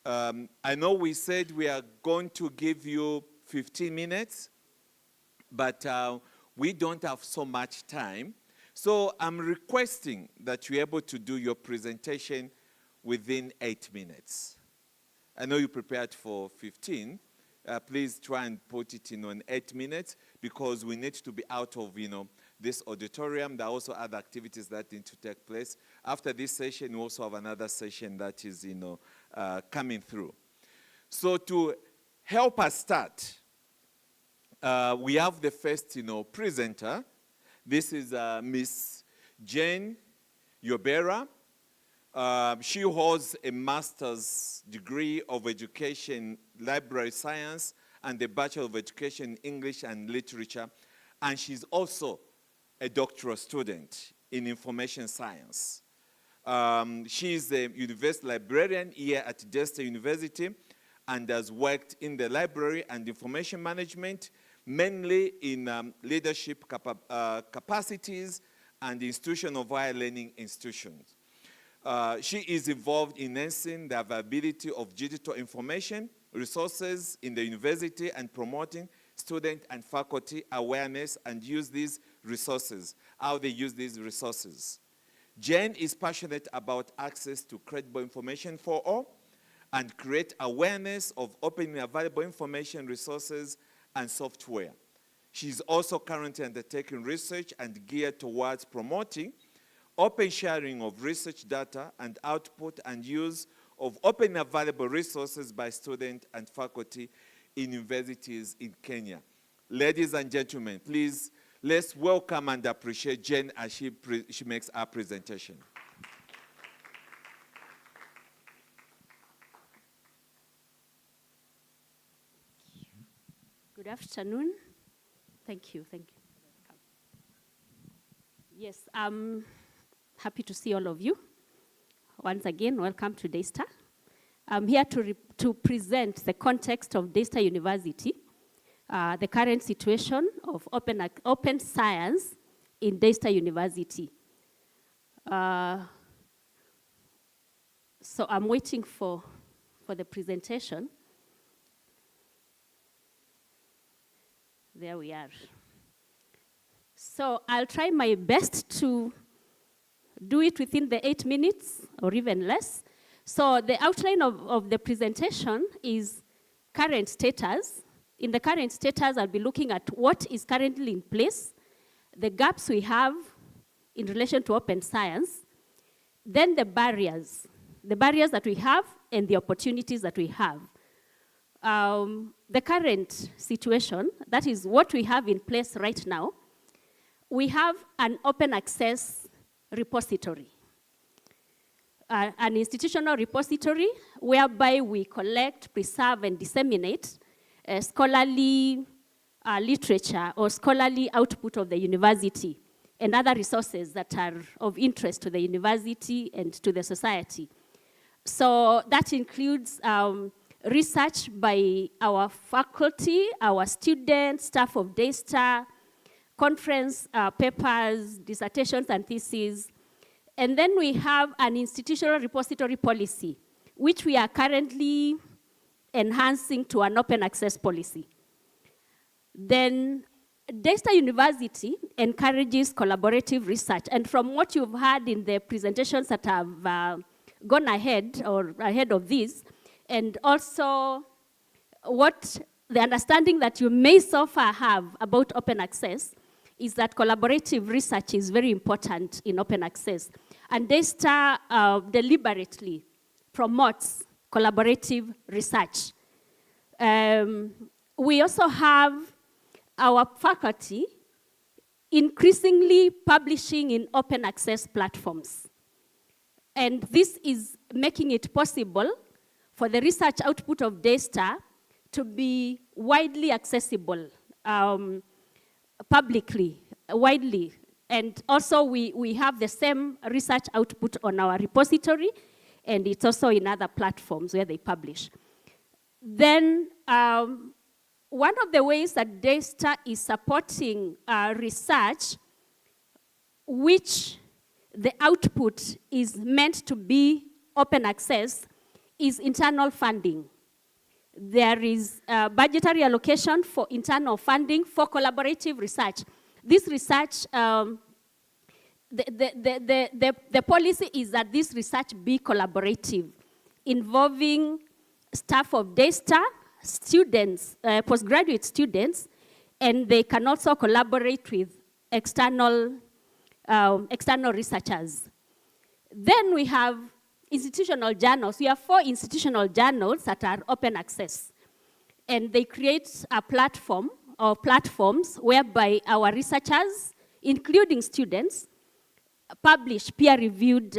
I know we said we are going to give you 15 minutes, but we don't have so much time. So I'm requesting that you're able to do your presentation within 8 minutes. I know you prepared for 15. Please try and put it in 8 minutes because we need to be out of this auditorium. There are also other activities that need to take place. After this session, we also have another session that is coming through. So to help us start, we have the first, presenter. This is Miss Jane Yobera, She holds a master's degree of education, library science, and a Bachelor of Education in English and Literature. And she's also a doctoral student in information science. She's a university librarian here at Daystar University and has worked in the library and information management, mainly in leadership capacities and institution of higher learning institutions. She is involved in enhancing the availability of digital information resources in the university and promoting student and faculty awareness and use these resources, how they use these resources. Jen is passionate about access to credible information for all and create awareness of openly available information resources and software. She's also currently undertaking research and geared towards promoting open sharing of research data and output and use of open available resources by students and faculty in universities in Kenya. Ladies and gentlemen, please, let's welcome and appreciate Jen as she makes our presentation. Good afternoon. Thank you. Yes, I'm happy to see all of you. Once again, welcome to Daystar. I'm here to present the context of Daystar University, the current situation of open science in Daystar University. So I'm waiting for the presentation. There we are. So I'll try my best to do it within the 8 minutes or even less. So the outline of the presentation is current status. In the current status, I'll be looking at what is currently in place, the gaps we have in relation to open science, then the barriers that we have and the opportunities that we have. The current situation, that is what we have in place right now, we have an open access repository, an institutional repository whereby we collect, preserve, and disseminate scholarly literature or scholarly output of the university and other resources that are of interest to the university and to the society. So that includes research by our faculty, our students, staff of Daystar, conference papers, dissertations, and theses. And then we have an institutional repository policy, which we are currently enhancing to an open access policy. Then Daystar University encourages collaborative research. And from what you've heard in the presentations that have gone ahead or ahead of this, and also what the understanding that you may so far have about open access is that collaborative research is very important in open access. And Daystar deliberately promotes collaborative research. We also have our faculty increasingly publishing in open access platforms. And this is making it possible for the research output of Daystar to be widely accessible, publicly, widely. And also we have the same research output on our repository, and it's also in other platforms where they publish. Then one of the ways that Daystar is supporting research, which the output is meant to be open access, is internal funding. There is budgetary allocation for internal funding for collaborative research. This research, the policy is that this research be collaborative, involving staff of Daystar, students, postgraduate students, and they can also collaborate with external researchers. Then we have institutional journals. We have 4 institutional journals that are open access. And they create a platform or platforms whereby our researchers, including students, publish peer-reviewed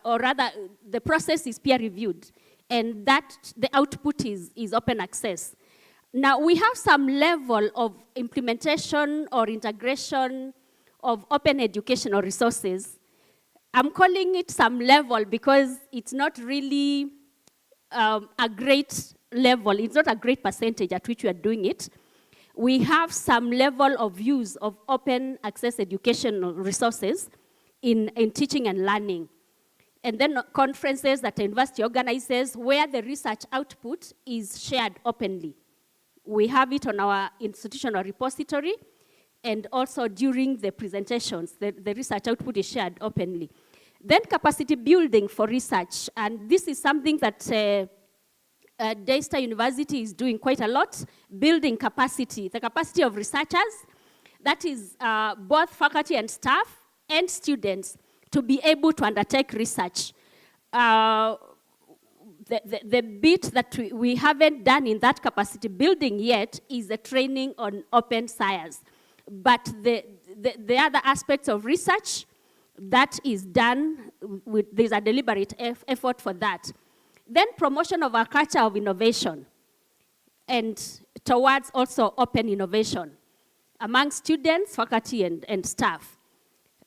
or rather, the process is peer-reviewed, and that the output is open access. Now, we have some level of implementation or integration of open educational resources. I'm calling it some level because it's not really a great level. It's not a great percentage at which we are doing it. We have some level of use of open access educational resources in teaching and learning. And then conferences that the university organizes where the research output is shared openly. We have it on our institutional repository, and also during the presentations, the research output is shared openly. Then capacity building for research, and this is something that Daystar University is doing quite a lot, building capacity, the capacity of researchers, that is both faculty and staff and students, to be able to undertake research. The bit that we haven't done in that capacity building yet is the training on open science. But the other aspects of research, that is done, there's a deliberate effort for that. Then promotion of a culture of innovation, and towards also open innovation among students, faculty, and staff.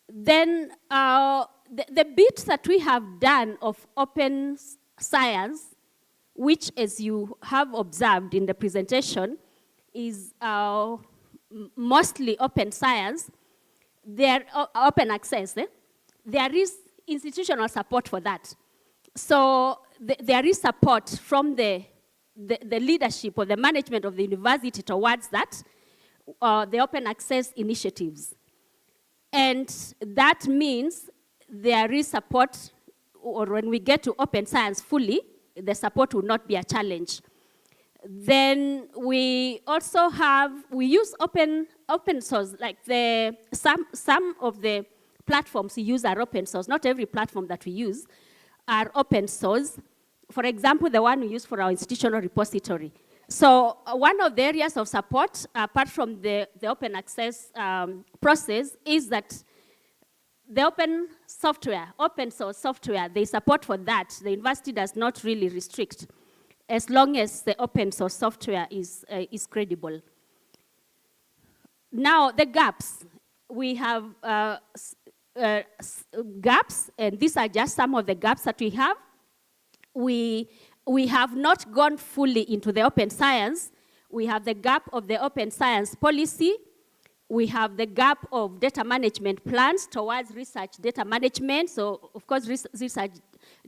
Then the bit that we have done of open science, which, as you have observed in the presentation, is mostly open science. They're open access. There is institutional support for that. So there is support from the leadership or the management of the university towards that, the open access initiatives. And that means there is support, or when we get to open science fully, the support will not be a challenge. Then we also we use open source, like some of the platforms we use are open source. Not every platform that we use are open source. For example, the one we use for our institutional repository. So one of the areas of support, apart from the open access process, is that the open source software, they support for that. The university does not really restrict, as long as the open source software is credible. Now, the gaps. We have gaps, and these are just some of the gaps that we have. We have not gone fully into the open science. We have the gap of the open science policy. We have the gap of data management plans towards research data management. So, of course, research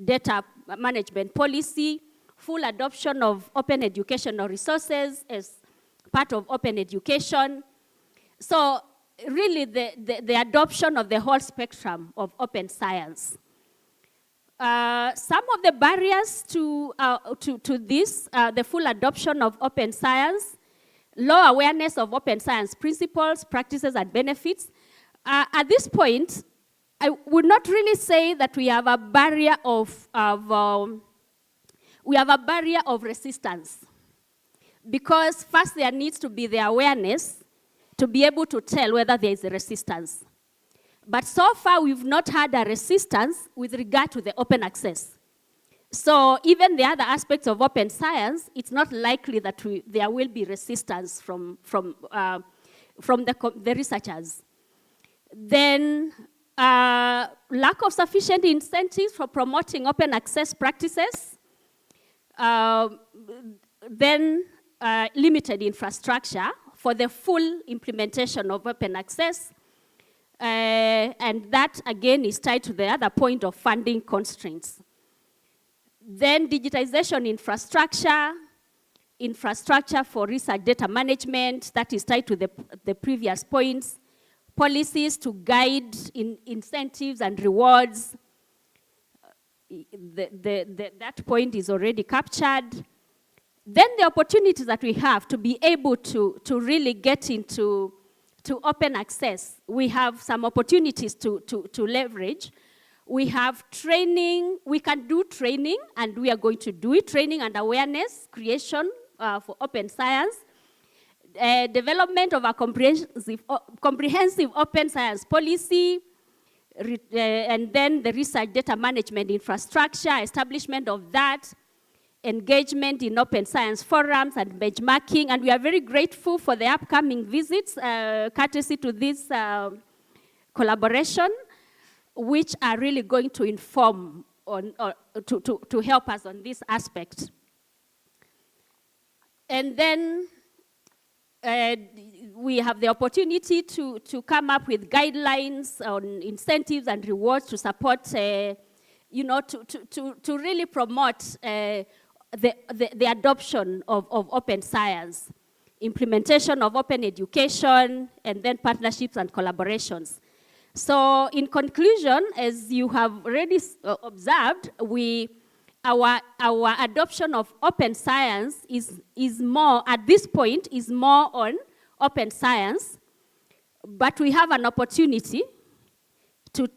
data management policy, full adoption of open educational resources as part of open education. So, really, the adoption of the whole spectrum of open science. Some of the barriers to this, the full adoption of open science, low awareness of open science principles, practices, and benefits. At this point, I would not really say that we have a barrier of resistance, because first there needs to be the awareness to be able to tell whether there is a resistance. But so far, we've not had a resistance with regard to the open access. So even the other aspects of open science, it's not likely that there will be resistance from the researchers. Then lack of sufficient incentives for promoting open access practices. Then limited infrastructure for the full implementation of open access. And that, again, is tied to the other point of funding constraints. Then digitization infrastructure for research data management, that is tied to the previous points. Policies to guide incentives and rewards. That point is already captured. Then the opportunities that we have to be able to really get into open access. We have some opportunities to leverage. We have training. We can do training, and we are going to do it. Training and awareness creation for open science. Development of a comprehensive open science policy. and then the research data management infrastructure, establishment of that, engagement in open science forums and benchmarking. And we are very grateful for the upcoming visits, courtesy to this collaboration, which are really going to inform on, to help us on this aspect. And then we have the opportunity to come up with guidelines on incentives and rewards to support, you know, to really promote the adoption of open science, implementation of open education, and then partnerships and collaborations. So in conclusion, as you have already observed, our adoption of open science is more, at this point, is more on open science, but we have an opportunity to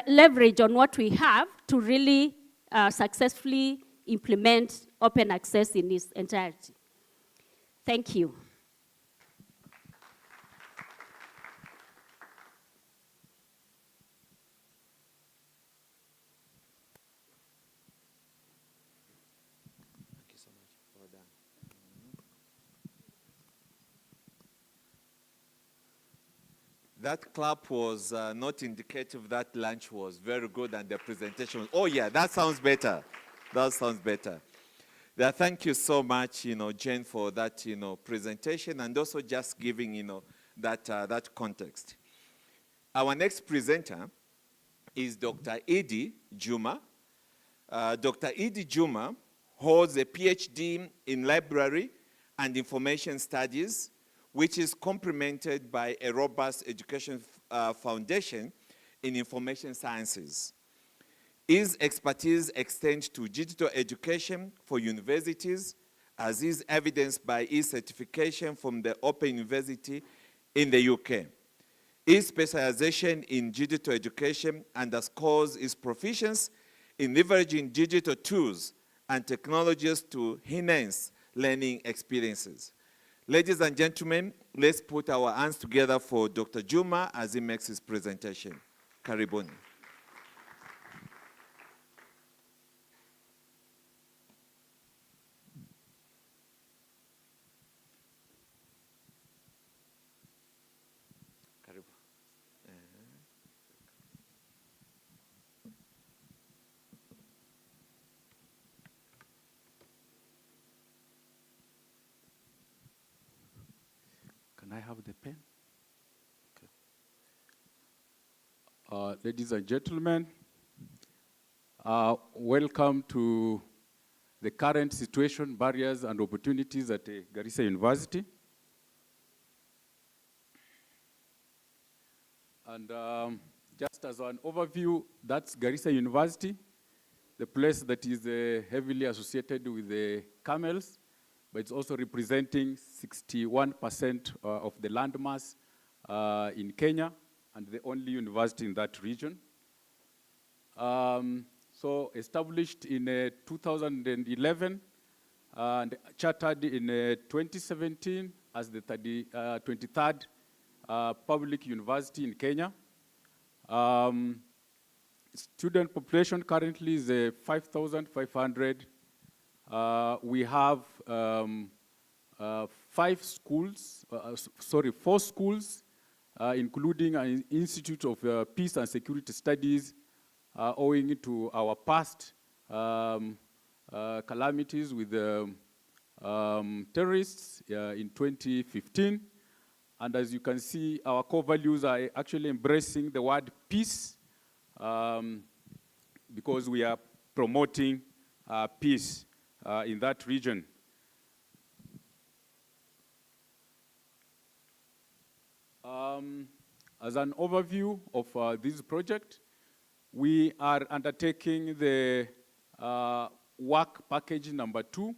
leverage on what we have to really successfully implement open access in its entirety. Thank you. That clap was not indicative that lunch was very good and the presentation was, oh yeah, that sounds better. That sounds better. Yeah, thank you so much, Jane, for that, presentation and also just giving, that context. Our next presenter is Dr. Edie Juma. Dr. Edie Juma holds a PhD in Library and Information Studies, which is complemented by a robust education foundation in information sciences. His expertise extends to digital education for universities, as is evidenced by his certification from the Open University in the UK. His specialization in digital education underscores his proficiency in leveraging digital tools and technologies to enhance learning experiences. Ladies and gentlemen, let's put our hands together for Dr. Juma as he makes his presentation. Karibuni. Can I have the pen? Okay. Ladies and gentlemen, welcome to the current situation, barriers and opportunities at Garissa University. And just as an overview, that's Garissa University, the place that is heavily associated with the camels, but it's also representing 61% of the landmass in Kenya, and the only university in that region. So established in 2011 and chartered in 2017 as the 23rd public university in Kenya. Student population currently is 5,500. We have 4 schools, including an Institute of Peace and Security Studies, owing to our past calamities with terrorists in 2015. And as you can see, our core values are actually embracing the word peace, because we are promoting peace in that region. As an overview of this project, we are undertaking the work package number 2,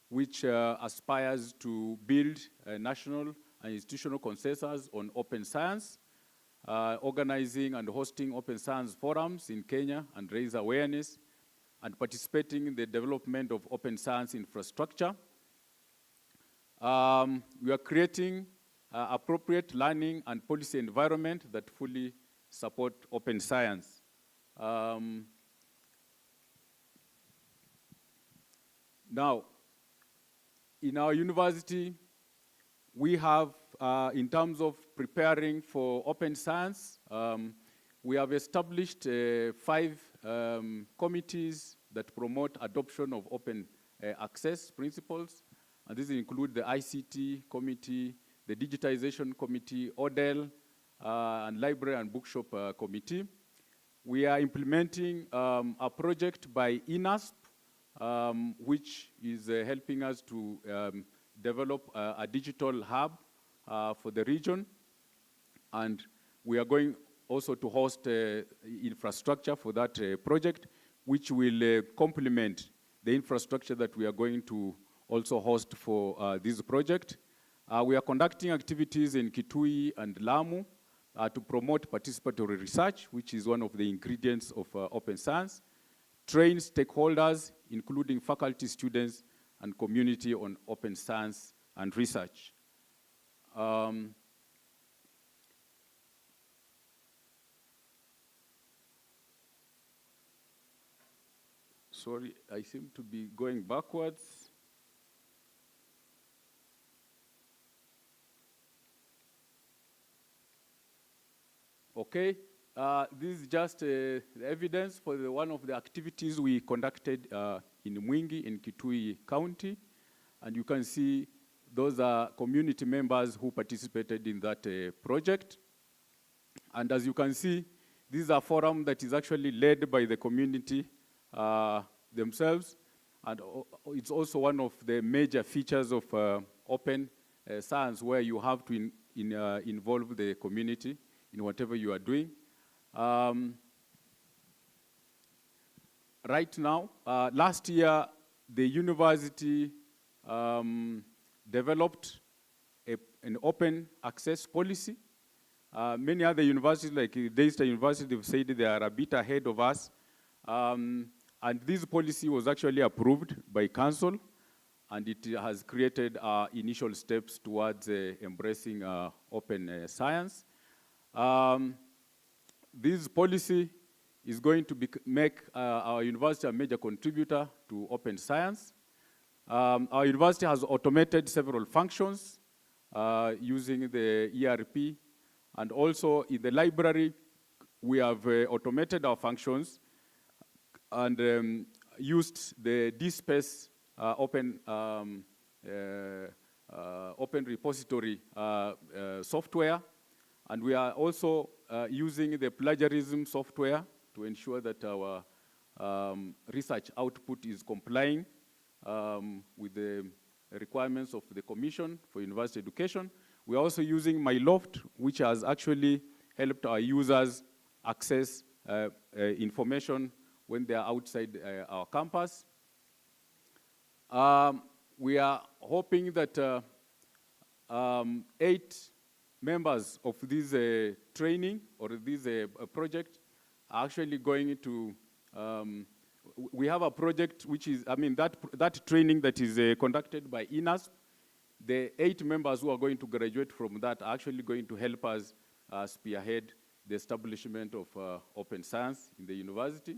which aspires to build a national and institutional consensus on open science, organizing and hosting open science forums in Kenya and raise awareness, and participating in the development of open science infrastructure. We are creating appropriate learning and policy environment that fully support open science. Now, in our university, we have, in terms of preparing for open science, we have established 5 committees that promote adoption of open access principles. And these include the ICT committee, the digitization committee, ODEL, and library and bookshop committee. We are implementing a project by INASP, which is helping us to develop a digital hub for the region. And we are going also to host infrastructure for that project, which will complement the infrastructure that we are going to also host for this project. We are conducting activities in Kitui and Lamu to promote participatory research, which is one of the ingredients of open science. Train stakeholders, including faculty, students, and community on open science and research. Sorry, I seem to be going backwards. Okay, this is just the evidence for one of the activities we conducted in Mwingi in Kitui County. And you can see those are community members who participated in that project. And as you can see, this is a forum that is actually led by the community themselves. And it's also one of the major features of open science, where you have to involve the community in whatever you are doing. Right now, last year, the university developed an open access policy. Many other universities, like Daystar University, have said they are a bit ahead of us. And this policy was actually approved by council, and it has created initial steps towards embracing open science. This policy is going to make our university a major contributor to open science. Our university has automated several functions using the ERP, and also in the library, we have automated our functions and used the DSpace open repository software. And we are also using the plagiarism software to ensure that our research output is complying with the requirements of the Commission for University Education. We are also using MyLoft, which has actually helped our users access information when they are outside our campus. We are hoping that 8 members of this training or this project are actually going to, we have a project which is, that training that is conducted by INASP, the 8 members who are going to graduate from that are actually going to help us spearhead the establishment of open science in the university.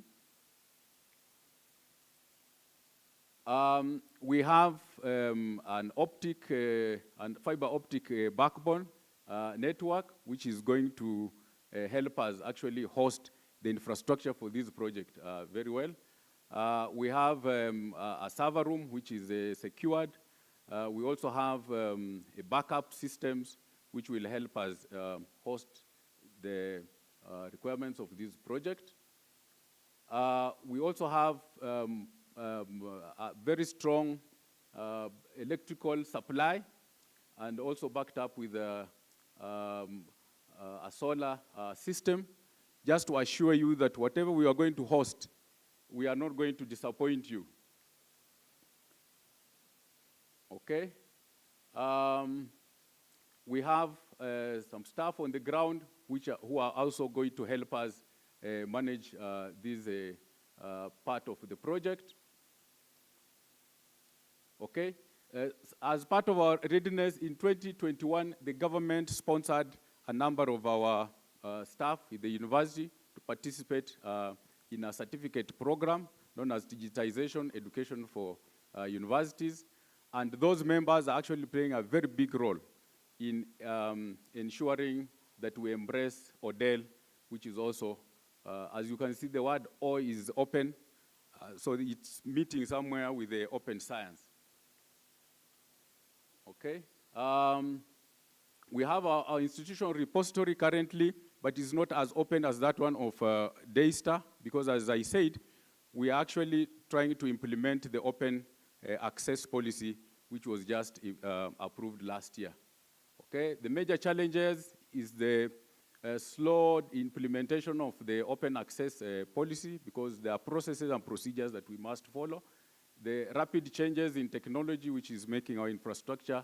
We have an optic and fiber optic backbone network, which is going to help us actually host the infrastructure for this project very well. We have a server room, which is secured. We also have a backup systems, which will help us host the requirements of this project. We also have a very strong electrical supply, and also backed up with a solar system, just to assure you that whatever we are going to host, we are not going to disappoint you. Okay? We have some staff on the ground who are also going to help us manage this part of the project. Okay? As part of our readiness in 2021, the government sponsored a number of our staff in the university to participate in a certificate program known as Digitization Education for Universities. And those members are actually playing a very big role in ensuring that we embrace ODEL, which is also, as you can see, the word O is open, so it's meeting somewhere with the open science. Okay. We have our institutional repository currently, but it's not as open as that one of Daystar, because as I said, we are actually trying to implement the open access policy, which was just approved last year. Okay, the major challenges is the slow implementation of the open access policy, because there are processes and procedures that we must follow. The rapid changes in technology, which is making our infrastructure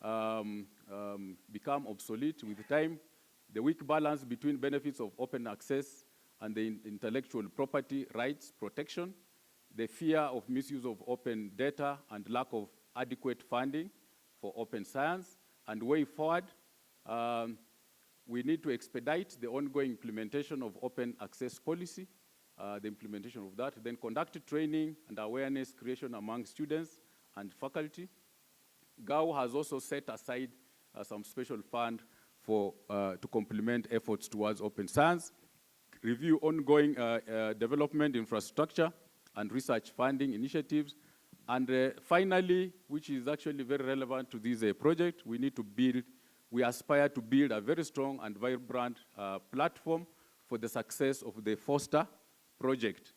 become obsolete with time. The weak balance between benefits of open access and the intellectual property rights protection. The fear of misuse of open data and lack of adequate funding for open science. And way forward, we need to expedite the ongoing implementation of open access policy, the implementation of that, then conduct training and awareness creation among students and faculty. GAU has also set aside some special fund for, to complement efforts towards open science, review ongoing development infrastructure and research funding initiatives. And finally, which is actually very relevant to this project, we aspire to build a very strong and vibrant platform for the success of the Foster project,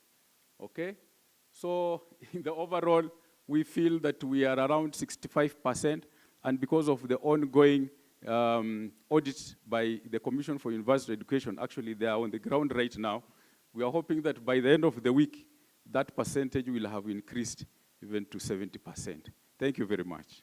okay? So in the overall, we feel that we are around 65%, and because of the ongoing audit by the Commission for University Education, actually they are on the ground right now, we are hoping that by the end of the week, that percentage will have increased even to 70%. Thank you very much.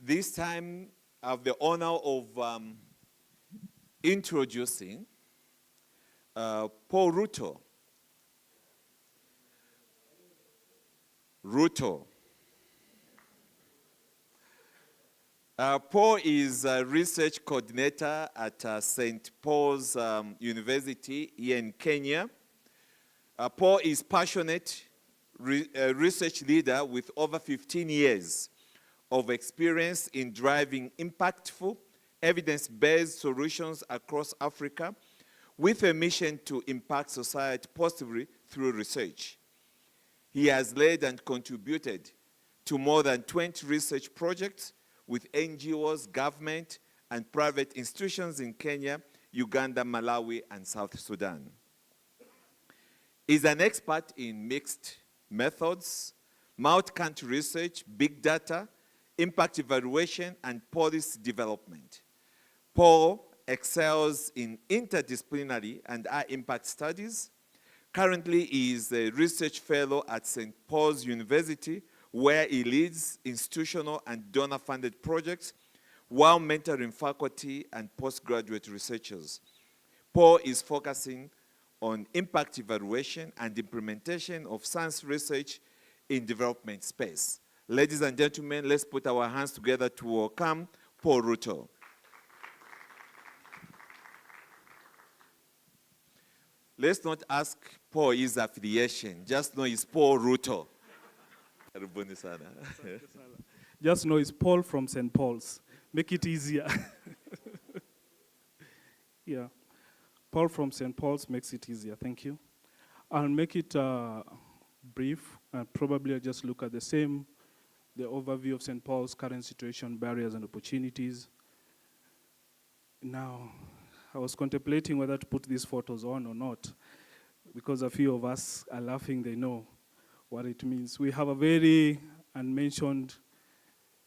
This time, I have the honor of introducing Paul Ruto. Paul is a research coordinator at St. Paul's University here in Kenya. Paul is passionate research leader with over 15 years of experience in driving impactful, evidence-based solutions across Africa with a mission to impact society positively through research. He has led and contributed to more than 20 research projects with NGOs, government, and private institutions in Kenya, Uganda, Malawi, and South Sudan. He's an expert in mixed methods, multi-country research, big data, impact evaluation, and policy development. Paul excels in interdisciplinary and high-impact studies. Currently, he is a research fellow at St. Paul's University, where he leads institutional and donor-funded projects while mentoring faculty and postgraduate researchers. Paul is focusing on impact evaluation and implementation of science research in development space. Ladies and gentlemen, let's put our hands together to welcome Paul Ruto. Let's not ask Paul his affiliation, just know it's Paul Ruto. Just know it's Paul from St. Paul's. Make it easier. Yeah. Paul from St. Paul's makes it easier. Thank you. I'll make it brief, and probably I'll just look at the overview of St. Paul's current situation, barriers and opportunities. Now, I was contemplating whether to put these photos on or not, because a few of us are laughing, they know what it means. We have a very unmentioned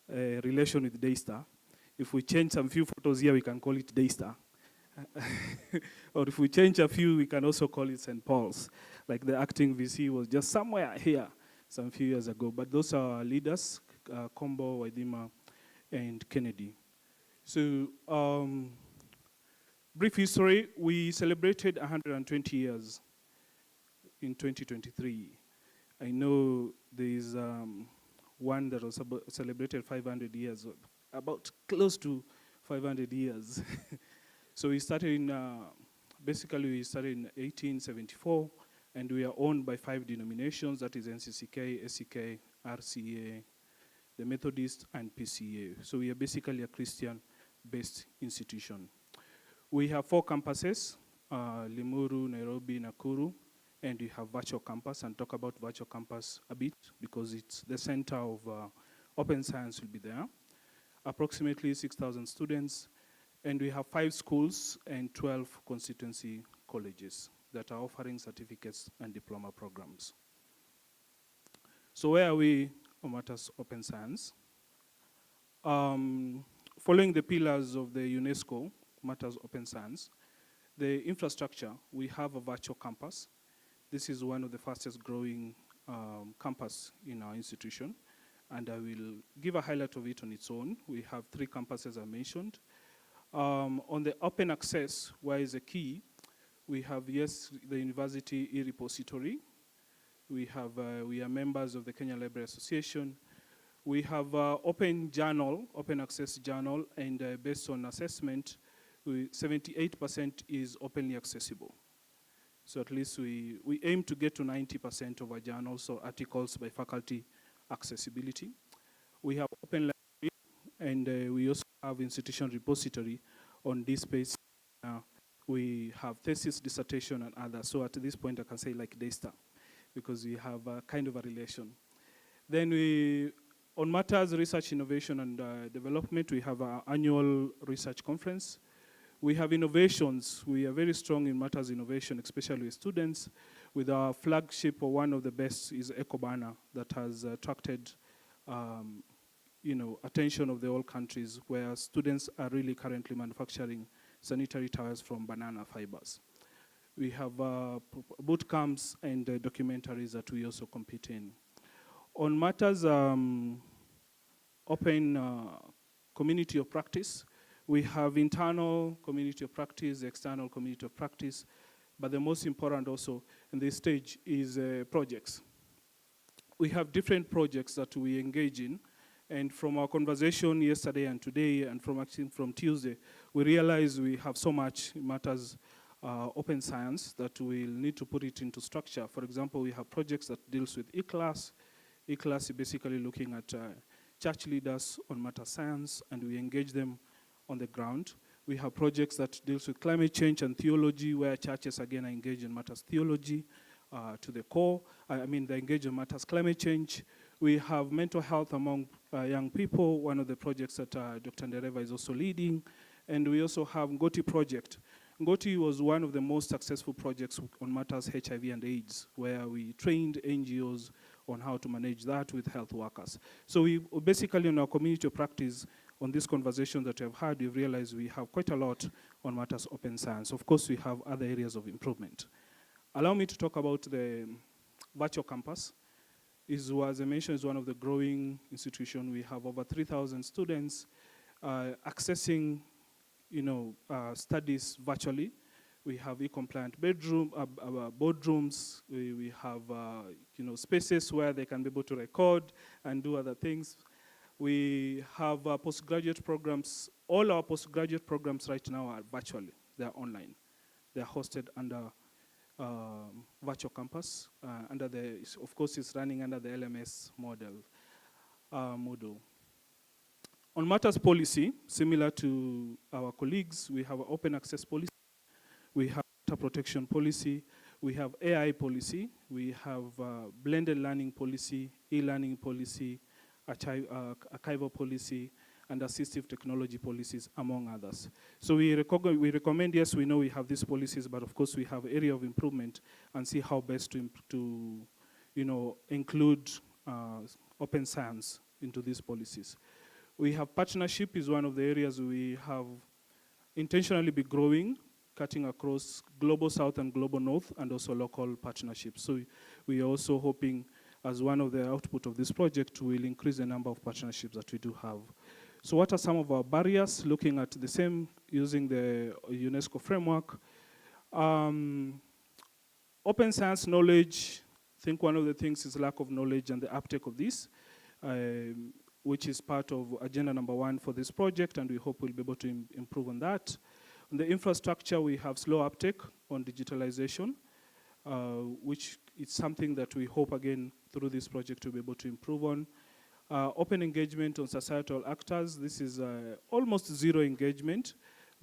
relation with Daystar. If we change some few photos here, we can call it Daystar. Or if we change a few, we can also call it St. Paul's. Like the acting VC was just somewhere here. some few years ago. But those are our leaders, Kombo, Waidima, and Kennedy. So, brief history, we celebrated 120 years in 2023. I know there is one that was celebrated 500 years, about close to 500 years. So we started in, basically we started in 1874, and we are owned by 5 denominations, that is NCCK, SCK, RCA, the Methodist, and PCA. So we are basically a Christian-based institution. We have 4 campuses, Limuru, Nairobi, Nakuru, and we have virtual campus, and talk about virtual campus a bit because it's the center of open science will be there. Approximately 6,000 students, and we have 5 schools and 12 constituency colleges that are offering certificates and diploma programs. So where are we on matters open science? Following the pillars of the UNESCO matters open science, the infrastructure, we have a virtual campus. This is one of the fastest growing campus in our institution, and I will give a highlight of it on its own. We have 3 campuses I mentioned. On the open access, where is the key, we have, yes, the university e-repository. We are members of the Kenya Library Association. We have open journal, open access journal, and based on assessment, 78% is openly accessible. So at least we aim to get to 90% of our journals or articles by faculty accessibility. We have open library, and we also have institution repository on this space. We have thesis, dissertation, and others. So at this point, I can say like Daystar, because we have a kind of a relation. Then on matters research, innovation, and development, we have our annual research conference. We have innovations. We are very strong in matters innovation, especially with students. With our flagship, or one of the best, is EcoBana, that has attracted attention of the whole countries, where students are really currently manufacturing sanitary towels from banana fibers. We have boot camps and documentaries that we also compete in. On matters open community of practice, we have internal community of practice, external community of practice, but the most important also in this stage is projects. We have different projects that we engage in, and from our conversation yesterday and today, and from Tuesday, we realize we have so much matters open science that we'll need to put it into structure. For example, we have projects that deals with e-class. E-class is basically looking at church leaders on matter science, and we engage them on the ground. We have projects that deals with climate change and theology, where churches again are engaged in matters theology to the core. They engage in matters climate change. We have mental health among young people, one of the projects that Dr. Ndereva is also leading. And we also have Ngoti project. Ngoti was one of the most successful projects on matters HIV and AIDS, where we trained NGOs on how to manage that with health workers. So we basically, in our community of practice, on this conversation that we've had, we've realized we have quite a lot on matters open science. Of course, we have other areas of improvement. Allow me to talk about the virtual campus. As I mentioned, is one of the growing institutions. We have over 3,000 students accessing studies virtually. We have e-compliant boardrooms. We have spaces where they can be able to record and do other things. We have postgraduate programs. All our postgraduate programs right now are virtually. They are online. They are hosted under virtual campus. Of course, it's running under the LMS model. On matters policy, similar to our colleagues, we have an open access policy. We have data protection policy. We have AI policy. We have blended learning policy, e-learning policy, archival policy, and assistive technology policies, among others. So we recommend, yes, we know we have these policies, but of course we have area of improvement and see how best to include open science into these policies. We have partnership is one of the areas we have intentionally been growing, cutting across global south and global north, and also local partnerships. So we are also hoping as one of the output of this project will increase the number of partnerships that we do have. So what are some of our barriers? Looking at the same, using the UNESCO framework. Open science knowledge, I think one of the things is lack of knowledge and the uptake of this, which is part of agenda number 1 for this project, and we hope we'll be able to improve on that. On the infrastructure, we have slow uptake on digitalization, which is something that we hope, again, through this project to be able to improve on. Open engagement on societal actors, this is almost zero engagement,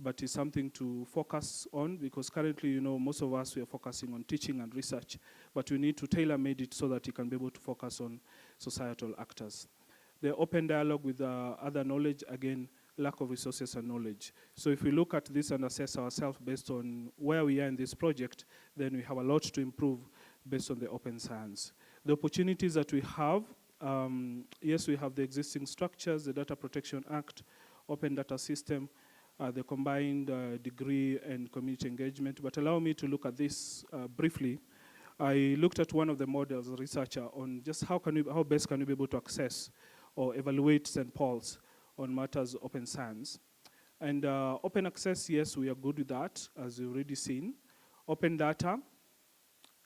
but it's something to focus on, because currently, you know, most of us, we are focusing on teaching and research, but we need to tailor-made it so that you can be able to focus on societal actors. The open dialogue with other knowledge, again, lack of resources and knowledge. So if we look at this and assess ourselves based on where we are in this project, then we have a lot to improve based on the open science. The opportunities that we have, yes, we have the existing structures, the Data Protection Act, Open Data System, the combined degree and community engagement. But allow me to look at this briefly. I looked at one of the models, a researcher, on just how best can we be able to access or evaluate St. Paul's on matters open science. And open access, yes, we are good with that, as you've already seen. Open data,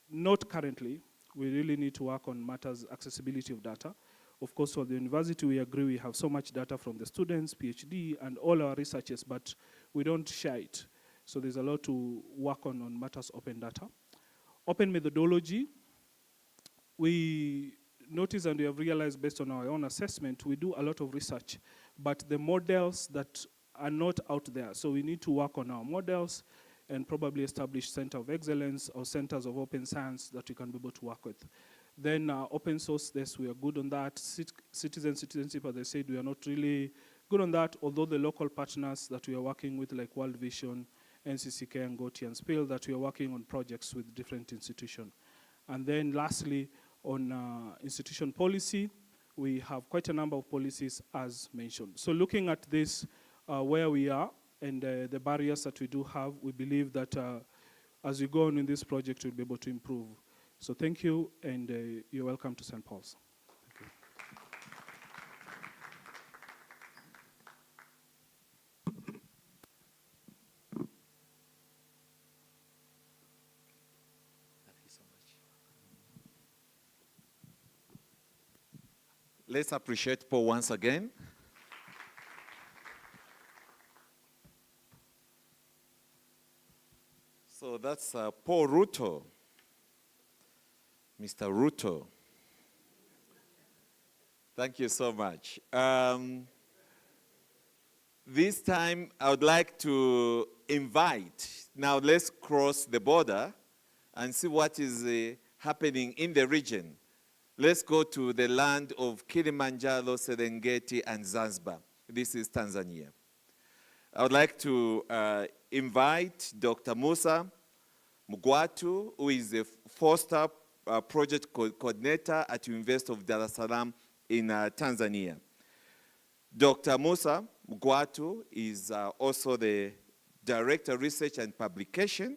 not currently. We really need to work on matters accessibility of data. Of course, for the university, we agree we have so much data from the students, PhD, and all our researchers, but we don't share it. So there's a lot to work on matters open data. Open methodology, we notice and we have realized based on our own assessment, we do a lot of research, but the models that are not out there. So we need to work on our models and probably establish center of excellence or centers of open science that we can be able to work with. Then open source, yes, we are good on that. Citizenship, as I said, we are not really good on that, although the local partners that we are working with, like World Vision, NCCK, and Goti and Spill, that we are working on projects with different institutions. And then lastly, on institution policy, we have quite a number of policies as mentioned. So looking at this, where we are and the barriers that we do have, we believe that as we go on in this project, we'll be able to improve. So thank you, and you're welcome to St. Paul's. Thank you. Let's appreciate Paul once again. So that's Paul Ruto. Mr. Ruto. Thank you so much. This time I would like to invite, now let's cross the border and see what is happening in the region. Let's go to the land of Kilimanjaro, Serengeti, and Zanzibar. This is Tanzania. I would like to invite Dr. Musa Mugwatu, who is the Foster Project Coordinator at University of Dar es Salaam in Tanzania. Dr. Musa Mugwatu is also the Director of Research and Publication,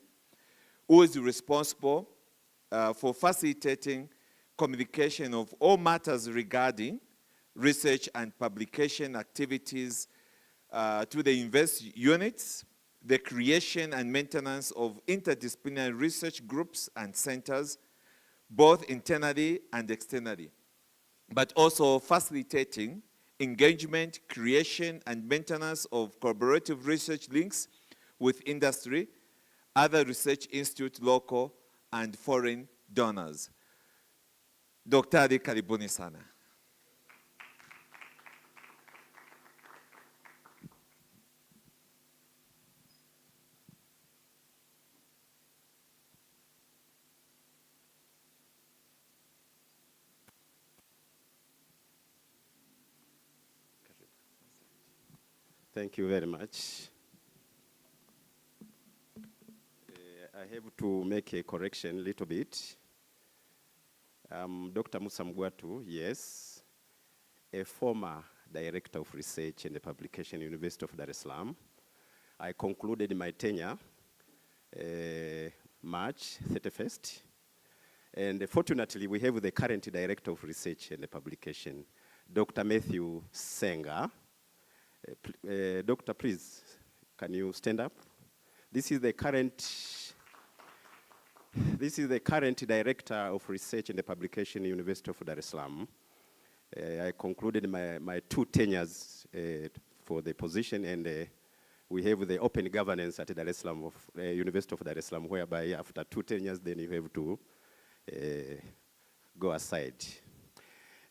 who is responsible for facilitating communication of all matters regarding research and publication activities to the university units, the creation and maintenance of interdisciplinary research groups and centers, both internally and externally, but also facilitating engagement, creation, and maintenance of collaborative research links with industry, other research institutes, local and foreign donors. Dr. Ali, karibuni sana. Thank you very much. I have to make a correction a little bit. Dr. Musa Mugwatu, yes, a former Director of Research and Publication, University of Dar es Salaam. I concluded my tenure March 31st, And fortunately, we have the current Director of Research and Publication, Dr. Matthew Senga. Doctor, please, can you stand up? This is the current Director of Research and Publication, University of Dar es Salaam. I concluded my 2 tenures for the position, and we have the open governance at Dar es Salaam of University of Dar es Salaam, whereby after 2 tenures, then you have to go aside.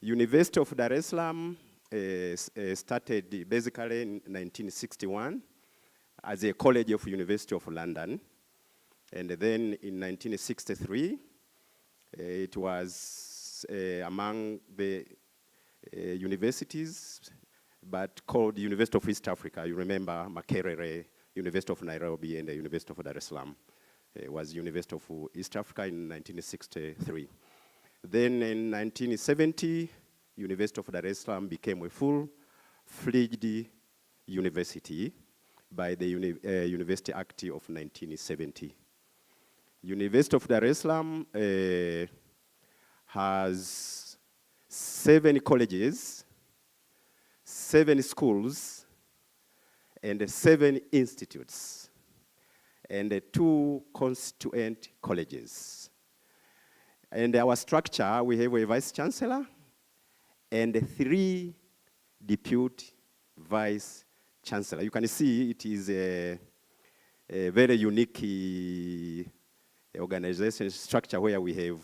University of Dar es Salaam started basically in 1961 as a college of University of London. And then in 1963, it was among the universities, but called University of East Africa. You remember Makerere, University of Nairobi, and the University of Dar es Salaam. It was University of East Africa in 1963. Then in 1970, University of Dar es Salaam became a full-fledged university by the University Act of 1970. University of Dar es Salaam has 7 colleges, 7 schools, and 7 institutes, and 2 constituent colleges. And our structure, we have a vice chancellor and 3 deputy vice chancellor. You can see it is a very unique organization structure where we have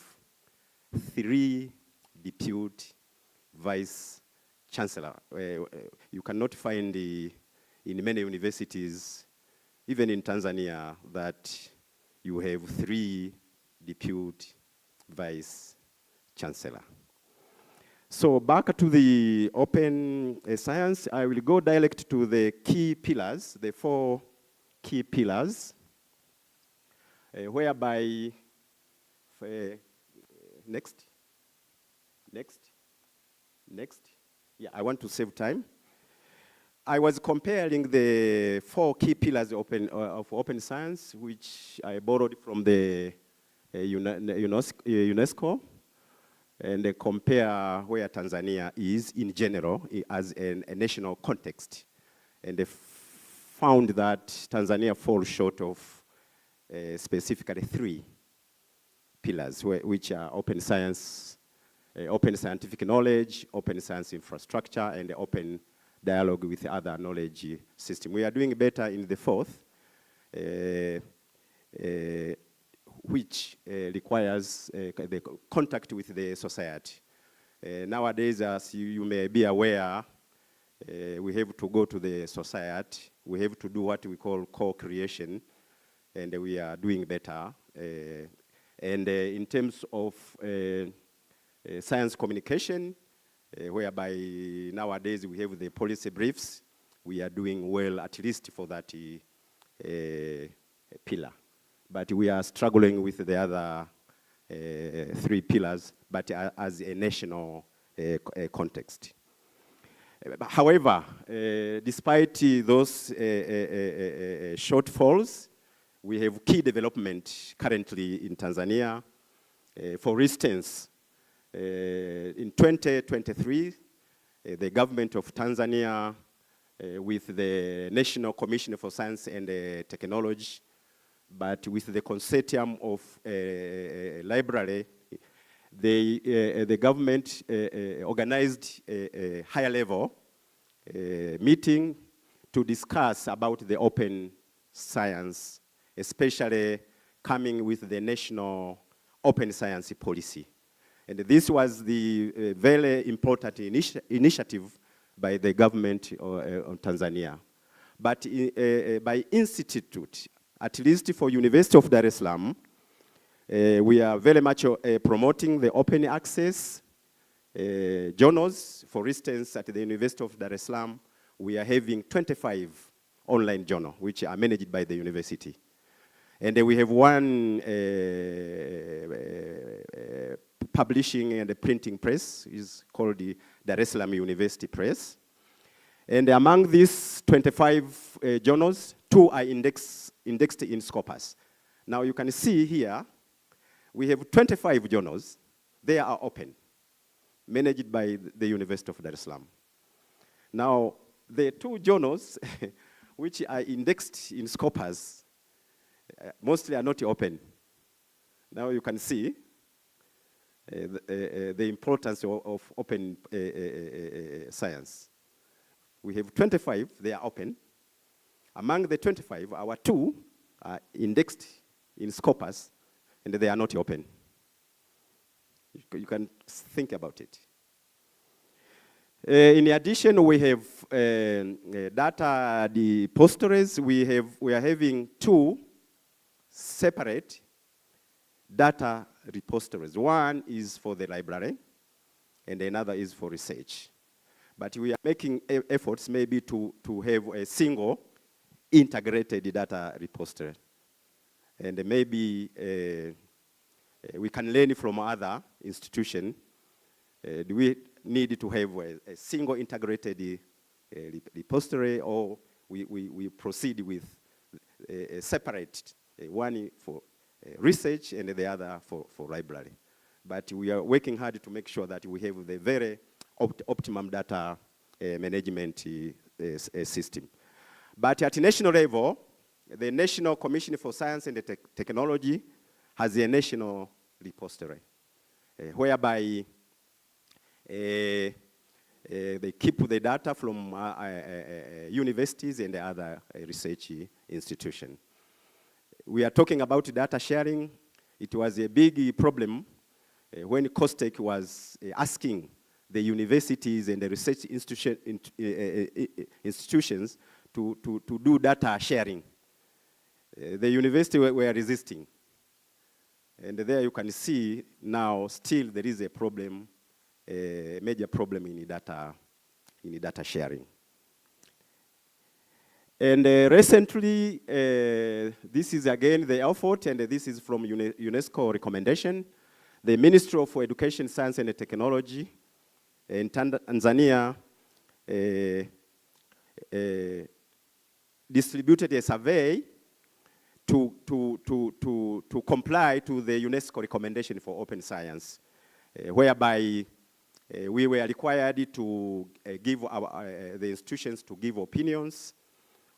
3 deputy vice chancellor. You cannot find in many universities, even in Tanzania, that you have 3 deputy vice chancellor. So back to the open science, I will go direct to the key pillars, the 4 key pillars, whereby, next. Yeah, I want to save time. I was comparing the 4 key pillars of open science, which I borrowed from the UNESCO, and compare where Tanzania is in general as a national context. And they found that Tanzania falls short of specifically 3 pillars, which are open science, open scientific knowledge, open science infrastructure, and the open dialogue with other knowledge system. We are doing better in the 4th, which requires the contact with the society. Nowadays, as you may be aware, we have to go to the society. We have to do what we call co-creation, and we are doing better. And in terms of science communication, whereby nowadays we have the policy briefs, we are doing well, at least for that pillar. But we are struggling with the other 3 pillars, but as a national context. However, despite those shortfalls, we have key development currently in Tanzania. For instance, in 2023, the government of Tanzania, with the National Commission for Science and Technology, but with the consortium of library, the government organized a higher level meeting to discuss about the open science, especially coming with the national open science policy. And this was the very important initiative by the government of Tanzania. But by institute, at least for University of Dar es Salaam, we are very much promoting the open access journals. For instance, at the University of Dar es Salaam, we are having 25 online journals, which are managed by the university. And we have one publishing and printing press, is called the Dar es Salaam University Press. And among these 25 journals, 2 are indexed in Scopus. Now you can see here, We have 25 journals. They are open, managed by the University of Dar es Salaam. Now, the 2 journals which are indexed in Scopus mostly are not open. Now you can see the importance of open science. We have 25, they are open. Among the 25, our 2 are indexed in Scopus, and they are not open. You can think about it. In addition, we have data depositories. We are having 2 separate data repositories. One is for the library, and another is for research. But we are making efforts maybe to have a single integrated data repository. And maybe we can learn from other institutions. Do we need to have a single integrated repository, or we proceed with a separate one for research and the other for library? But we are working hard to make sure that we have the very optimum data management system. But at national level, the National Commission for Science and Technology has a national repository, whereby they keep the data from universities and other research institutions. We are talking about data sharing. It was a big problem when COSTECH was asking the universities and the research institutions to do data sharing. The university were resisting. And there you can see now still there is a problem, a major problem in data sharing. And recently, this is again the effort, and this is from UNESCO recommendation. The Ministry of Education, Science and Technology in Tanzania distributed a survey to comply to the UNESCO recommendation for open science, whereby we were required to give the institutions to give opinions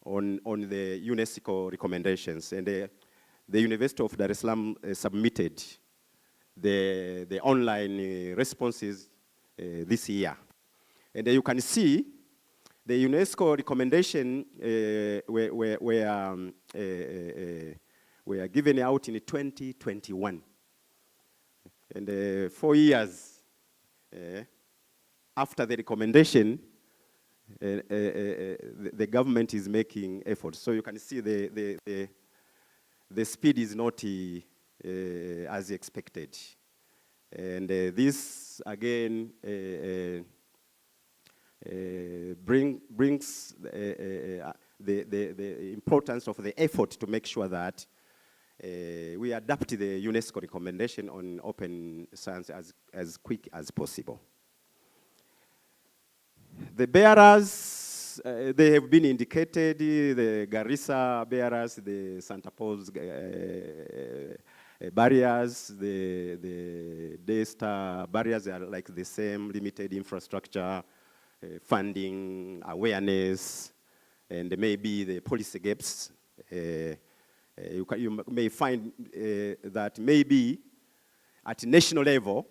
on the UNESCO recommendations. And the University of Dar es Salaam submitted the online responses this year. And you can see the UNESCO recommendation were given out in 2021. And 4 years after the recommendation, the government is making efforts. So you can see the speed is not as expected. And this, again, brings the importance of the effort to make sure that we adapt the UNESCO recommendation on open science as quick as possible. The bearers, they have been indicated, the Garissa bearers, the Santa Paul's barriers, the Daystar barriers are like the same, limited infrastructure, funding, awareness, and maybe the policy gaps. You may find that maybe at national level,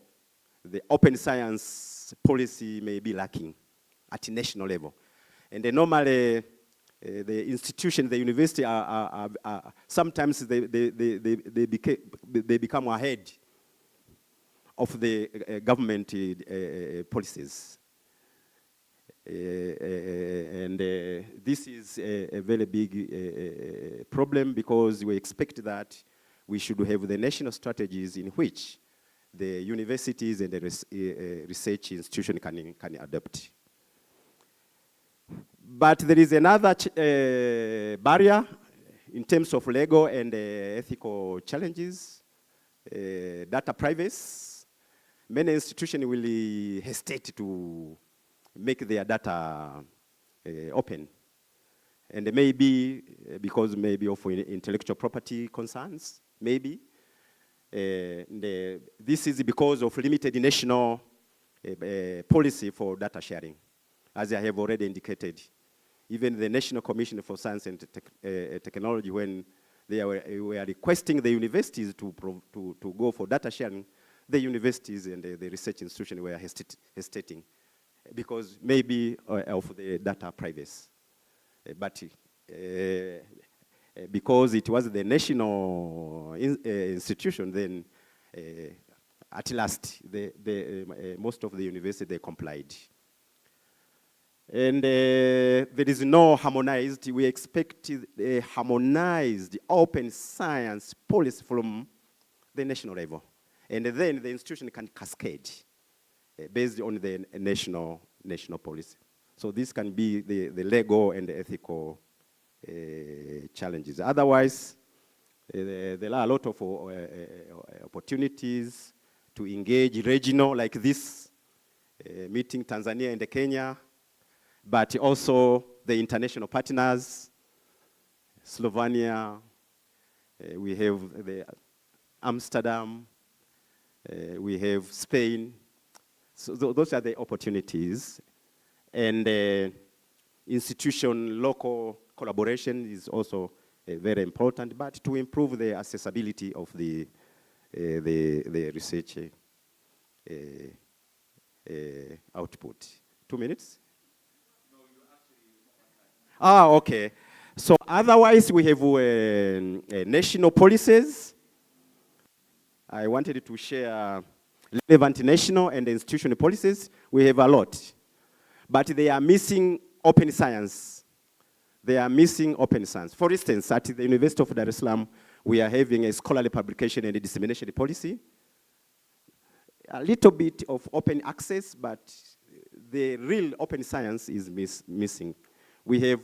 the open science policy may be lacking at national level. And normally, the institution, the university are sometimes they become ahead of the government policies. And this is a very big problem, because we expect that we should have the national strategies in which the universities and the research institution can adopt. But there is another barrier in terms of legal and ethical challenges, data privacy. Many institutions will hesitate to make their data open. And maybe because maybe of intellectual property concerns, maybe. this is because of limited national policy for data sharing, as I have already indicated. Even the National Commission for Science and Technology, when they were requesting the universities to go for data sharing, the universities and the research institutions were hesitating because maybe of the data privacy. But because it was the national institution, then at last, most of the universities, they complied. And there is no harmonized, we expect a harmonized open science policy from the national level. And then the institution can cascade based on the national policy. So this can be the legal and the ethical challenges. Otherwise, there are a lot of opportunities to engage regional, like this meeting, Tanzania and Kenya, but also the international partners, Slovenia, we have the Amsterdam, we have Spain. So those are the opportunities. And institution, local collaboration is also very important, but to improve the accessibility of the research output. 2 minutes? Okay. So otherwise, we have national policies. I wanted to share relevant national and institutional policies. We have a lot. But they are missing open science. They are missing open science. For instance, at the University of Dar es Salaam, we are having a scholarly publication and dissemination policy. A little bit of open access, but the real open science is missing. We have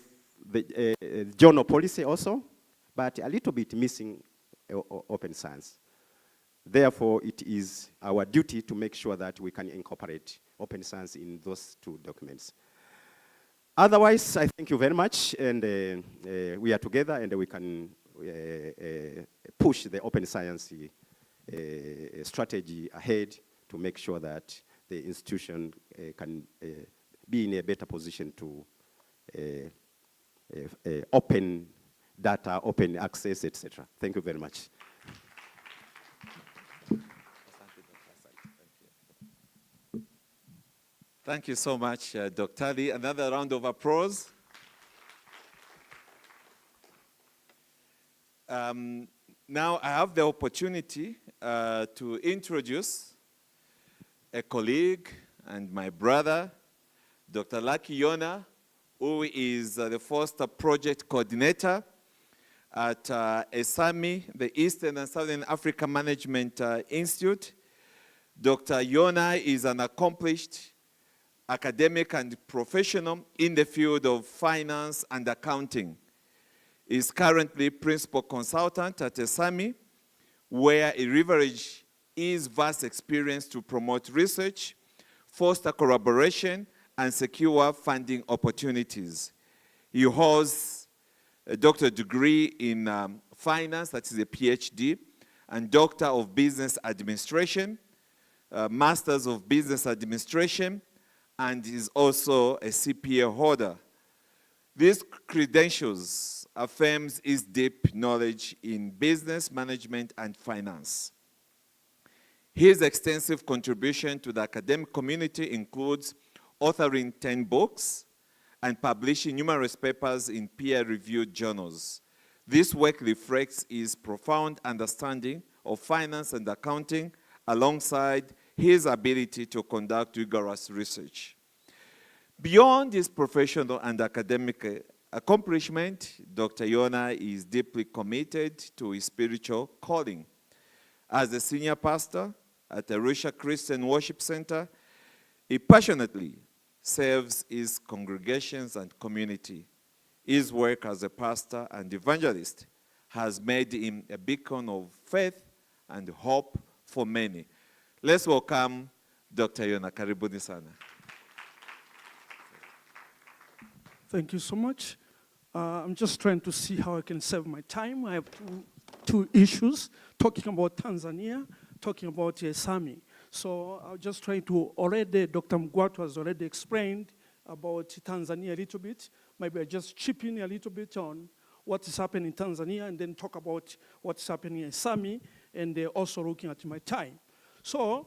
the journal policy also, but a little bit missing open science. Therefore, it is our duty to make sure that we can incorporate open science in those two documents. Otherwise, I thank you very much, and we are together, and we can push the open science strategy ahead to make sure that the institution can be in a better position to open data, open access, etc. Thank you very much. Thank you so much, Dr. Lee. Another round of applause. Now I have the opportunity to introduce a colleague and my brother, Dr. Lucky Yona, who is the first project coordinator at ESAMI, the Eastern and Southern Africa Management Institute. Dr. Yona is an accomplished academic and professional in the field of finance and accounting. He is currently principal consultant at ESAMI, where he leverages his vast experience to promote research, foster collaboration, and secure funding opportunities. He holds a doctorate degree in finance, that is a PhD, and Doctor of Business Administration, Masters of Business Administration, and is also a CPA holder. These credentials affirms his deep knowledge in business management and finance. His extensive contribution to the academic community includes authoring 10 books and publishing numerous papers in peer-reviewed journals. This work reflects his profound understanding of finance and accounting alongside his ability to conduct rigorous research. Beyond his professional and academic accomplishment, Dr. Yona is deeply committed to his spiritual calling. As a senior pastor at the Arusha Christian Worship Center, he passionately serves his congregations and community. His work as a pastor and evangelist has made him a beacon of faith and hope for many. Let's welcome Dr. Yona. Karibuni sana. Thank you so much. I'm just trying to see how I can save my time. I have two issues, talking about Tanzania, talking about SAMI. So I'll just try to Dr. Mgwatu has already explained about Tanzania a little bit. Maybe I just chip in a little bit on what is happening in Tanzania and then talk about what's happening in SAMI, and also looking at my time. So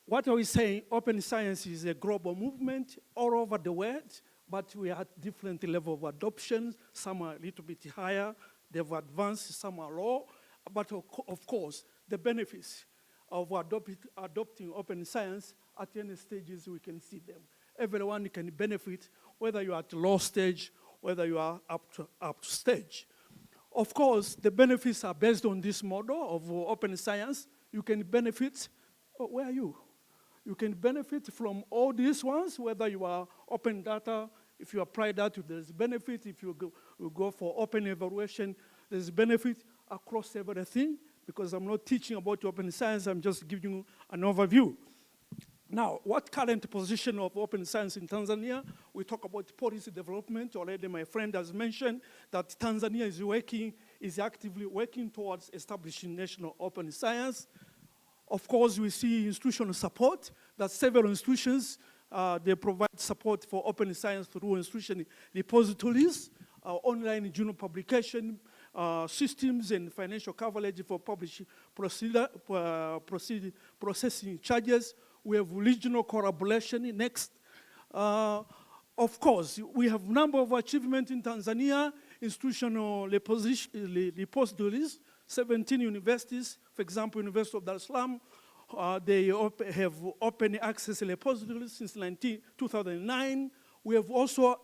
what are we saying? Open science is a global movement all over the world, but we are at different level of adoption. Some are a little bit higher, they've advanced, some are low. But of course, the benefits of adopting open science at any stages, we can see them. Everyone can benefit, whether you are at low stage, whether you are up to stage. Of course, the benefits are based on this model of open science. You can benefit, where are you? You can benefit from all these ones, whether you are open data, if you apply that, there's benefit. If you go for open evaluation, there's benefit across everything, because I'm not teaching about open science, I'm just giving you an overview. Now, what current position of open science in Tanzania? We talk about policy development. Already my friend has mentioned that Tanzania is actively working towards establishing national open science. Of course, we see institutional support, that several institutions, they provide support for open science through institution repositories, online journal publication, systems and financial coverage for publishing processing charges. We have regional collaboration next. Of course, we have a number of achievements in Tanzania, institutional repositories, 17 universities, for example, University of Dar es Salaam, they have open access repositories since 2009. We have also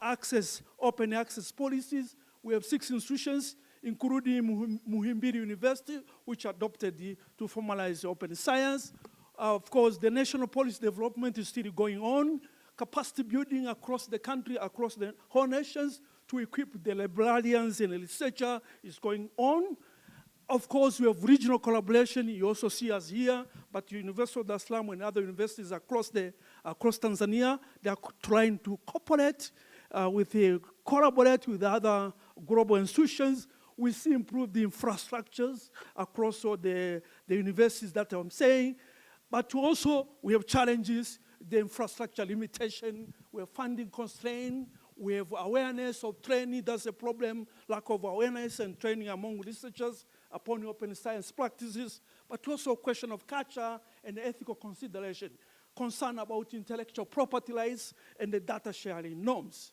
open access policies. We have 6 institutions, including Muhimbili University, which adopted to formalize open science. Of course, the national policy development is still going on. Capacity building across the country, across the whole nations, to equip the librarians and the researchers is going on. Of course, we have regional collaboration. You also see us here, but University of Dar es Salaam and other universities across Tanzania, they are trying to collaborate with other global institutions. We see improved infrastructures across all the universities that I'm saying, but also we have challenges, the infrastructure limitation, we have funding constraint, we have awareness of training, that's a problem, lack of awareness and training among researchers upon open science practices, but also a question of culture and ethical consideration, concern about intellectual property rights and the data sharing norms.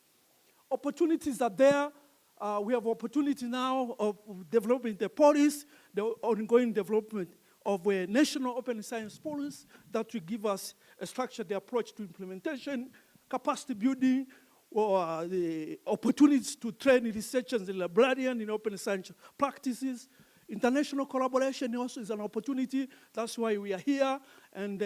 Opportunities are there. We have opportunity now of developing the policy, the ongoing development of a national open science policy that will give us a structured approach to implementation, capacity building, or the opportunities to train researchers and librarians in open science practices. International collaboration also is an opportunity. That's why we are here. And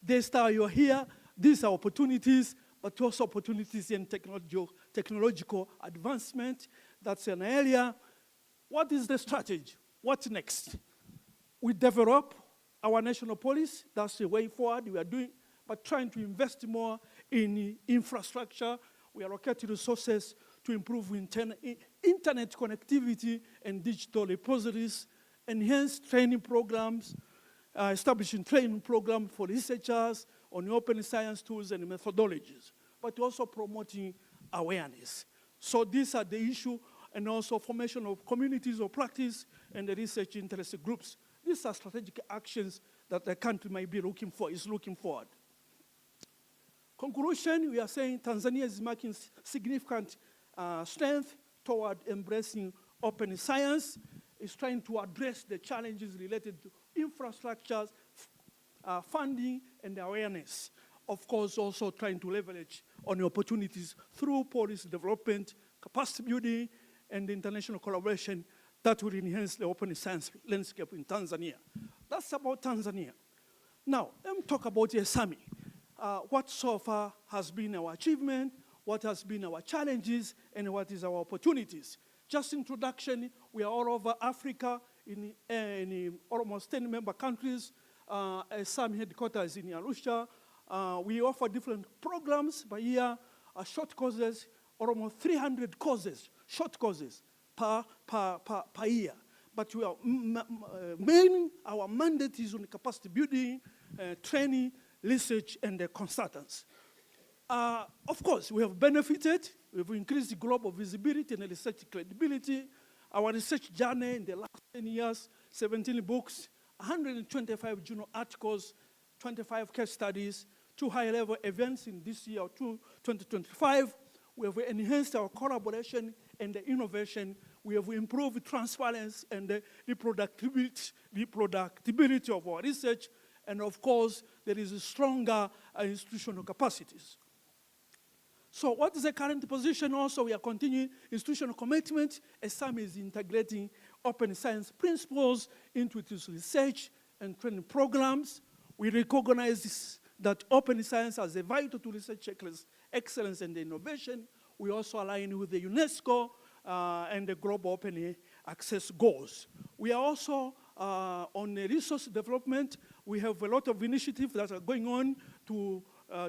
Daystar, you're here. These are opportunities, but also opportunities in technological advancement. That's an area. What is the strategy? What's next? We develop our national policy. That's the way forward we are doing, but trying to invest more in infrastructure. We allocate resources to improve internet connectivity and digital repositories, enhance training programs, establishing training programs for researchers on open science tools and methodologies, but also promoting awareness. So these are the issue, and also formation of communities of practice and the research interest groups. These are strategic actions that the country might be looking forward. Conclusion, we are saying Tanzania is making significant strength toward embracing open science. It's trying to address the challenges related to infrastructures, funding, and awareness. Of course, also trying to leverage on the opportunities through policy development, capacity building, and international collaboration that will enhance the open science landscape in Tanzania. That's about Tanzania. Now, let me talk about the SAMI. What so far has been our achievement, what has been our challenges, and what is our opportunities. Just introduction, we are all over Africa in almost 10 member countries. SAMI headquarters in Arusha. We offer different programs by year, short courses, almost 300 courses, short courses per year. but our mandate is on capacity building, training, research, and consultants. Of course, we have benefited. We've increased global visibility and research credibility. Our research journey in the last 10 years, 17 books, 125 journal articles, 25 case studies, 2 high-level events in this year, 2025. We have enhanced our collaboration and the innovation. We have improved transparency and the reproducibility of our research. And of course, there is a stronger institutional capacities. So what is the current position also? We are continuing institutional commitment. SAM is integrating open science principles into its research and training programs. We recognize that open science as a vital to research excellence and innovation. We also align with the UNESCO and the global open access goals. We are also on the resource development. We have a lot of initiatives that are going on to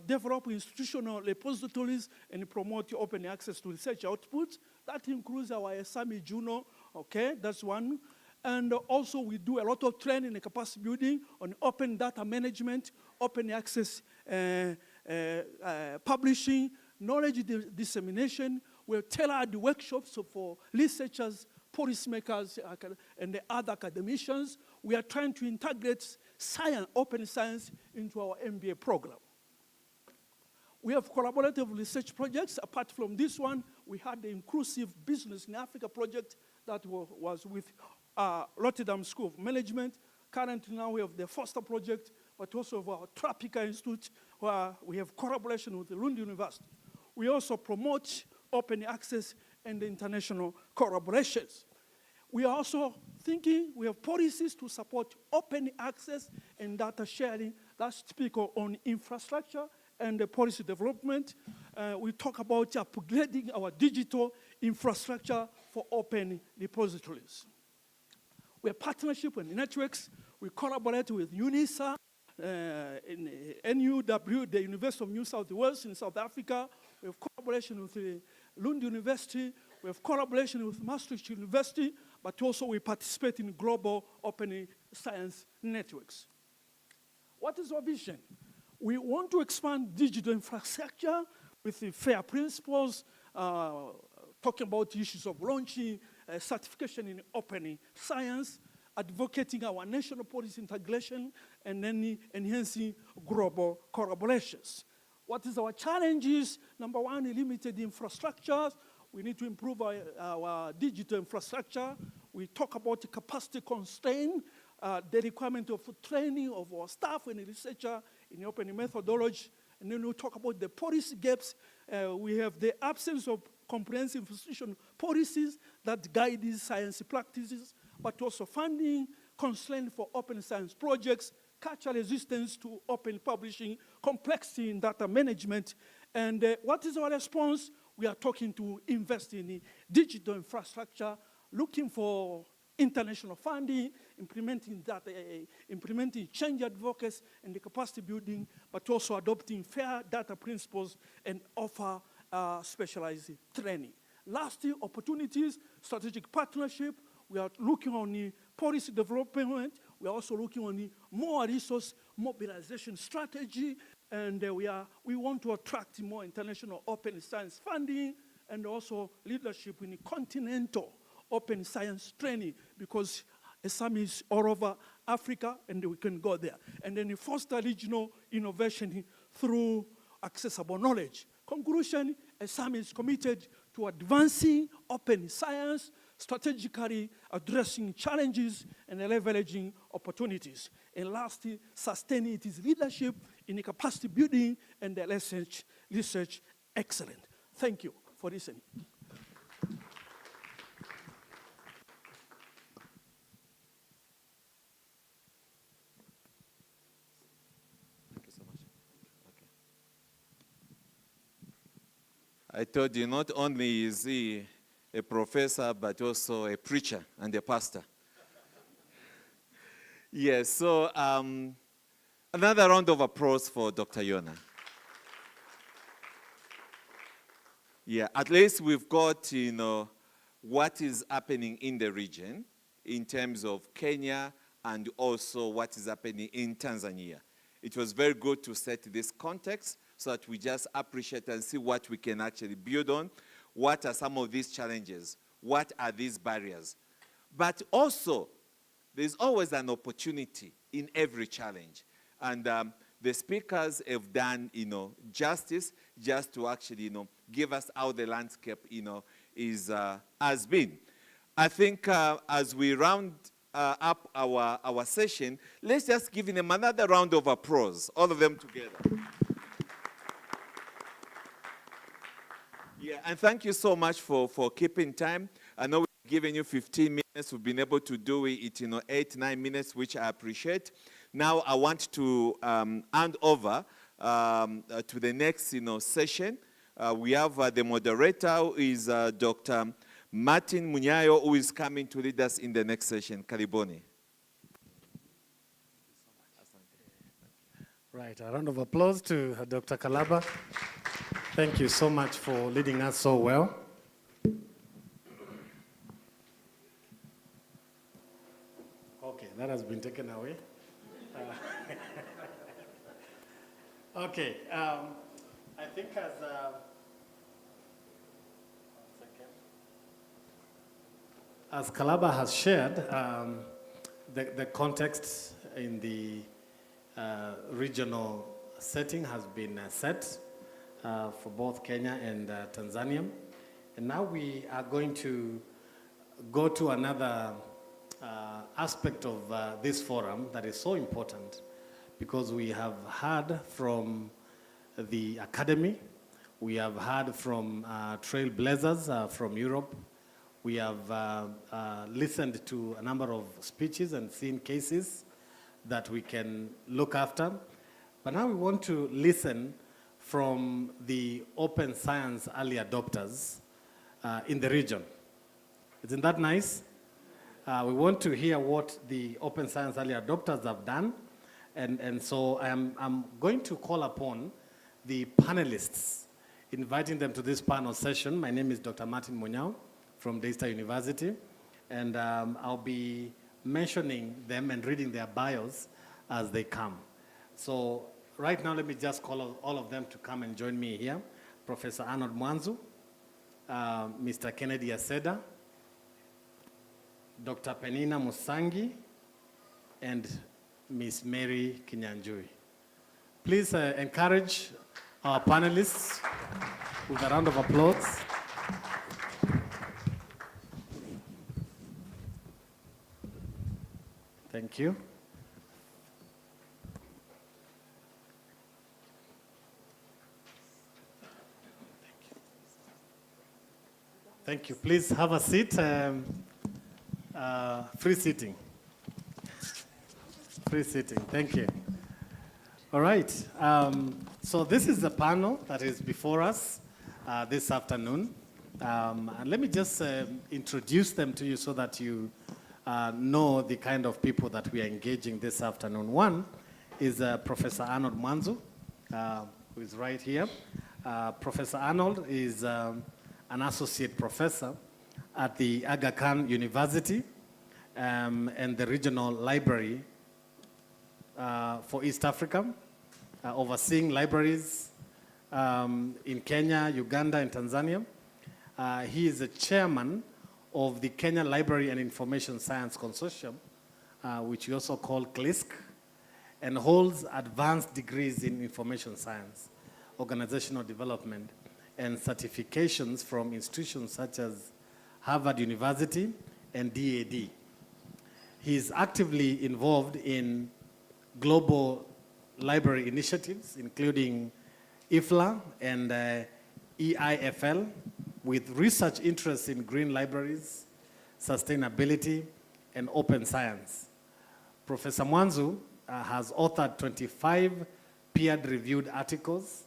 develop institutional repositories and promote open access to research outputs. That includes our SAMI journal, okay, that's one. And also we do a lot of training and capacity building on open data management, open access publishing, knowledge dissemination. We have tailored workshops for researchers, policymakers, and the other academicians. We are trying to integrate science, open science into our MBA program. We have collaborative research projects. Apart from this one, we had the Inclusive Business in Africa project that was with Rotterdam School of Management. Currently now we have the Foster project, but also our Tropica Institute, where we have collaboration with the Lund University. We also promote open access and international collaborations. We are also thinking, we have policies to support open access and data sharing. That's typical on infrastructure and the policy development. We talk about upgrading our digital infrastructure for open repositories. We have partnership with networks. We collaborate with UNISA, NUW, the University of New South Wales in South Africa. We have collaboration with the Lund University. We have collaboration with Maastricht University, but also we participate in global open science networks. What is our vision? We want to expand digital infrastructure with the FAIR principles, talking about issues of launching certification in open science, advocating our national policy integration, and then enhancing global collaborations. What is our challenges? Number one, limited infrastructures. We need to improve our digital infrastructure. We talk about the capacity constraint, the requirement of training of our staff and researcher in open methodology. And then we talk about the policy gaps. We have the absence of comprehensive institutional policies that guide these science practices, but also funding, constraint for open science projects, cultural resistance to open publishing, complexity in data management. And what is our response? We are talking to invest in digital infrastructure, looking for international funding, implementing change advocacy and the capacity building, but also adopting fair data principles and offer specialized training. Lastly, opportunities, strategic partnership. We are looking on the policy development. We are also looking on the more resource mobilization strategy. And we want to attract more international open science funding and also leadership in the continental open science training, because SAM is all over Africa and we can go there. And then foster regional innovation through accessible knowledge. Conclusion, SAM is committed to advancing open science, strategically addressing challenges and leveraging opportunities. And lastly, sustaining its leadership in the capacity building and the research excellence. Thank you for listening. I told you, not only is he a professor, but also a preacher and a pastor. Yes, so another round of applause for Dr. Yona. Yeah, at least we've got, what is happening in the region. in terms of Kenya and also what is happening in Tanzania. It was very good to set this context so that we just appreciate and see what we can actually build on. What are some of these challenges? What are these barriers? But also, there's always an opportunity in every challenge. And the speakers have done, justice just to actually, give us how the landscape, has been. I think as we round up our session, let's just give them another round of applause, all of them together. Yeah, and thank you so much for keeping time. I know we've given you 15 minutes. We've been able to do it, 8-9 minutes, which I appreciate. Now I want to hand over to the next, session. We have the moderator, who is Dr. Martin Munyayo, who is coming to lead us in the next session. Karibuni. Right, a round of applause to Dr. Kalaba. Thank you so much for leading us so well. Okay, that has been taken away. Okay, I think as Kalaba has shared, the context in the regional setting has been set for both Kenya and Tanzania. And now we are going to go to another aspect of this forum that is so important, because we have heard from the academy, we have heard from trailblazers from Europe, we have listened to a number of speeches and seen cases that we can look after. But now we want to listen from the open science early adopters in the region. Isn't that nice? We want to hear what the open science early adopters have done. And so I'm going to call upon the panelists, inviting them to this panel session. My name is Dr. Martin Munyao from Daystar University. And I'll be mentioning them and reading their bios as they come. So right now, let me just call all of them to come and join me here. Professor Arnold Mwanzu, Mr. Kennedy Aseda, Dr. Penina Musangi, and Ms. Mary Kinyanjui. Please encourage our panelists with a round of applause. Thank you. Thank you. Please have a seat. Free seating. Free seating. Thank you. All right. So this is the panel that is before us this afternoon. And let me just introduce them to you so that you know the kind of people that we are engaging this afternoon. One is Professor Arnold Mwanzu, who is right here. Professor Arnold is an associate professor at the Aga Khan University and the regional library for East Africa, overseeing libraries in Kenya, Uganda, and Tanzania. He is the chairman of the Kenya Library and Information Science Consortium, which we also call CLISC, and holds advanced degrees in information science, organizational development, and certifications from institutions such as Harvard University and DAD. He is actively involved in global library initiatives, including IFLA and EIFL, with research interests in green libraries, sustainability, and open science. Professor Mwanzu has authored 25 peer-reviewed articles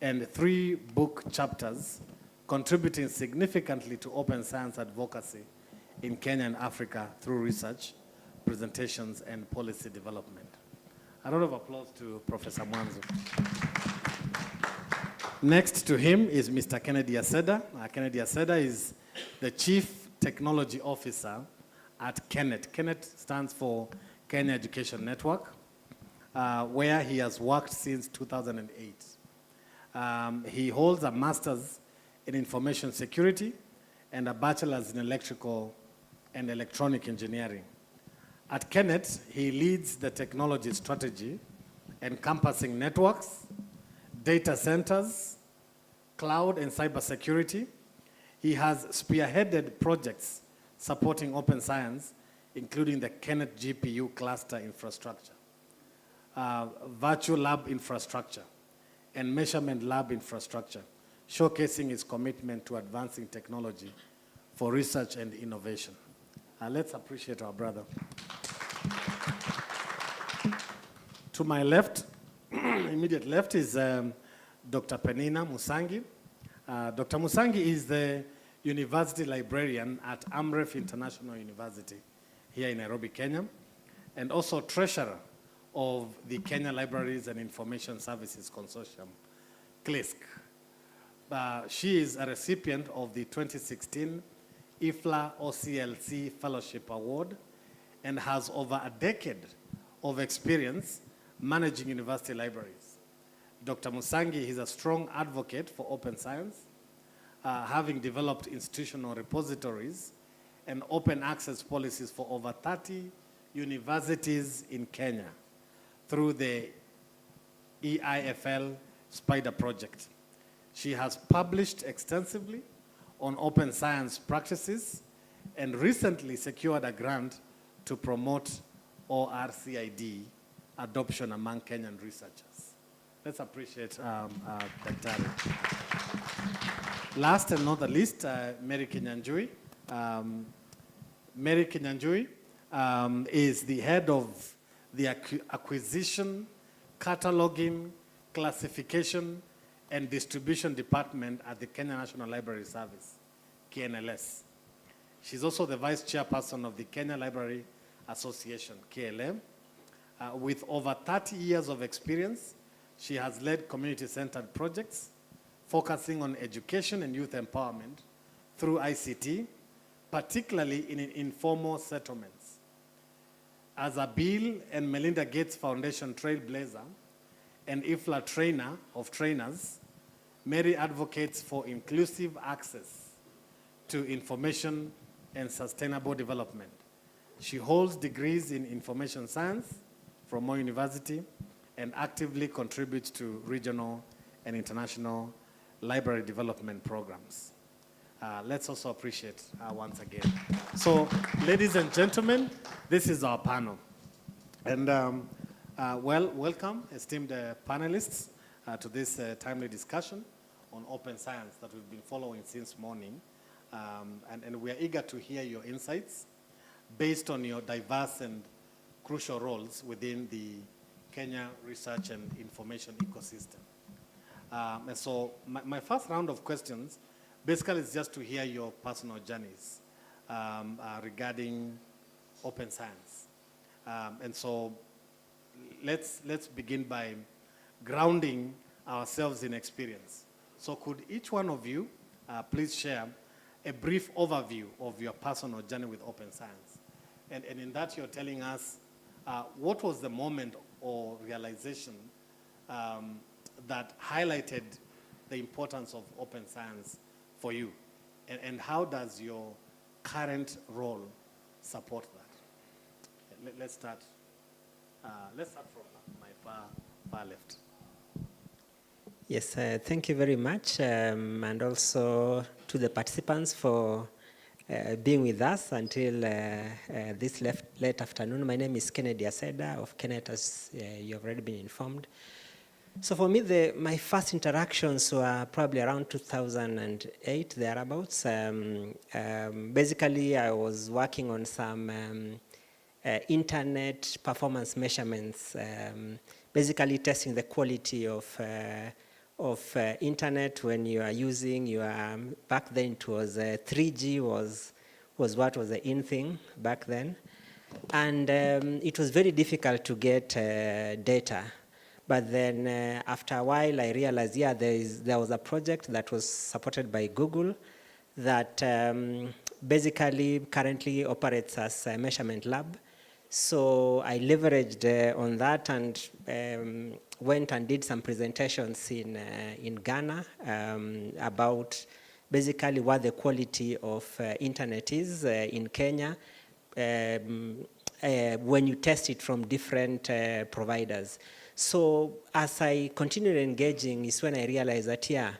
and 3 book chapters, contributing significantly to open science advocacy in Kenya and Africa through research, presentations, and policy development. A round of applause to Professor Mwanzu. Next to him is Mr. Kennedy Aseda. Kennedy Aseda is the Chief Technology Officer at KENET. KENET stands for Kenya Education Network, where he has worked since 2008. He holds a master's in information security and a bachelor's in electrical and electronic engineering. At KENET, he leads the technology strategy encompassing networks, data centers, cloud and cybersecurity. He has spearheaded projects supporting open science, including the KENET GPU cluster infrastructure, virtual lab infrastructure, and measurement lab infrastructure, showcasing his commitment to advancing technology for research and innovation. Let's appreciate our brother. To my left, immediate left, is Dr. Penina Musangi. Dr. Musangi is the university librarian at Amref International University here in Nairobi, Kenya, and also treasurer of the Kenya Libraries and Information Services Consortium, CLISC. She is a recipient of the 2016 IFLA OCLC Fellowship Award and has over a decade of experience managing university libraries. Dr. Musangi is a strong advocate for open science, having developed institutional repositories and open access policies for over 30 universities in Kenya through the EIFL Spider Project. She has published extensively on open science practices and recently secured a grant to promote ORCID adoption among Kenyan researchers. Let's appreciate Daktari. Last and not the least, Mary Kinyanjui. Mary Kinyanjui is the head of the acquisition, cataloging, classification, and distribution department at the Kenya National Library Service, KNLS. She's also the vice chairperson of the Kenya Library Association, KLM. With over 30 years of experience, she has led community-centered projects focusing on education and youth empowerment through ICT, particularly in informal settlements. As a Bill and Melinda Gates Foundation trailblazer and IFLA trainer of trainers, Mary advocates for inclusive access to information and sustainable development. She holds degrees in information science from Moi University and actively contributes to regional and international library development programs. Let's also appreciate her once again. So, ladies and gentlemen, this is our panel. And welcome, esteemed panelists, to this timely discussion on open science that we've been following since morning. And we are eager to hear your insights based on your diverse and crucial roles within the Kenya research and information ecosystem. And so my first round of questions basically is just to hear your personal journeys regarding open science. And so let's begin by grounding ourselves in experience. So could each one of you please share a brief overview of your personal journey with open science? And in that you're telling us what was the moment or realization that highlighted the importance of open science for you? And how does your current role support that? Let's start from my far left. Yes, thank you very much, and also to the participants for being with us until this late afternoon. My name is Kennedy Aseda of KENET, as you have already been informed. So for me, my first interactions were probably around 2008, thereabouts. Basically, I was working on some internet performance measurements, basically testing the quality of internet when you are using your, back then it was 3G was what was the in thing back then. And it was very difficult to get data. But then after a while, I realized, yeah, there was a project that was supported by Google that basically currently operates as a measurement lab. So I leveraged on that and went and did some presentations in Ghana about basically what the quality of internet is in Kenya when you test it from different providers. So as I continued engaging is when I realized that, yeah,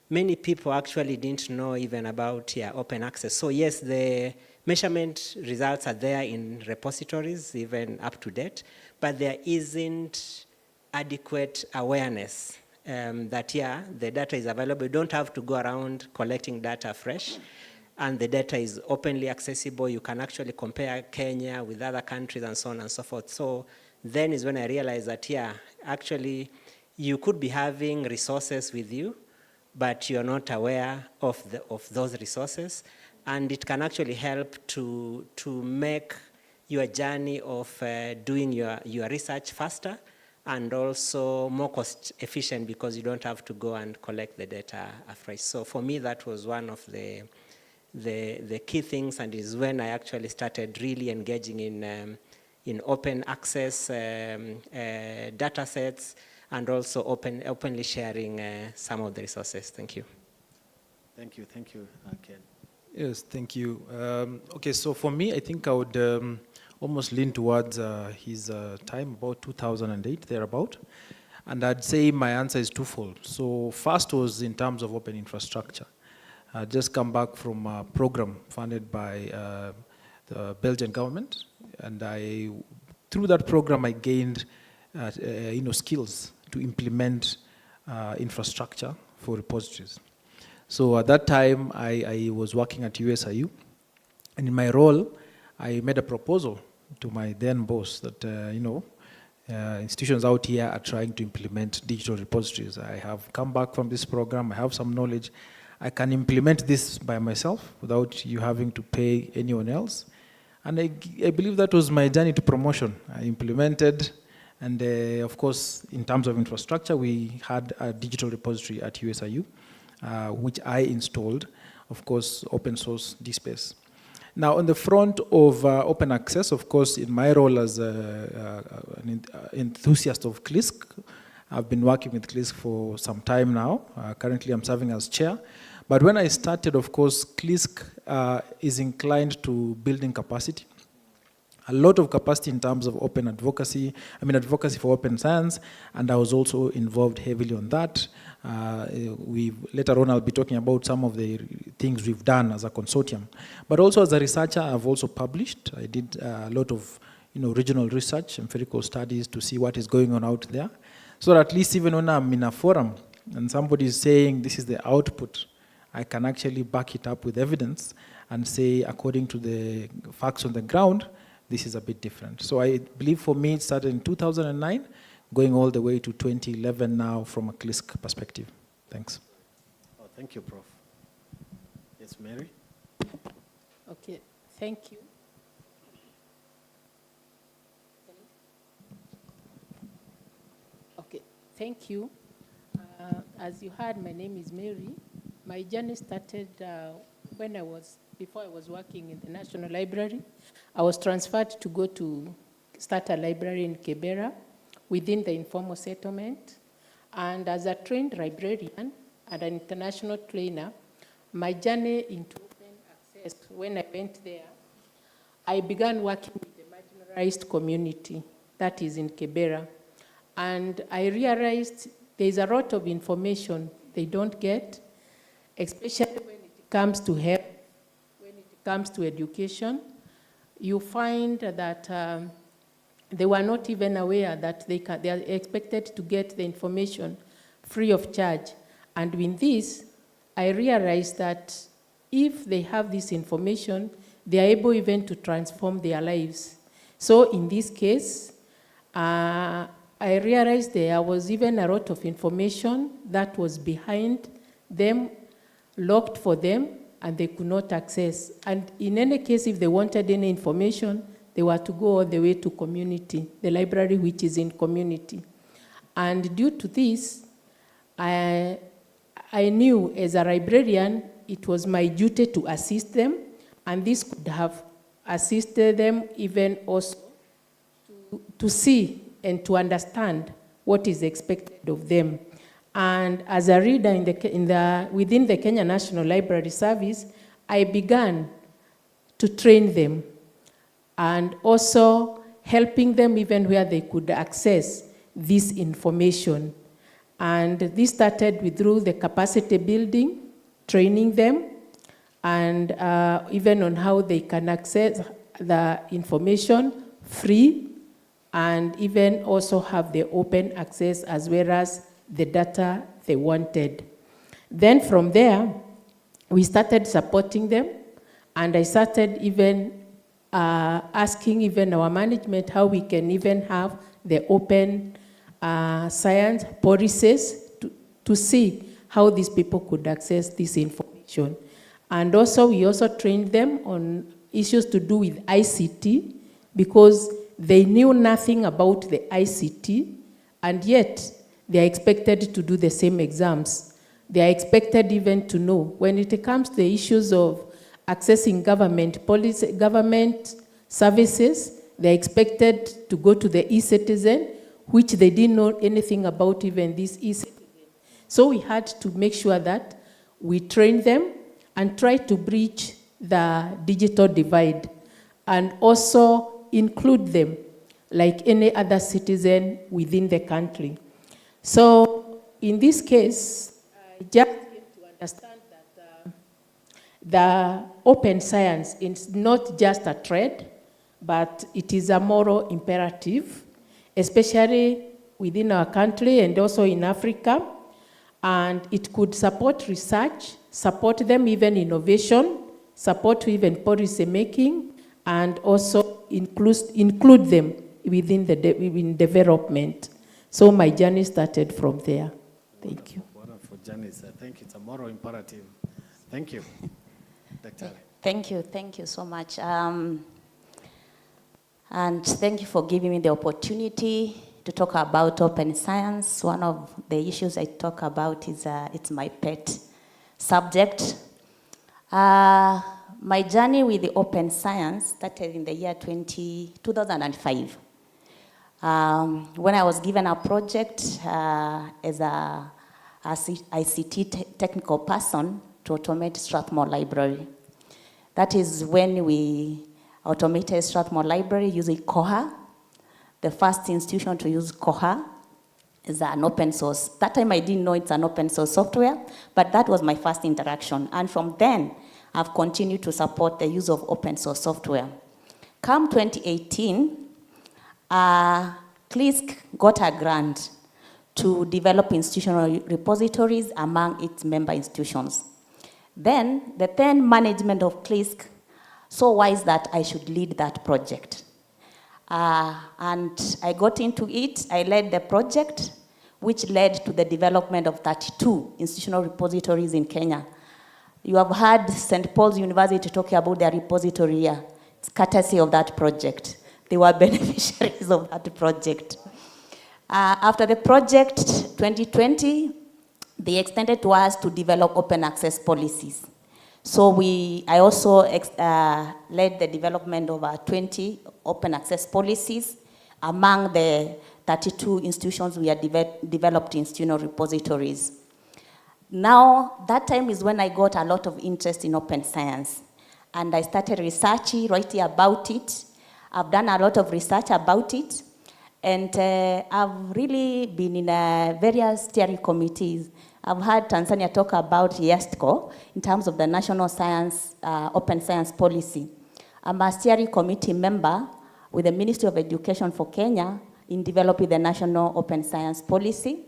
many people actually didn't know even about open access. So yes, the measurement results are there in repositories, even up to date, but there isn't adequate awareness that, yeah, the data is available. You don't have to go around collecting data fresh, and the data is openly accessible. You can actually compare Kenya with other countries and so on and so forth. So then is when I realized that, yeah, actually, you could be having resources with you, but you're not aware of those resources. And it can actually help to make your journey of doing your research faster and also more cost efficient because you don't have to go and collect the data afresh. So for me, that was one of the key things, and is when I actually started really engaging in open access data sets and also openly sharing some of the resources. Thank you. Thank you, Ken. Yes, thank you. Okay, so for me, I think I would almost lean towards his time, about 2008, thereabout. And I'd say my answer is twofold. So first was in terms of open infrastructure. I just come back from a program funded by the Belgian government, and through that program I gained skills to implement infrastructure for repositories. So at that time I was working at USIU, and in my role I made a proposal to my then boss that institutions out here are trying to implement digital repositories. I have come back from this program, I have some knowledge. I can implement this by myself without you having to pay anyone else. And I believe that was my journey to promotion. I implemented, and of course, in terms of infrastructure, we had a digital repository at USIU, which I installed, of course, open source DSpace. Now, on the front of open access, of course, in my role as an enthusiast of CLISC, I've been working with CLISC for some time now. Currently, I'm serving as chair. But when I started, of course, CLISC is inclined to building capacity. A lot of capacity in terms of open advocacy, advocacy for open science, and I was also involved heavily on that. Later on, I'll be talking about some of the things we've done as a consortium. But also as a researcher, I've also published. I did a lot of regional research, empirical studies to see what is going on out there. So that at least even when I'm in a forum and somebody is saying this is the output, I can actually back it up with evidence and say, according to the facts on the ground, this is a bit different. So I believe for me it started in 2009, going all the way to 2011 now from a CLISC perspective. Thanks. Oh, thank you, Prof. Yes, Mary? Okay, thank you. Okay, thank you. As you heard, my name is Mary. My journey started before I was working in the National Library. I was transferred to go to start a library in Kibera within the informal settlement. And as a trained librarian and an international trainer, my journey into open access, when I went there, I began working with the marginalized community that is in Kibera. And I realized there's a lot of information they don't get, especially when it comes to health, when it comes to education. You find that they were not even aware that they are expected to get the information free of charge. And with this, I realized that if they have this information, they are able even to transform their lives. So in this case, I realized there was even a lot of information that was behind them, locked for them, and they could not access. And in any case, if they wanted any information, they were to go all the way to community, the library which is in community. And due to this, I knew as a librarian, it was my duty to assist them, And this could have assisted them even also to see and to understand what is expected of them. And as a reader within the Kenya National Library Service, I began to train them and also helping them even where they could access this information. And this started through the capacity building, training them, and even on how they can access the information free, and even also have the open access as well as the data they wanted. Then from there, we started supporting them, and I started even asking even our management how we can even have the open science policies to see how these people could access this information. And also, we also trained them on issues to do with ICT, because they knew nothing about the ICT, and yet they are expected to do the same exams. They are expected even to know when it comes to the issues of accessing government policy, government services, they are expected to go to the e-citizen, which they didn't know anything about even this e-citizen. So we had to make sure that we train them and try to bridge the digital divide, and also include them like any other citizen within the country. So in this case, just to understand that the open science is not just a trend, but it is a moral imperative, especially within our country and also in Africa. And it could support research, support them even innovation, support even policy making, and also include them within in development. So my journey started from there. Thank you. Wonderful journey, sir. Thank you. It's a moral imperative. Thank you. Dr. Thank you so much. And thank you for giving me the opportunity to talk about open science. One of the issues I talk about is it's my pet subject. My journey with the open science started in the year 2005. When I was given a project as a ICT technical person to automate Strathmore Library. That is when we automated Strathmore Library using Koha, the first institution to use Koha is an open source. That time I didn't know it's an open source software, but that was my first interaction. And from then, I've continued to support the use of open source software. Come 2018, CLISC got a grant to develop institutional repositories among its member institutions. Then, the then management of CLISC saw wise that I should lead that project. And I got into it, I led the project, which led to the development of 32 institutional repositories in Kenya. You have heard St. Paul's University talking about their repository here. It's courtesy of that project. They were beneficiaries of that project. After the project, 2020, they extended to us to develop open access policies. So I also led the development of 20 open access policies among the 32 institutions we had developed institutional repositories. Now, that time is when I got a lot of interest in open science. And I started researching, writing about it. I've done a lot of research about it. And I've really been in various steering committees. I've heard Tanzania talk about YESTCO in terms of the national science, open science policy. I'm a steering committee member with the Ministry of Education for Kenya in developing the national open science policy.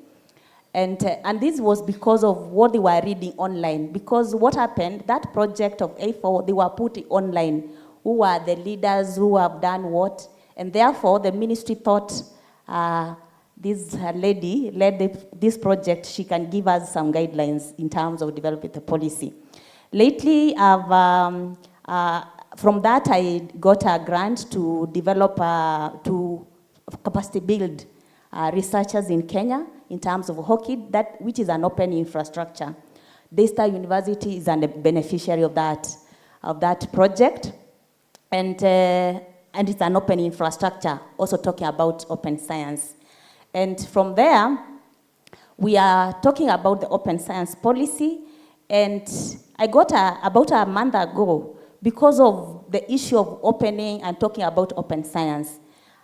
And this was because of what they were reading online. Because what happened, that project of A4, they were put online. Who are the leaders who have done what? And therefore, the ministry thought this lady led this project, she can give us some guidelines in terms of developing the policy. Lately, from that, I got a grant to develop, to capacity build researchers in Kenya in terms of HOKID, which is an open infrastructure. Daystar University is a beneficiary of that. of that project. And it's an open infrastructure, also talking about open science. And from there, we are talking about the open science policy. And I got about a month ago, because of the issue of opening and talking about open science.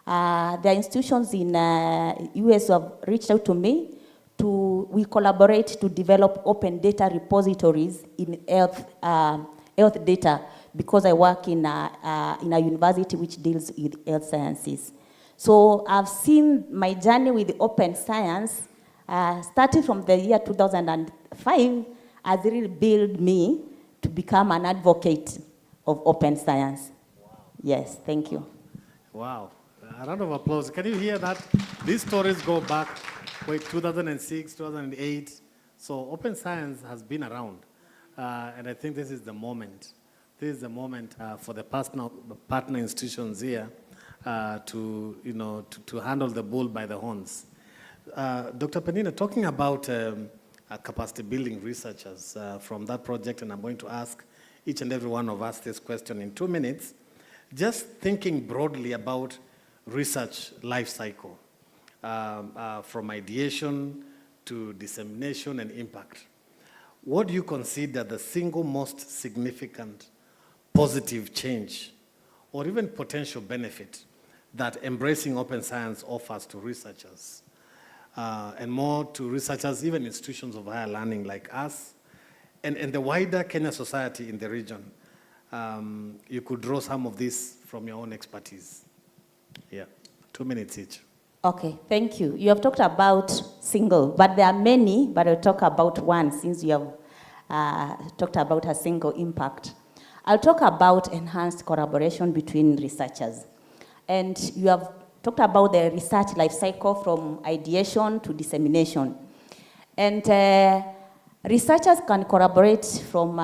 There are institutions in US who have reached out to me. We collaborate to develop open data repositories in health data, because I work in a university which deals with health sciences. So I've seen my journey with the open science, starting from the year 2005, has really built me to become an advocate of open science. Wow. Yes, thank you. Wow. A round of applause. Can you hear that? These stories go back, 2006, 2008. So open science has been around. And I think this is the moment. This is the moment for the partner institutions here to handle the bull by the horns. Dr. Penina, talking about capacity building researchers from that project, and I'm going to ask each and every one of us this question in 2 minutes, just thinking broadly about research life cycle, from ideation to dissemination and impact. What do you consider the single most significant positive change or even potential benefit that embracing open science offers to researchers, and more to researchers, even institutions of higher learning like us, and the wider Kenya society in the region? You could draw some of this from your own expertise. Yeah, 2 minutes each. Okay, thank you. You have talked about single, but there are many, but I'll talk about one since you have talked about a single impact. I'll talk about enhanced collaboration between researchers. And you have talked about the research life cycle from ideation to dissemination. And researchers can collaborate from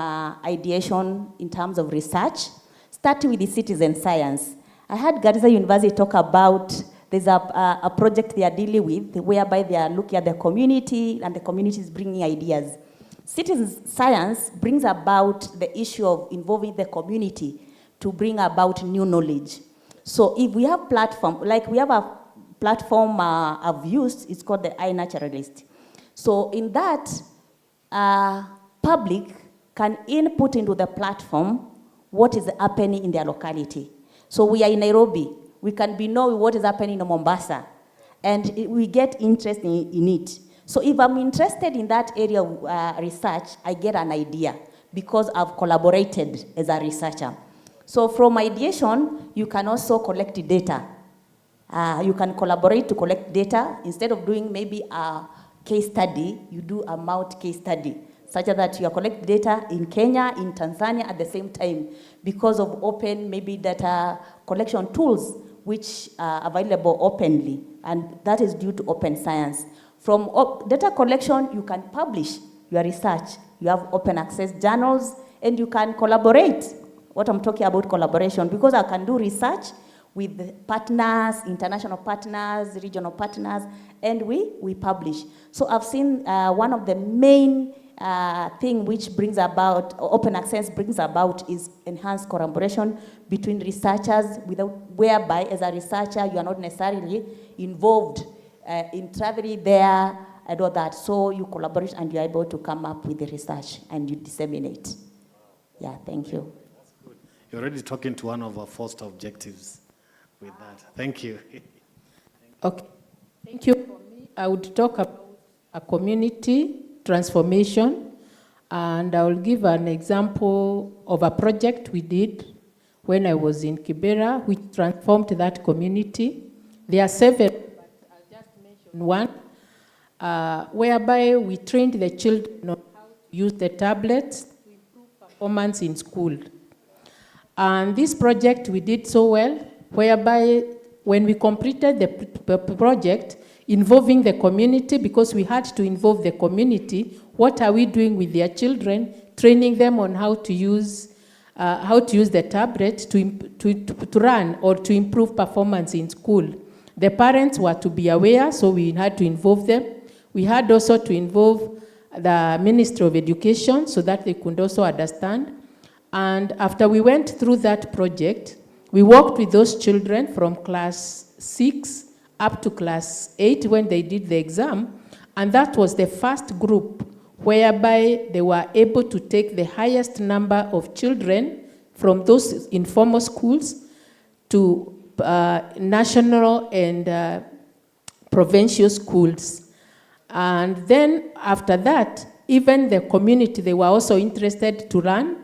ideation in terms of research, starting with the citizen science. I heard Garissa University talk about there's a project they are dealing with whereby they are looking at the community and the community is bringing ideas. Citizen science brings about the issue of involving the community to bring about new knowledge. So if we have platform, like we have a platform I've used, it's called the iNaturalist. So in that, public can input into the platform what is happening in their locality. So we are in Nairobi. We can know what is happening in Mombasa, and we get interest in it. So if I'm interested in that area of research, I get an idea because I've collaborated as a researcher. So from ideation, you can also collect data. You can collaborate to collect data. Instead of doing maybe a case study, you do a multi-case study, such that you collect data in Kenya, in Tanzania at the same time, because of open maybe data collection tools which are available openly, and that is due to open science. From data collection, you can publish your research. You have open access journals, and you can collaborate. What I'm talking about collaboration, because I can do research with partners, international partners, regional partners, and we publish. So I've seen one of the main thing which brings about, open access brings about, is enhanced collaboration between researchers, whereby as a researcher you are not necessarily involved in traveling there and all that. So you collaborate and you're able to come up with the research and you disseminate. Yeah, thank you. That's good. You're already talking to one of our first objectives with that. Thank you. Okay, thank you. For me, I would talk about a community transformation, and I will give an example of a project we did when I was in Kibera, which transformed that community. There are several, but I'll just mention one, whereby we trained the children on how to use the tablets to improve performance in school. And this project we did so well, whereby when we completed the project, involving the community, because we had to involve the community. What are we doing with their children? Training them on how to use the tablet to run or to improve performance in school. The parents were to be aware, so we had to involve them. We had also to involve the Ministry of Education so that they could also understand. And after we went through that project, we worked with those children from class 6 up to class 8 when they did the exam. And that was the first group whereby they were able to take the highest number of children from those informal schools to national and provincial schools. And then after that, even the community, they were also interested to learn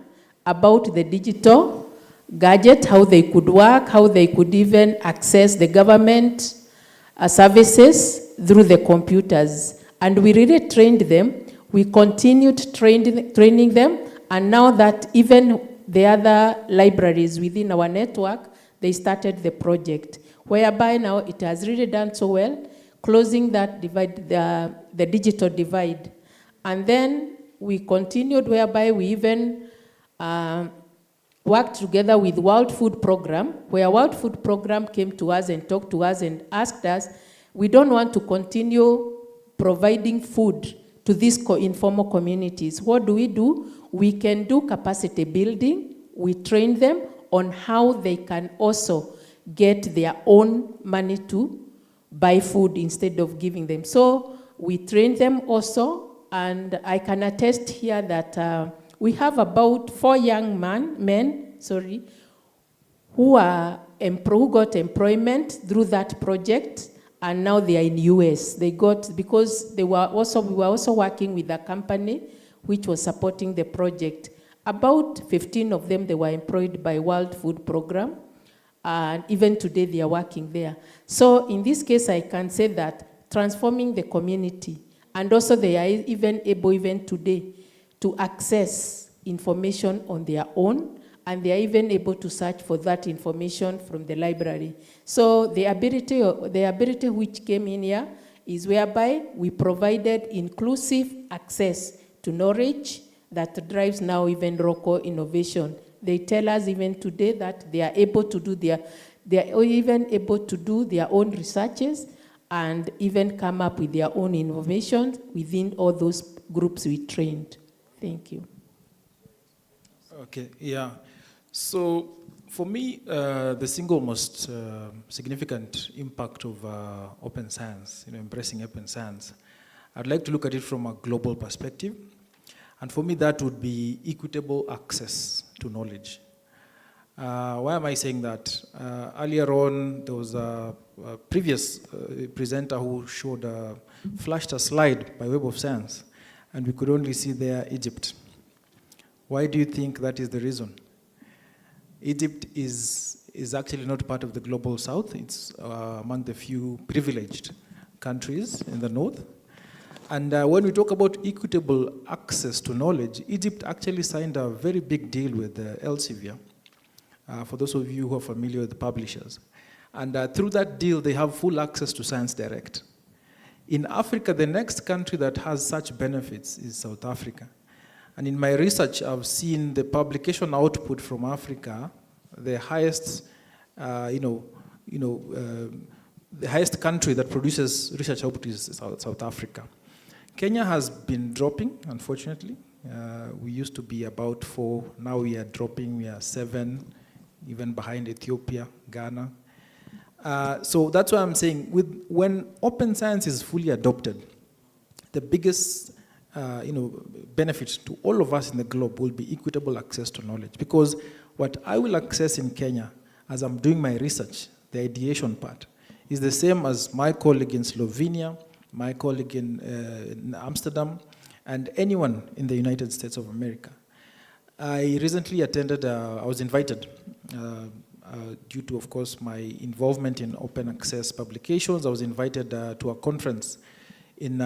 about the digital gadget, how they could work, how they could even access the government services through the computers. And we really trained them. We continued training them, and now that even the other libraries within our network, they started the project, whereby now it has really done so well, closing that divide, the digital divide. And then we continued whereby we even worked together with World Food Program, where World Food Program came to us and talked to us and asked us, we don't want to continue providing food to these informal communities. What do? We can do capacity building. We train them on how they can also get their own money to buy food instead of giving them. So we train them also, and I can attest here that we have about 4 young men, who got employment through that project, and now they are in US. They got, because we were also working with a company which was supporting the project. About 15 of them, they were employed by World Food Program, and even today they are working there. So in this case, I can say that transforming the community, and also they are even able, even today, to access information on their own, and they are even able to search for that information from the library. So the ability which came in here is whereby we provided inclusive access to knowledge that drives now even local innovation. They tell us even today that they are able to do they are even able to do their own researches and even come up with their own innovations within all those groups we trained. Thank you. Okay, yeah. So for me, the single most significant impact of open science, embracing open science, I'd like to look at it from a global perspective. And for me, that would be equitable access to knowledge. Why am I saying that? Earlier on, there was a previous presenter who flashed a slide by Web of Science, and we could only see there Egypt. Why do you think that is the reason? Egypt is actually not part of the global south. It's among the few privileged countries in the north. And when we talk about equitable access to knowledge, Egypt actually signed a very big deal with Elsevier, for those of you who are familiar with the publishers. And through that deal, they have full access to Science Direct. In Africa, the next country that has such benefits is South Africa. And in my research, I've seen the publication output from Africa, the highest, the highest country that produces research output is South Africa. Kenya has been dropping, unfortunately. We used to be about 4, now we are dropping, we are 7, even behind Ethiopia, Ghana. So that's why I'm saying, when open science is fully adopted, the biggest benefit to all of us in the globe will be equitable access to knowledge. Because what I will access in Kenya, as I'm doing my research, the ideation part, is the same as my colleague in Slovenia, my colleague in Amsterdam, and anyone in the United States of America. I recently attended, I was invited, due to, of course, my involvement in open access publications. I was invited to a conference in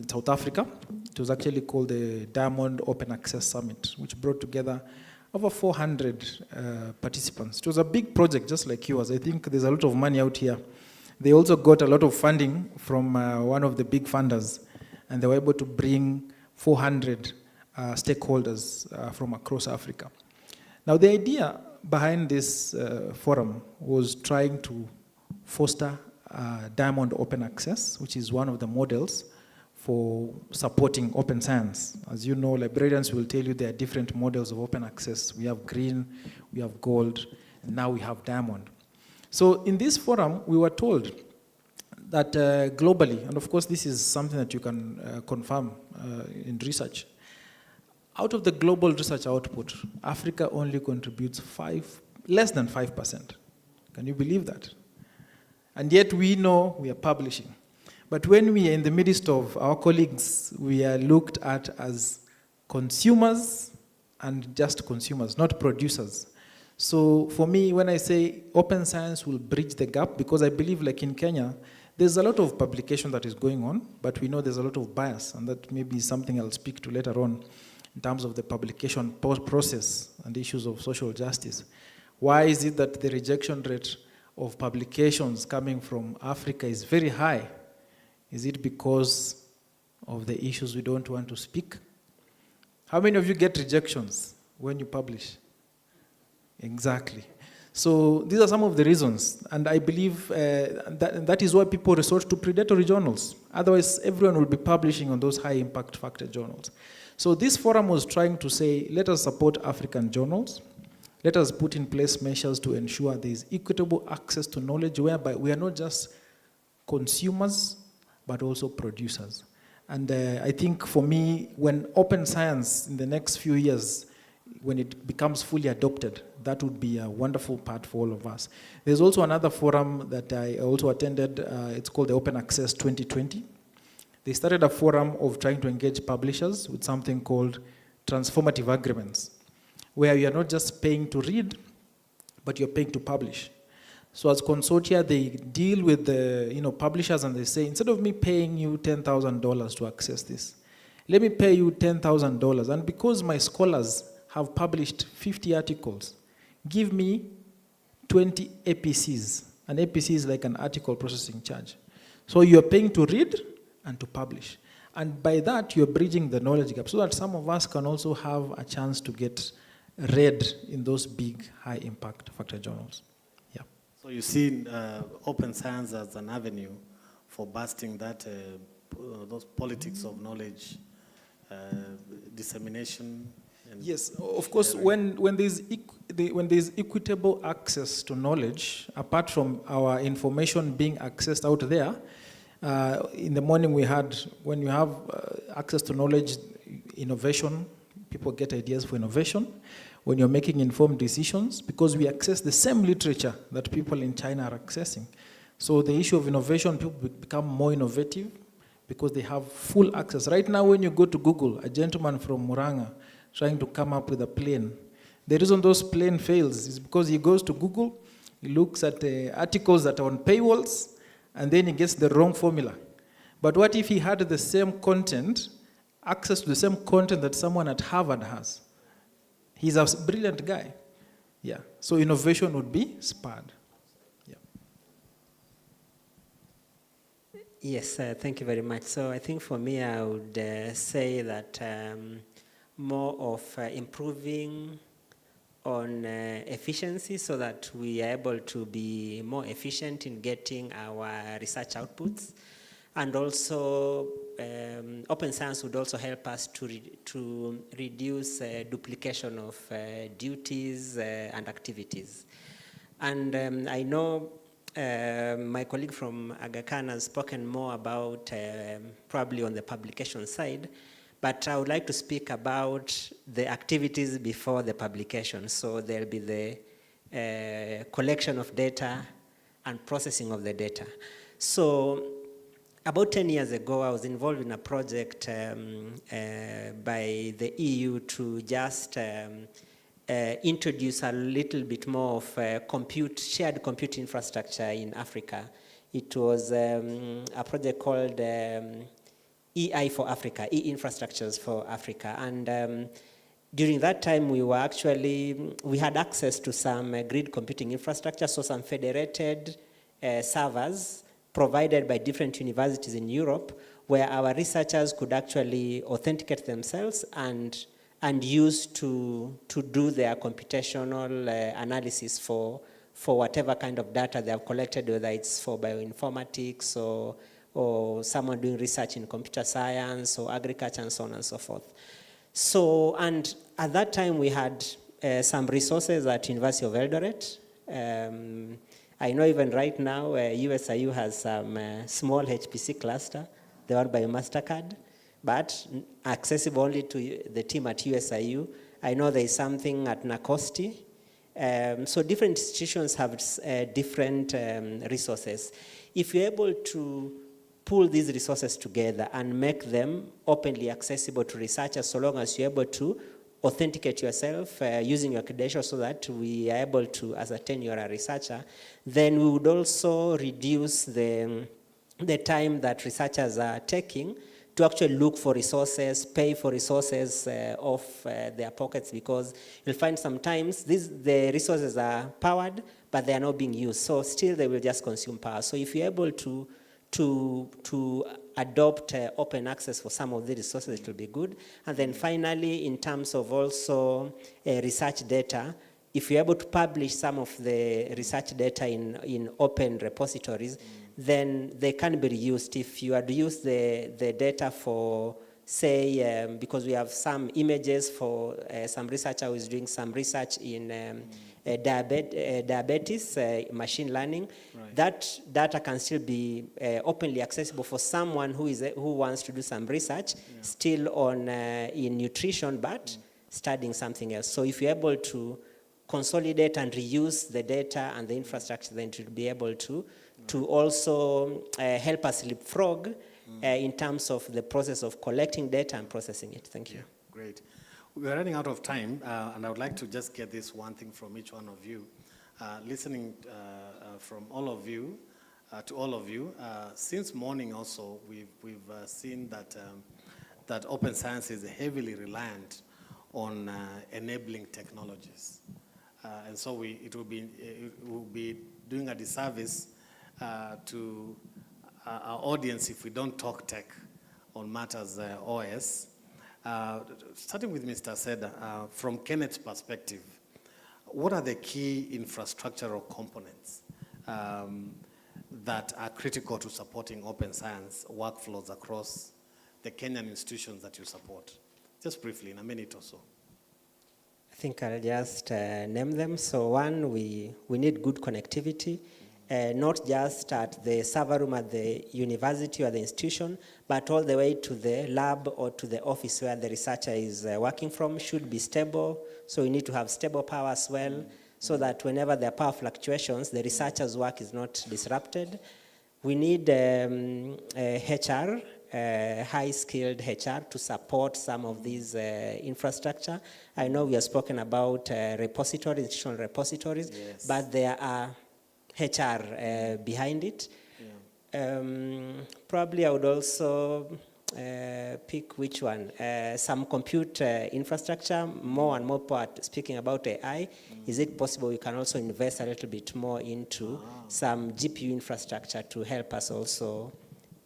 South Africa. It was actually called the Diamond Open Access Summit, which brought together over 400 participants. It was a big project, just like yours. I think there's a lot of money out here. They also got a lot of funding from one of the big funders, and they were able to bring 400 stakeholders from across Africa. Now, the idea behind this forum was trying to foster Diamond Open Access, which is one of the models for supporting open science. As you know, librarians will tell you there are different models of open access. We have green, we have gold, and now we have diamond. So in this forum, we were told that globally, and of course this is something that you can confirm in research, out of the global research output, Africa only contributes less than 5%. Can you believe that? And yet we know we are publishing. But when we are in the midst of our colleagues, we are looked at as consumers and just consumers, not producers. So for me, when I say open science will bridge the gap, because I believe like in Kenya, there's a lot of publication that is going on, but we know there's a lot of bias, and that may be something I'll speak to later on in terms of the publication process and issues of social justice. Why is it that the rejection rate of publications coming from Africa is very high? Is it because of the issues we don't want to speak? How many of you get rejections when you publish? Exactly. So these are some of the reasons, and I believe that is why people resort to predatory journals. Otherwise, everyone will be publishing on those high impact factor journals. So this forum was trying to say, let us support African journals. Let us put in place measures to ensure there is equitable access to knowledge, whereby we are not just consumers, but also producers. And I think for me, when open science in the next few years, when it becomes fully adopted, that would be a wonderful part for all of us. There's also another forum that I also attended. It's called the Open Access 2020. They started a forum of trying to engage publishers with something called transformative agreements, where you are not just paying to read, but you're paying to publish. So as consortia, they deal with the publishers, and they say, instead of me paying you $10,000 to access this, let me pay you $10,000. And because my scholars have published 50 articles, give me 20 APCs. An APC is like an article processing charge. So you're paying to read and to publish. And by that, you're bridging the knowledge gap so that some of us can also have a chance to get read in those big, high impact factor journals. Yeah. So you see open science as an avenue for busting that, those politics of knowledge, dissemination. Yes, of course, when there's equitable access to knowledge, apart from our information being accessed out there, in the morning when you have access to knowledge, innovation, people get ideas for innovation. When you're making informed decisions, because we access the same literature that people in China are accessing. So the issue of innovation, people become more innovative because they have full access. Right now, when you go to Google, a gentleman from Muranga trying to come up with a plane, the reason those plane fails is because he goes to Google, he looks at articles that are on paywalls, and then he gets the wrong formula. But what if he had the same content, access to the same content that someone at Harvard has? He's a brilliant guy. Yeah. So innovation would be spurred. Yeah. Yes, thank you very much. So I think for me, I would say that more of improving on efficiency so that we are able to be more efficient in getting our research outputs. And also, open science would also help us to reduce duplication of duties and activities. And I know my colleague from Aga Khan has spoken more about probably on the publication side, but I would like to speak about the activities before the publication. So there'll be the collection of data and processing of the data. So about 10 years ago, I was involved in a project by the EU to just introduce a little bit more of shared compute infrastructure in Africa. It was a project called EI for Africa, E-Infrastructures for Africa. And during that time, we had access to some grid computing infrastructure, so some federated servers provided by different universities in Europe, where our researchers could actually authenticate themselves and use to do their computational analysis for whatever kind of data they have collected, whether it's for bioinformatics or someone doing research in computer science or agriculture and so on and so forth. So, and at that time we had some resources at University of Eldoret. I know even right now USIU has some small HPC cluster, the one by MasterCard, but accessible only to the team at USIU. I know there is something at Nakosti. So different institutions have different resources. If you're able to pull these resources together and make them openly accessible to researchers, so long as you're able to authenticate yourself using your credentials so that we are able to ascertain you're a researcher, then we would also reduce the time that researchers are taking to actually look for resources, pay for resources off their pockets, because you'll find sometimes the resources are powered, but they are not being used. So still they will just consume power. So if you're able to adopt open access for some of the resources, it will be good. And then finally, in terms of also research data, if you're able to publish some of the research data in open repositories, then they can be reused. If you had used the data for, say, because we have some images for some researcher who is doing some research in diabetes, machine learning, right. That data can still be openly accessible for someone who wants to do some research, still on in nutrition, but studying something else. So if you're able to consolidate and reuse the data and the infrastructure, then to be able to also help us leapfrog in terms of the process of collecting data and processing it. Thank you. Great. We're running out of time, and I would like to just get this one thing from each one of you. Listening from all of you, to all of you, since morning also, we've seen that open science is heavily reliant on enabling technologies. And so it will be doing a disservice to our audience if we don't talk tech on matters OS. Starting with Mr. Seda, from Kenneth's perspective, what are the key infrastructural components that are critical to supporting open science workflows across the Kenyan institutions that you support? Just briefly, in a minute or so. I think I'll just name them. So one, we need good connectivity. Not just at the server room at the university or the institution, but all the way to the lab or to the office where the researcher is working from should be stable. So we need to have stable power as well, so that whenever there are power fluctuations, the researcher's work is not disrupted. We need HR, high-skilled HR to support some of these infrastructure. I know we have spoken about repositories, institutional repositories, yes. But there are HR behind it. Yeah. Probably I would also pick which one. Some compute infrastructure, more and more part speaking about AI. Is it possible we can also invest a little bit more into some GPU infrastructure to help us also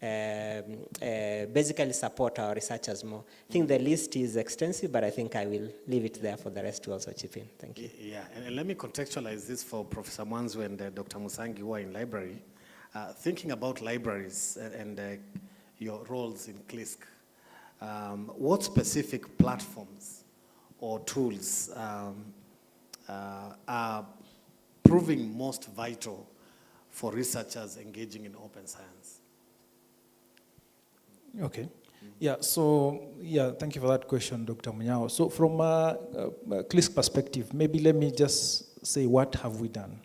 basically support our researchers more? I think the list is extensive, but I think I will leave it there for the rest to also chip in. Thank you. Yeah, and let me contextualize this for Professor Mwanzu and Dr. Musangi, who are in library. Thinking about libraries and your roles in CLISC, what specific platforms or tools are proving most vital for researchers engaging in open science? Okay. Yeah, so, thank you for that question, Dr. Munyao. So from a CLISC perspective, maybe let me just say what have we done.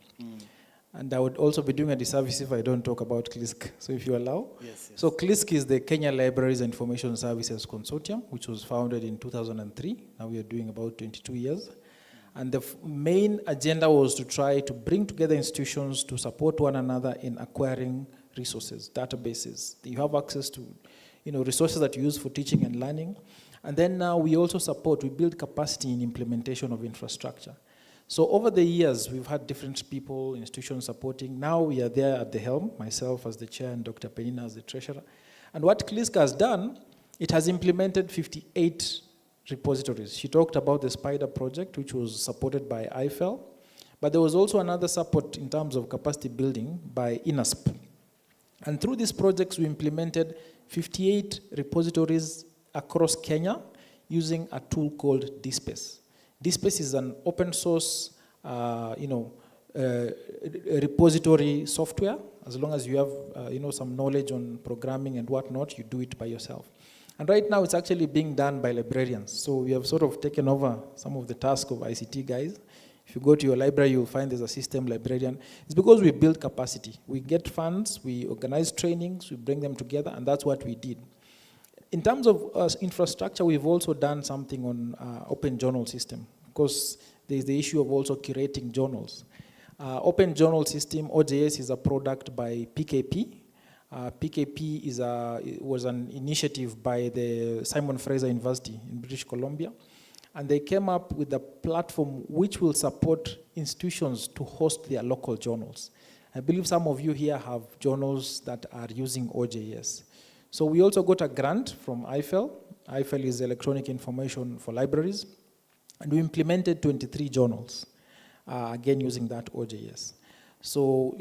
And I would also be doing a disservice if I don't talk about CLISC. So if you allow. Yes. So CLISC is the Kenya Libraries and Information Services Consortium, which was founded in 2003. Now we are doing about 22 years. And the main agenda was to try to bring together institutions to support one another in acquiring resources, databases. You have access to resources that you use for teaching and learning. And then now we also we build capacity in implementation of infrastructure. So over the years, we've had different people, institutions supporting. Now we are there at the helm, myself as the chair and Dr. Penina as the treasurer. And what CLISC has done, it has implemented 58 repositories. She talked about the Spider project, which was supported by IFEL. But there was also another support in terms of capacity building by INASP. And through these projects, we implemented 58 repositories across Kenya using a tool called DSpace. DSpace is an open source, repository software. As long as you have, some knowledge on programming and whatnot, you do it by yourself. And right now, it's actually being done by librarians. So we have sort of taken over some of the tasks of ICT guys. If you go to your library, you'll find there's a system librarian. It's because we build capacity. We get funds, we organize trainings, we bring them together, and that's what we did. In terms of infrastructure, we've also done something on open journal system, because there's the issue of also curating journals. Open journal system, OJS, is a product by PKP. PKP was an initiative by the Simon Fraser University in British Columbia. And they came up with a platform which will support institutions to host their local journals. I believe some of you here have journals that are using OJS. So we also got a grant from IFEL. IFEL is Electronic Information for Libraries. And we implemented 23 journals, again using that OJS. So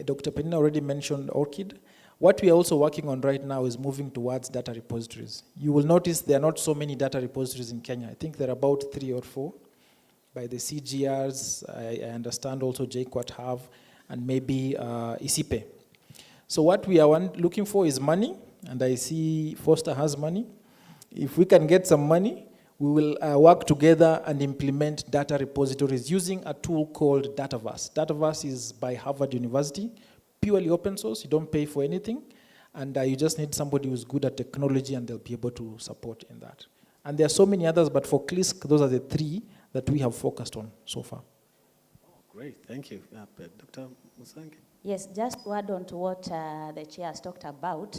Dr. Penina already mentioned ORCID. What we are also working on right now is moving towards data repositories. You will notice there are not so many data repositories in Kenya. I think there are about 3 or 4 by the CGRs. I understand also JQuat have, and maybe ISIPE. So what we are looking for is money, and I see Foster has money. If we can get some money, we will work together and implement data repositories using a tool called Dataverse. Dataverse is by Harvard University, purely open source. You don't pay for anything, and you just need somebody who's good at technology, and they'll be able to support in that. And there are so many others, but for CLISC, those are the 3 that we have focused on so far. Oh, great, thank you. Dr. Musangi? Yes, just to add on to what the chair has talked about,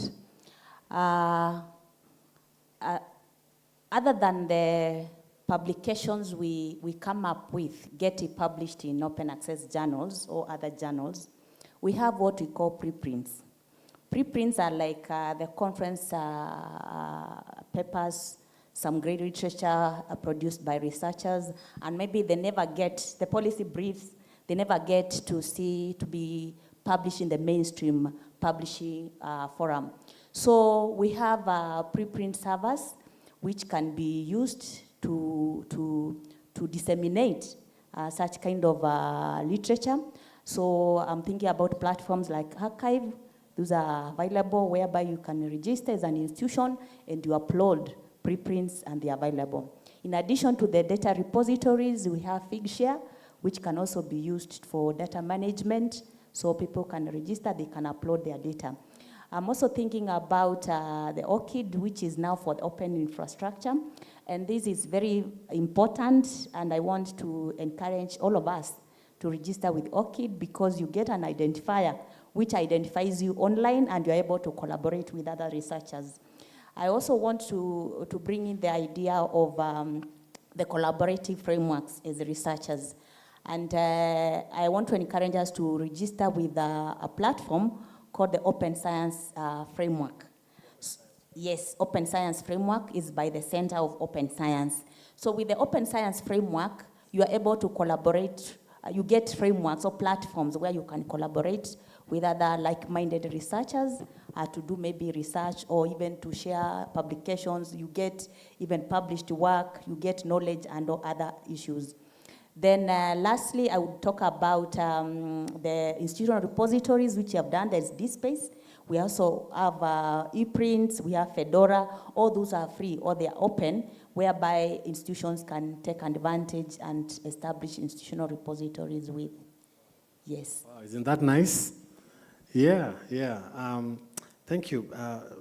other than the publications we come up with, get it published in open access journals or other journals, we have what we call preprints. Preprints are like the conference papers, some great literature produced by researchers, and maybe they never get, the policy briefs, they never get to be published in the mainstream publishing forum. So we have preprint servers which can be used to disseminate such kind of literature. So I'm thinking about platforms like Archive. Those are available whereby you can register as an institution and you upload preprints and they're available. In addition to the data repositories, we have Figshare, which can also be used for data management. So people can register, they can upload their data. I'm also thinking about the ORCID, which is now for the open infrastructure. And this is very important, and I want to encourage all of us to register with ORCID, because you get an identifier which identifies you online and you're able to collaborate with other researchers. I also want to bring in the idea of the collaborative frameworks as researchers. And I want to encourage us to register with a platform called the Open Science Framework. Yes, Open Science Framework is by the Center of Open Science. So with the Open Science Framework, you are able to collaborate. You get frameworks or platforms where you can collaborate with other like-minded researchers to do maybe research or even to share publications. You get even published work, you get knowledge and other issues. Then lastly, I would talk about the institutional repositories, which you have done. There's DSpace. We also have ePrints, we have Fedora. All those are free or they are open, whereby institutions can take advantage and establish institutional repositories with. Yes. Wow, isn't that nice? Yeah. Thank you.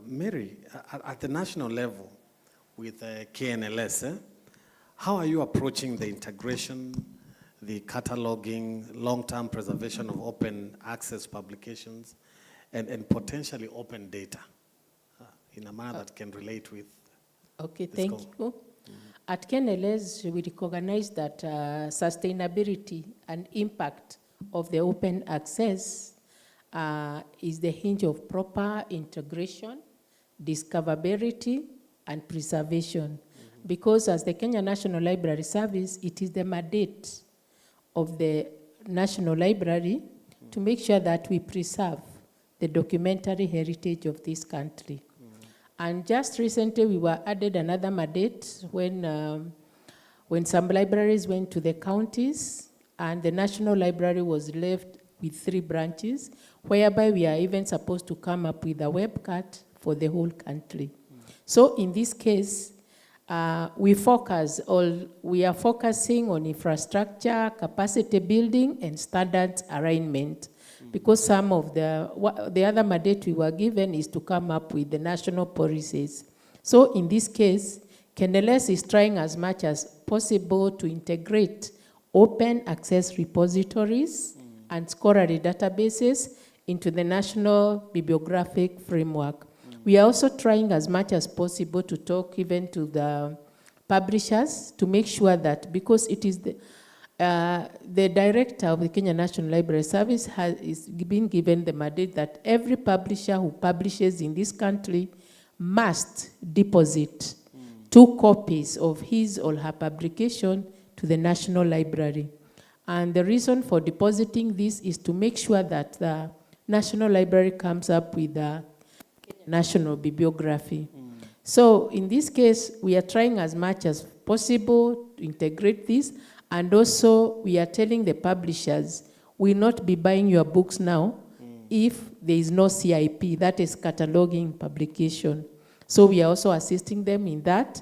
Mary, at the national level with KNLS, how are you approaching the integration, the cataloging, long-term preservation of open access publications, and potentially open data in a manner that can relate with thank you. At KNLS, we recognize that sustainability and impact of the open access is the hinge of proper integration, discoverability, and preservation. Because as the Kenya National Library Service, it is the mandate of the National Library to make sure that we preserve the documentary heritage of this country. And just recently, we were added another mandate when some libraries went to the counties, and the National Library was left with 3 branches, whereby we are even supposed to come up with a webcast for the whole country. So in this case, we are focusing on infrastructure, capacity building, and standards alignment. Because some of the other mandate we were given is to come up with the national policies. So in this case, KNLS is trying as much as possible to integrate open access repositories and scholarly databases into the national bibliographic framework. We are also trying as much as possible to talk even to the publishers to make sure that, because it is the director of the Kenya National Library Service is being given the mandate that every publisher who publishes in this country must deposit 2 copies of his or her publication to the National Library. And the reason for depositing this is to make sure that the National Library comes up with a national bibliography. So in this case, we are trying as much as possible to integrate this. And also, we are telling the publishers, we will not be buying your books now if there is no CIP, that is cataloging publication. So we are also assisting them in that.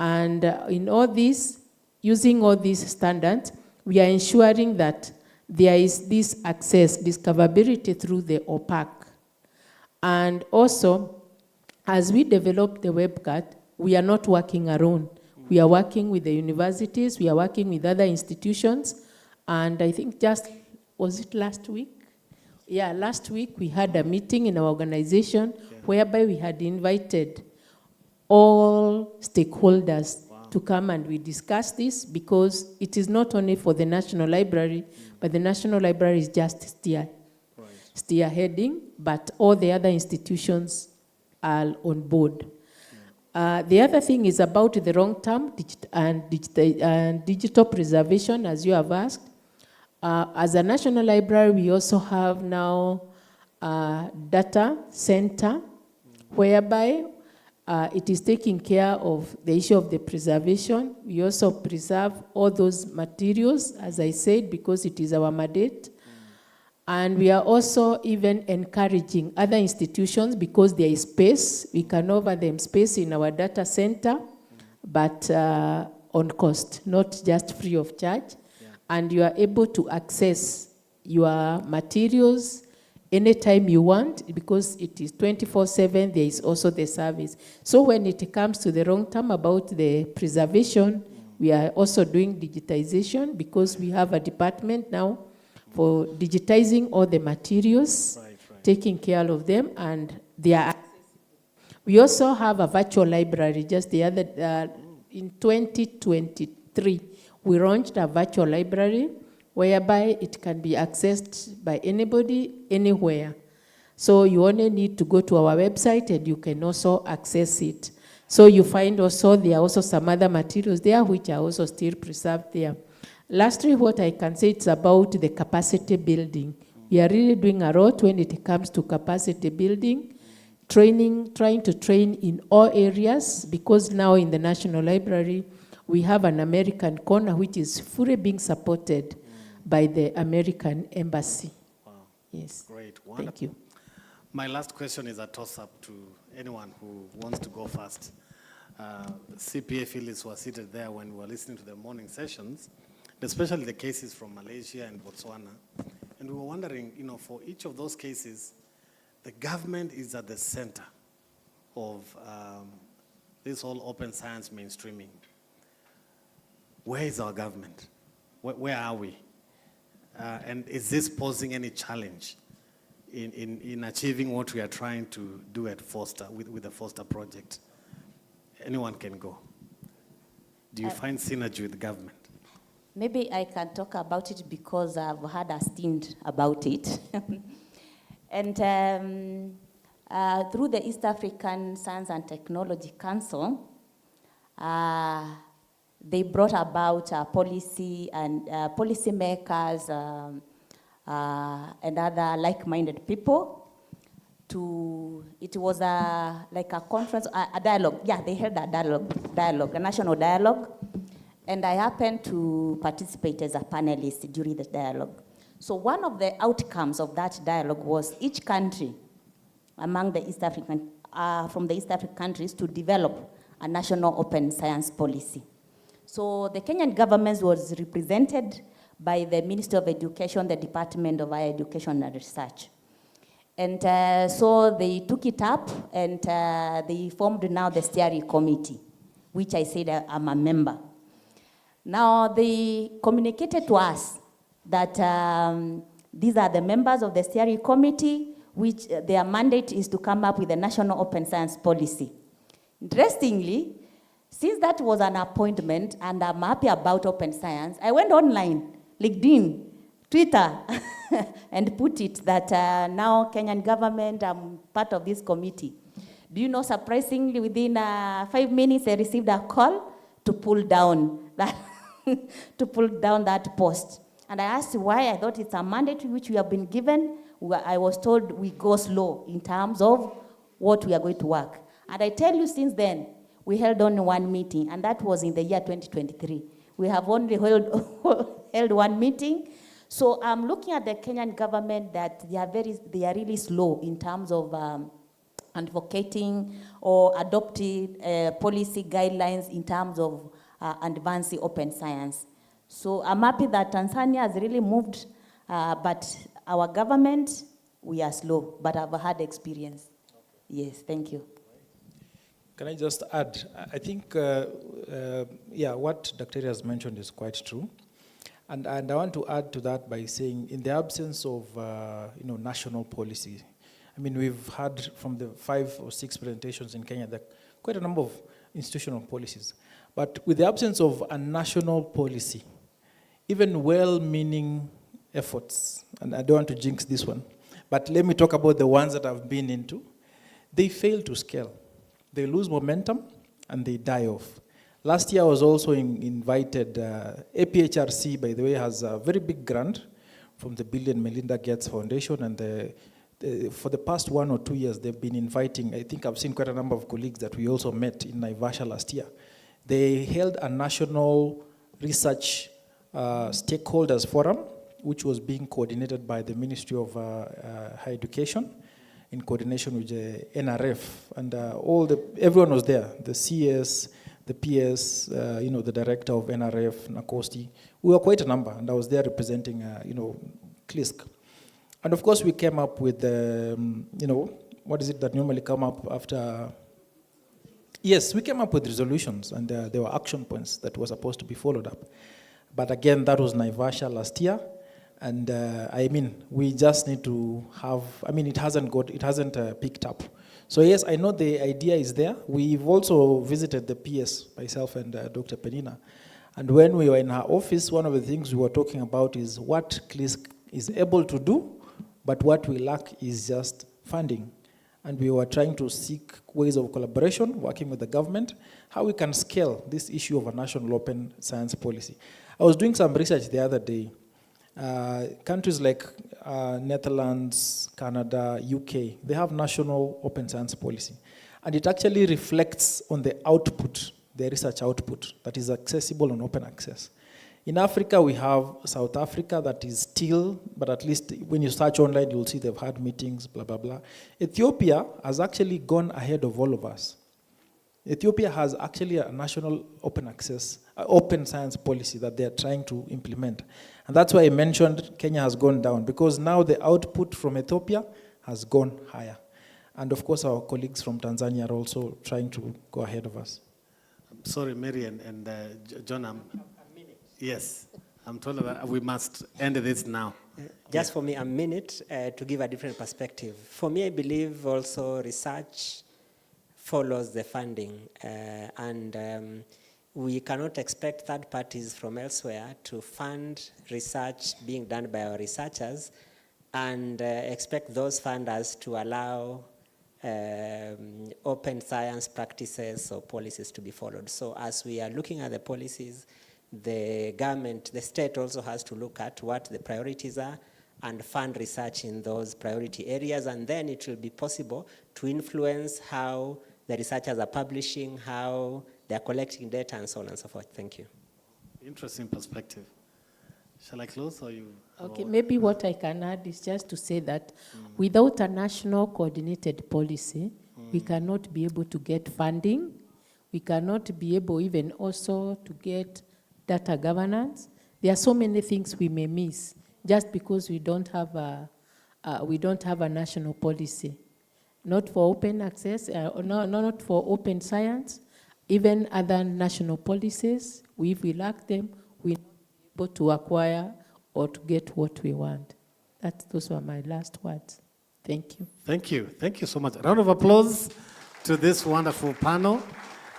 And in all this, using all these standards, we are ensuring that there is this access, discoverability through the OPAC. And also, as we develop the webcast, we are not working alone. We are working with the universities, we are working with other institutions, and I think was it last week? Yeah, last week we had a meeting in our organization whereby we had invited all stakeholders to come and we discussed this, because it is not only for the National Library, but the National Library is just spearheading, but all the other institutions are on board. The other thing is about the long-term and digital preservation, as you have asked. As a National Library, we also have now a data center whereby it is taking care of the issue of the preservation. We also preserve all those materials, as I said, because it is our mandate. And we are also even encouraging other institutions, because there is space, we can offer them space in our data center, but on cost, not just free of charge. And you are able to access your materials anytime you want, because it is 24/7, there is also the service. So when it comes to the long term about the preservation, we are also doing digitization, because we have a department now for digitizing all the materials, taking care of them, and they are accessible. We also have a virtual library. Just the other, in 2023, we launched a virtual library whereby it can be accessed by anybody, anywhere. So you only need to go to our website and you can also access it. So you find also there are also some other materials there which are also still preserved there. Lastly, what I can say, it's about the capacity building. We are really doing a lot when it comes to capacity building, training, trying to train in all areas, because now in the National Library, we have an American corner which is fully being supported by the American Embassy. Wow. Yes. Great. Wonderful. Thank you. My last question is a toss-up to anyone who wants to go first. CPA Phyllis was seated there when we were listening to the morning sessions, especially the cases from Malaysia and Botswana. And we were wondering, for each of those cases, the government is at the center of this whole open science mainstreaming. Where is our government? Where are we? And is this posing any challenge in achieving what we are trying to do at Foster, with the Foster project? Anyone can go. Do you find synergy with the government? Maybe I can talk about it because I've had a stint about it. And through the East African Science and Technology Council, they brought about policy and policymakers and other like-minded people it was like a conference, a dialogue. Yeah, they held a dialogue, a national dialogue. And I happened to participate as a panelist during the dialogue. So one of the outcomes of that dialogue was each country among the East African, from the East African countries to develop a national open science policy. So the Kenyan government was represented by the Ministry of Education, the Department of Higher Education and Research. And so they took it up and they formed now the steering committee, which I said I'm a member. Now they communicated to us that these are the members of the steering committee, which their mandate is to come up with a national open science policy. Interestingly, since that was an appointment and I'm happy about open science, I went online, LinkedIn, Twitter, and put it that now Kenyan government, I'm part of this committee. Do you know, surprisingly, within 5 minutes, I received a call to pull down that, to pull down that post. And I asked why. I thought it's a mandate which we have been given. I was told we go slow in terms of what we are going to work. And I tell you, since then, we held on one meeting, and that was in the year 2023. We have only held one meeting. So I'm looking at the Kenyan government that they are really slow in terms of advocating or adopting policy guidelines in terms of advancing open science. So I'm happy that Tanzania has really moved, but our government, we are slow, but I've had experience. Yes, thank you. Can I just add? I think, yeah, what Dr. has mentioned is quite true. And I want to add to that by saying, in the absence of national policy, I mean, we've had from the 5 or 6 presentations in Kenya, there are quite a number of institutional policies. But with the absence of a national policy, even well-meaning efforts, and I don't want to jinx this one, but let me talk about the ones that I've been into, they fail to scale. They lose momentum and they die off. Last year I was also invited, APHRC, by the way, has a very big grant from the Bill and Melinda Gates Foundation, and for the past 1 or 2 years they've been inviting, I think I've seen quite a number of colleagues that we also met in Naivasha last year. They held a national research stakeholders forum, which was being coordinated by the Ministry of Higher Education in coordination with the NRF, and everyone was there, the CS, the PS, the director of NRF, Nakosti. We were quite a number, and I was there representing, CLISC. And of course, we came up with, what is it that normally come up after? Yes, we came up with resolutions, and there were action points that were supposed to be followed up. But again, that was Naivasha last year. And I mean, we just need to have, it hasn't picked up. So yes, I know the idea is there. We've also visited the PS, myself and Dr. Penina. And when we were in her office, one of the things we were talking about is what CLISC is able to do, but what we lack is just funding. And we were trying to seek ways of collaboration, working with the government, how we can scale this issue of a national open science policy. I was doing some research the other day. Countries like Netherlands, Canada, UK, they have national open science policy. And it actually reflects on the output, the research output that is accessible on open access. In Africa, we have South Africa that is still, but at least when you search online, you'll see they've had meetings, blah, blah, blah. Ethiopia has actually gone ahead of all of us. Ethiopia has actually a national open access, open science policy that they're trying to implement. And that's why I mentioned Kenya has gone down, because now the output from Ethiopia has gone higher. And of course, our colleagues from Tanzania are also trying to go ahead of us. I'm sorry, Mary and John, yes, I'm told that we must end this now. Just for me, a minute to give a different perspective. For me, I believe also research follows the funding, and we cannot expect third parties from elsewhere to fund research being done by our researchers and expect those funders to allow open science practices or policies to be followed. So as we are looking at the policies, the government, the state also has to look at what the priorities are and fund research in those priority areas, and then it will be possible to influence how the researchers are publishing, how they're collecting data, and so on and so forth. Thank you. Interesting perspective. Shall I close or you? Okay, maybe what I can add is just to say that without a national coordinated policy, we cannot be able to get funding. We cannot be able even also to get data governance. There are so many things we may miss just because we don't have a national policy. Not for open access, not for open science, even other national policies. If we lack them, we're not able to acquire or to get what we want. Those were my last words. Thank you. Thank you. Thank you so much. A round of applause to this wonderful panel.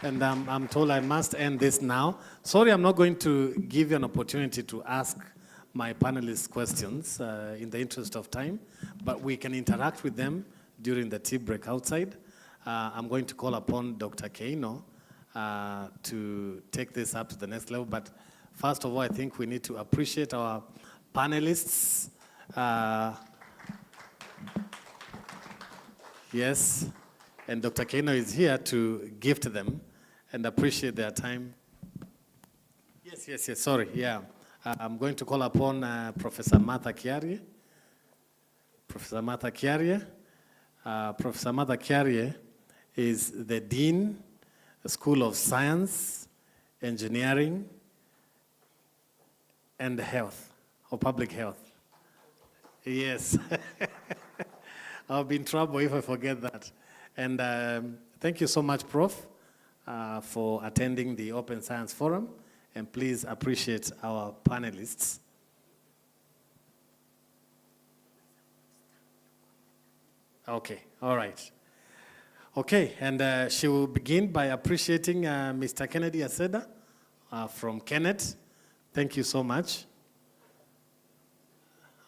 And I'm told I must end this now. Sorry, I'm not going to give you an opportunity to ask my panelists questions in the interest of time, but we can interact with them during the tea break outside. I'm going to call upon Dr. Keino to take this up to the next level. But first of all, I think we need to appreciate our panelists. Yes, and Dr. Keino is here to gift them and appreciate their time. Yes, sorry, yeah. I'm going to call upon Professor Martha Kiarie. Professor Martha Kiarie. Professor Martha Kiarie is the Dean, School of Science, Engineering, and Health, or Public Health. Yes. I'll be in trouble if I forget that. And thank you so much, Prof, for attending the Open Science Forum. And please appreciate our panelists. Okay, all right. Okay, and she will begin by appreciating Mr. Kennedy Aseda from Kenneth. Thank you so much.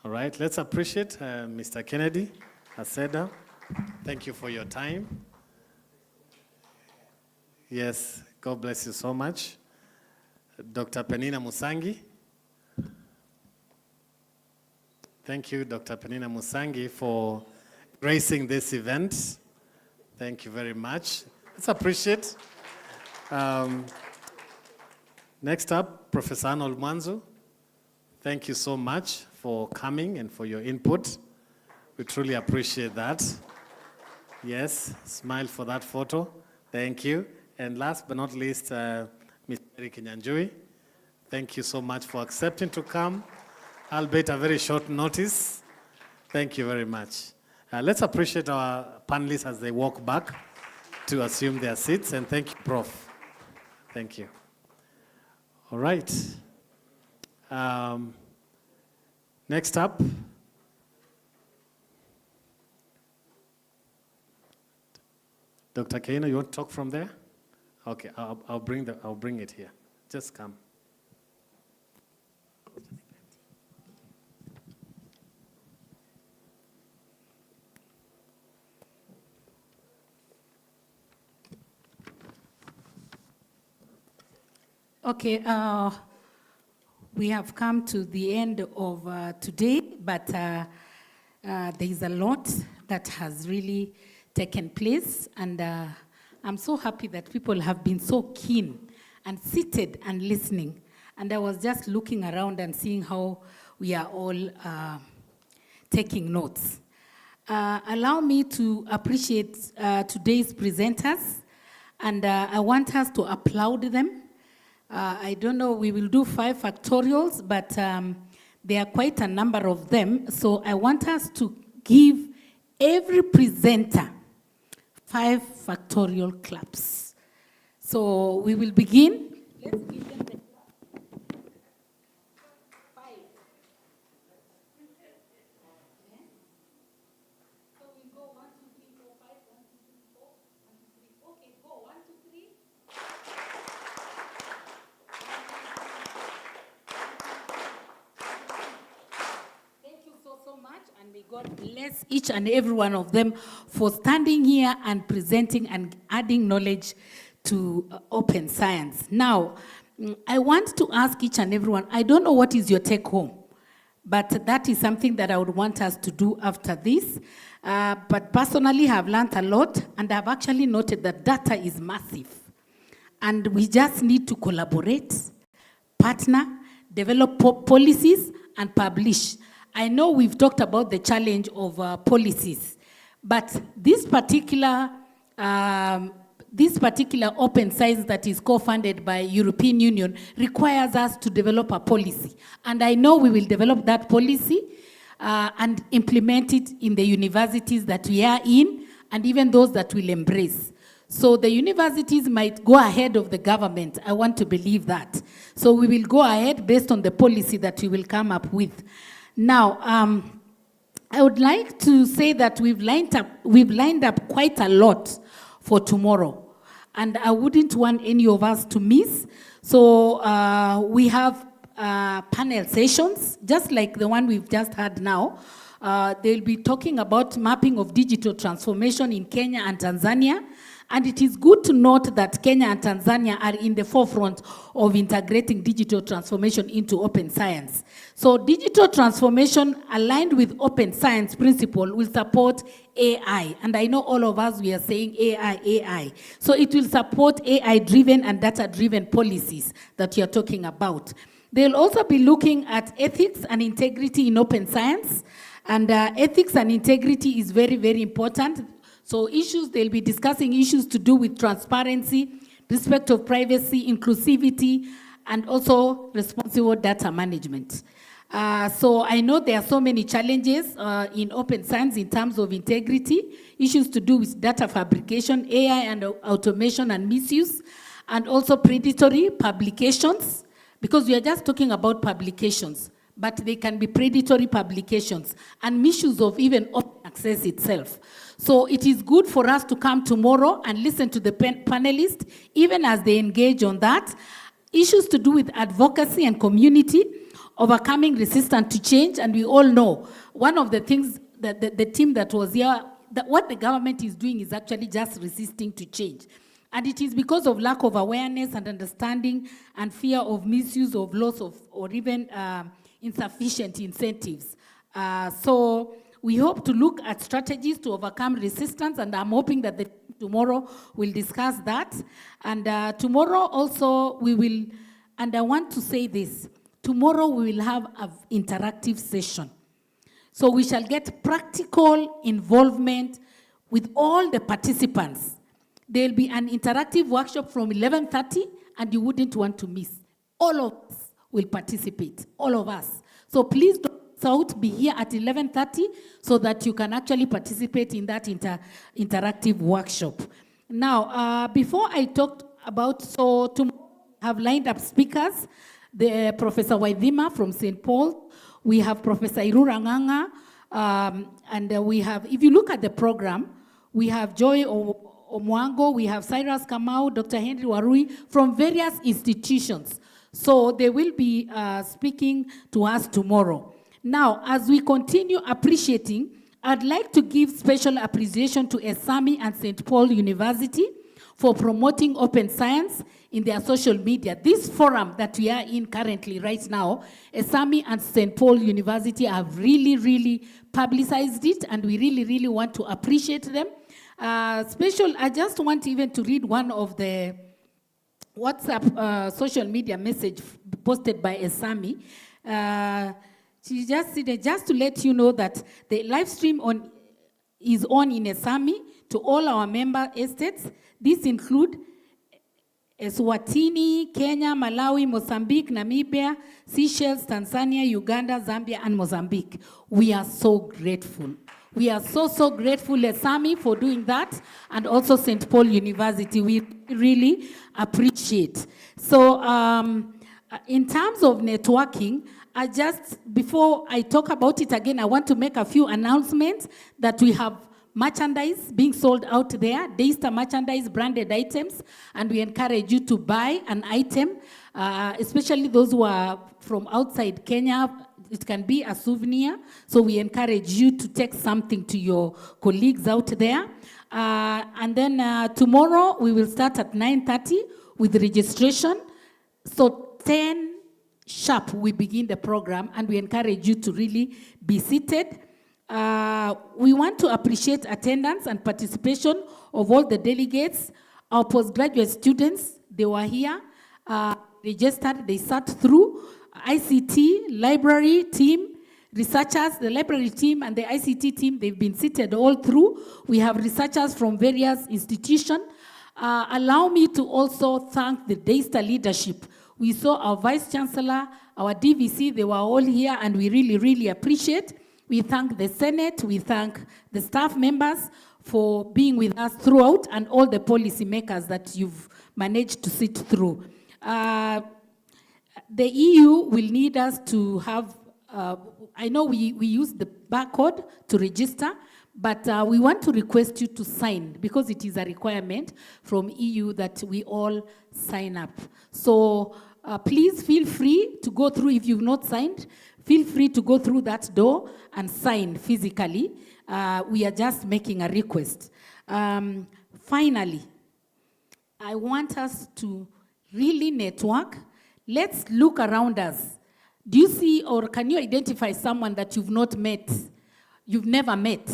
All right, let's appreciate Mr. Kennedy Aseda. Thank you for your time. Yes, God bless you so much. Dr. Penina Musangi. Thank you, Dr. Penina Musangi, for gracing this event. Thank you very much. Let's appreciate. Next up, Professor Arnold Mwanzu. Thank you so much for coming and for your input. We truly appreciate that. Yes, smile for that photo. Thank you. And last but not least, Ms. Mary Kinyanjui. Thank you so much for accepting to come, albeit a very short notice. Thank you very much. Let's appreciate our panelists as they walk back to assume their seats. And thank you, Prof. Thank you. All right. Next up, Dr. Keino, you want to talk from there? Okay, I'll bring it here. Just come. Okay, we have come to the end of today, but there is a lot that has really taken place, and I'm so happy that people have been so keen and seated and listening. And I was just looking around and seeing how we are all taking notes. Allow me to appreciate today's presenters, and I want us to applaud them. I don't know, we will do 5 factorials, but there are quite a number of them. So I want us to give every presenter 5 factorial claps. So we will begin. Let's give them the clap. 5. So we go 1, 2, 3, 4, 5, 1, 2, 3, 4, 1, 2, 3. Okay, go 1, 2, 3. So much, and may God bless each and every one of them for standing here and presenting and adding knowledge to open science. Now, I want to ask each and everyone, I don't know what is your take home, But that is something that I would want us to do after this. But personally, I've learned a lot, and I've actually noted that data is massive. And we just need to collaborate, partner, develop policies, and publish. I know we've talked about the challenge of policies, but this particular open science that is co-funded by European Union requires us to develop a policy. And I know we will develop that policy and implement it in the universities that we are in, and even those that will embrace. So the universities might go ahead of the government. I want to believe that. So we will go ahead based on the policy that we will come up with. Now, I would like to say that we've lined up quite a lot for tomorrow, and I wouldn't want any of us to miss. So we have panel sessions, just like the one we've just had now. They'll be talking about mapping of digital transformation in Kenya and Tanzania. And it is good to note that Kenya and Tanzania are in the forefront of integrating digital transformation into open science. So digital transformation aligned with open science principle will support AI. And I know all of us, we are saying AI. So it will support AI-driven and data-driven policies that you're talking about. They'll also be looking at ethics and integrity in open science. And ethics and integrity is very, very important. So they'll be discussing issues to do with transparency, respect of privacy, inclusivity, and also responsible data management. So I know there are so many challenges in open science in terms of integrity, issues to do with data fabrication, AI and automation and misuse, and also predatory publications, because we are just talking about publications, but they can be predatory publications and misuse of even open access itself. So it is good for us to come tomorrow and listen to the panelists, even as they engage on that. Issues to do with advocacy and community, overcoming resistance to change, and we all know one of the things that the team that was here, that what the government is doing is actually just resisting to change. And it is because of lack of awareness and understanding and fear of misuse, of loss of, or even insufficient incentives. So we hope to look at strategies to overcome resistance, and I'm hoping that tomorrow we'll discuss that. And tomorrow also we will, and I want to say this, tomorrow we will have an interactive session. So we shall get practical involvement with all the participants. There'll be an interactive workshop from 11:30, and you wouldn't want to miss. All of us will participate, all of us. So please don't be here at 11:30 so that you can actually participate in that interactive workshop. Now, before I talked about, so tomorrow I have lined up speakers, the Professor Waithima from St. Paul, we have Professor Irura Nganga, and we have, if you look at the program, we have Joy Omwango, we have Cyrus Kamau, Dr. Henry Warui from various institutions. So they will be speaking to us tomorrow. Now, as we continue appreciating, I'd like to give special appreciation to ESAMI and St. Paul University for promoting open science in their social media. This forum that we are in currently right now, ESAMI and St. Paul University have really, really publicized it, and we really, really want to appreciate them. I just want even to read one of the WhatsApp social media message posted by ESAMI. She just said, just to let you know that the live stream is on in ESAMI to all our member estates. These include Eswatini, Kenya, Malawi, Mozambique, Namibia, Seychelles, Tanzania, Uganda, Zambia, and Mozambique. We are so grateful. We are so, so grateful, ESAMI, for doing that, and also St. Paul University. We really appreciate. So in terms of networking, before I talk about it again, I want to make a few announcements that we have merchandise being sold out there, Daystar merchandise, branded items, and we encourage you to buy an item, especially those who are from outside Kenya. It can be a souvenir, so we encourage you to take something to your colleagues out there. And then tomorrow we will start at 9:30 with registration. So 10 sharp we begin the program, and we encourage you to really be seated. We want to appreciate attendance and participation of all the delegates. Our postgraduate students, they were here, registered, they sat through. ICT, library team, researchers, the library team and the ICT team, they've been seated all through. We have researchers from various institutions. Allow me to also thank the Daystar leadership. We saw our Vice Chancellor, our DVC, they were all here, and we really, really appreciate. We thank the Senate, we thank the staff members for being with us throughout, and all the policy makers that you've managed to sit through. The EU will need us to have, I know we use the barcode to register, but we want to request you to sign, because it is a requirement from EU that we all sign up. So please feel free to go through. If you've not signed, feel free to go through that door and sign physically. We are just making a request. Finally, I want us to really network. Let's look around us. Do you see, or can you identify someone that you've not met, you've never met?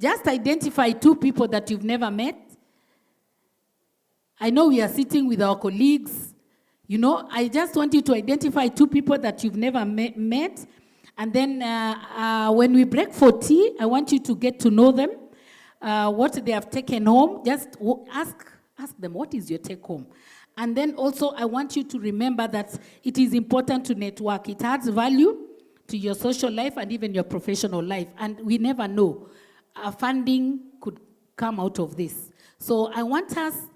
Just identify 2 people that you've never met. I know we are sitting with our colleagues. You know, I just want you to identify 2 people that you've never met. And then when we break for tea, I want you to get to know them, what they have taken home. Just ask them, what is your take home? And then also, I want you to remember that it is important to network. It adds value to your social life and even your professional life. And we never know. Funding could come out of this. So I want us,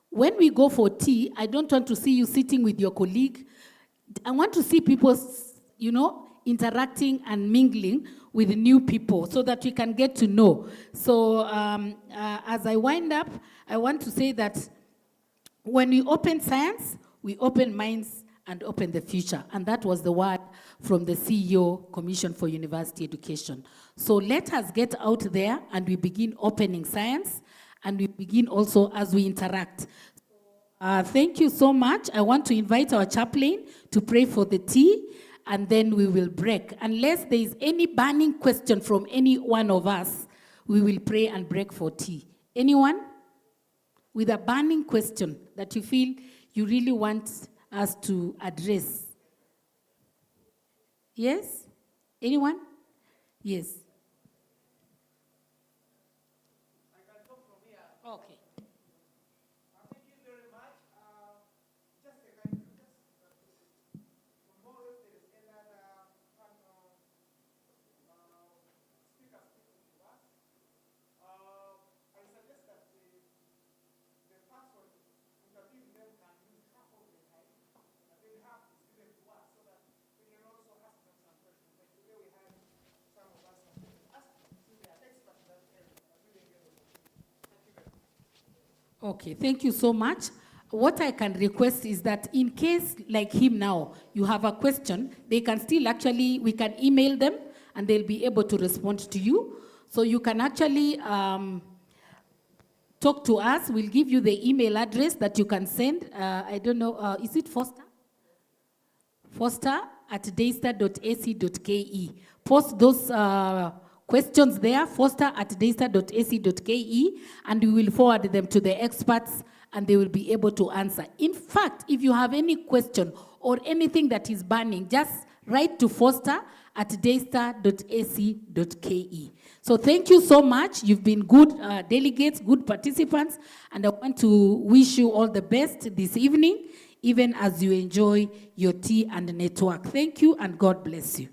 when we go for tea, I don't want to see you sitting with your colleague. I want to see people, you know, interacting and mingling with new people so that we can get to know. So as I wind up, I want to say that when we open science, we open minds and open the future. And that was the word from the CEO, Commission for University Education. So let us get out there and we begin opening science, and we begin also as we interact. Thank you so much. I want to invite our chaplain to pray for the tea, and then we will break. Unless there is any burning question from any one of us, we will pray and break for tea. Anyone? With a burning question that you feel you really want us to address. Yes? Anyone? Yes. Okay. Okay, thank you so much. What I can request is that in case, like him now, you have a question, they can still actually, we can email them and they'll be able to respond to you. So you can actually talk to us. We'll give you the email address that you can send. I don't know, is it Foster? foster@daystar.ac.ke. Post those questions there, foster@daystar.ac.ke, and we will forward them to the experts and they will be able to answer. In fact, if you have any question or anything that is burning, just write to foster@daystar.ac.ke. So thank you so much. You've been good delegates, good participants, and I want to wish you all the best this evening, even as you enjoy your tea and network. Thank you, and God bless you.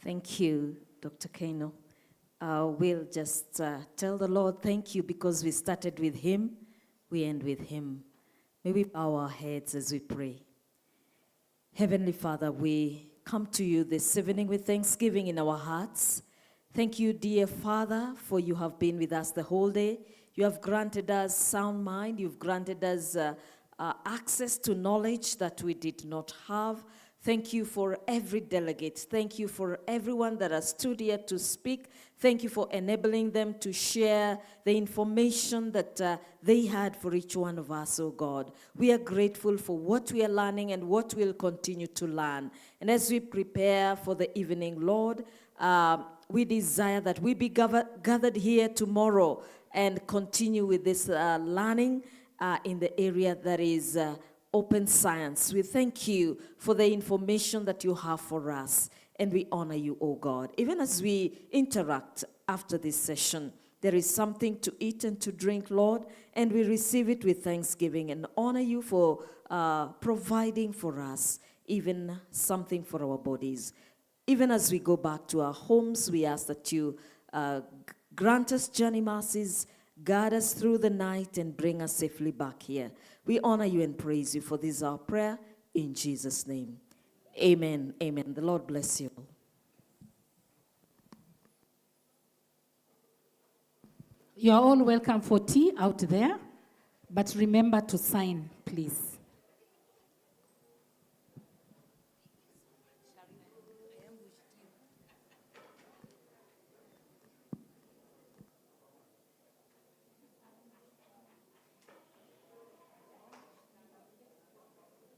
Thank you, Dr. Kano. We'll just tell the Lord thank you, because we started with him, we end with him. May we bow our heads as we pray. Heavenly Father, we come to you this evening with thanksgiving in our hearts. Thank you, dear Father, for you have been with us the whole day. You have granted us sound mind. You've granted us access to knowledge that we did not have. Thank you for every delegate. Thank you for everyone that has stood here to speak. Thank you for enabling them to share the information that they had for each one of us, oh God. We are grateful for what we are learning and what we'll continue to learn. And as we prepare for the evening, Lord, we desire that we be gathered here tomorrow and continue with this learning in the area that is open science. We thank you for the information that you have for us, and we honor you, oh God. Even as we interact after this session, there is something to eat and to drink, Lord, and we receive it with thanksgiving and honor you for providing for us even something for our bodies. Even as we go back to our homes, we ask that you grant us journey mercies, guide us through the night, and bring us safely back here. We honor you and praise you, for this is our prayer in Jesus' name. Amen. Amen. The Lord bless you. You are all welcome for tea out there, but remember to sign, please.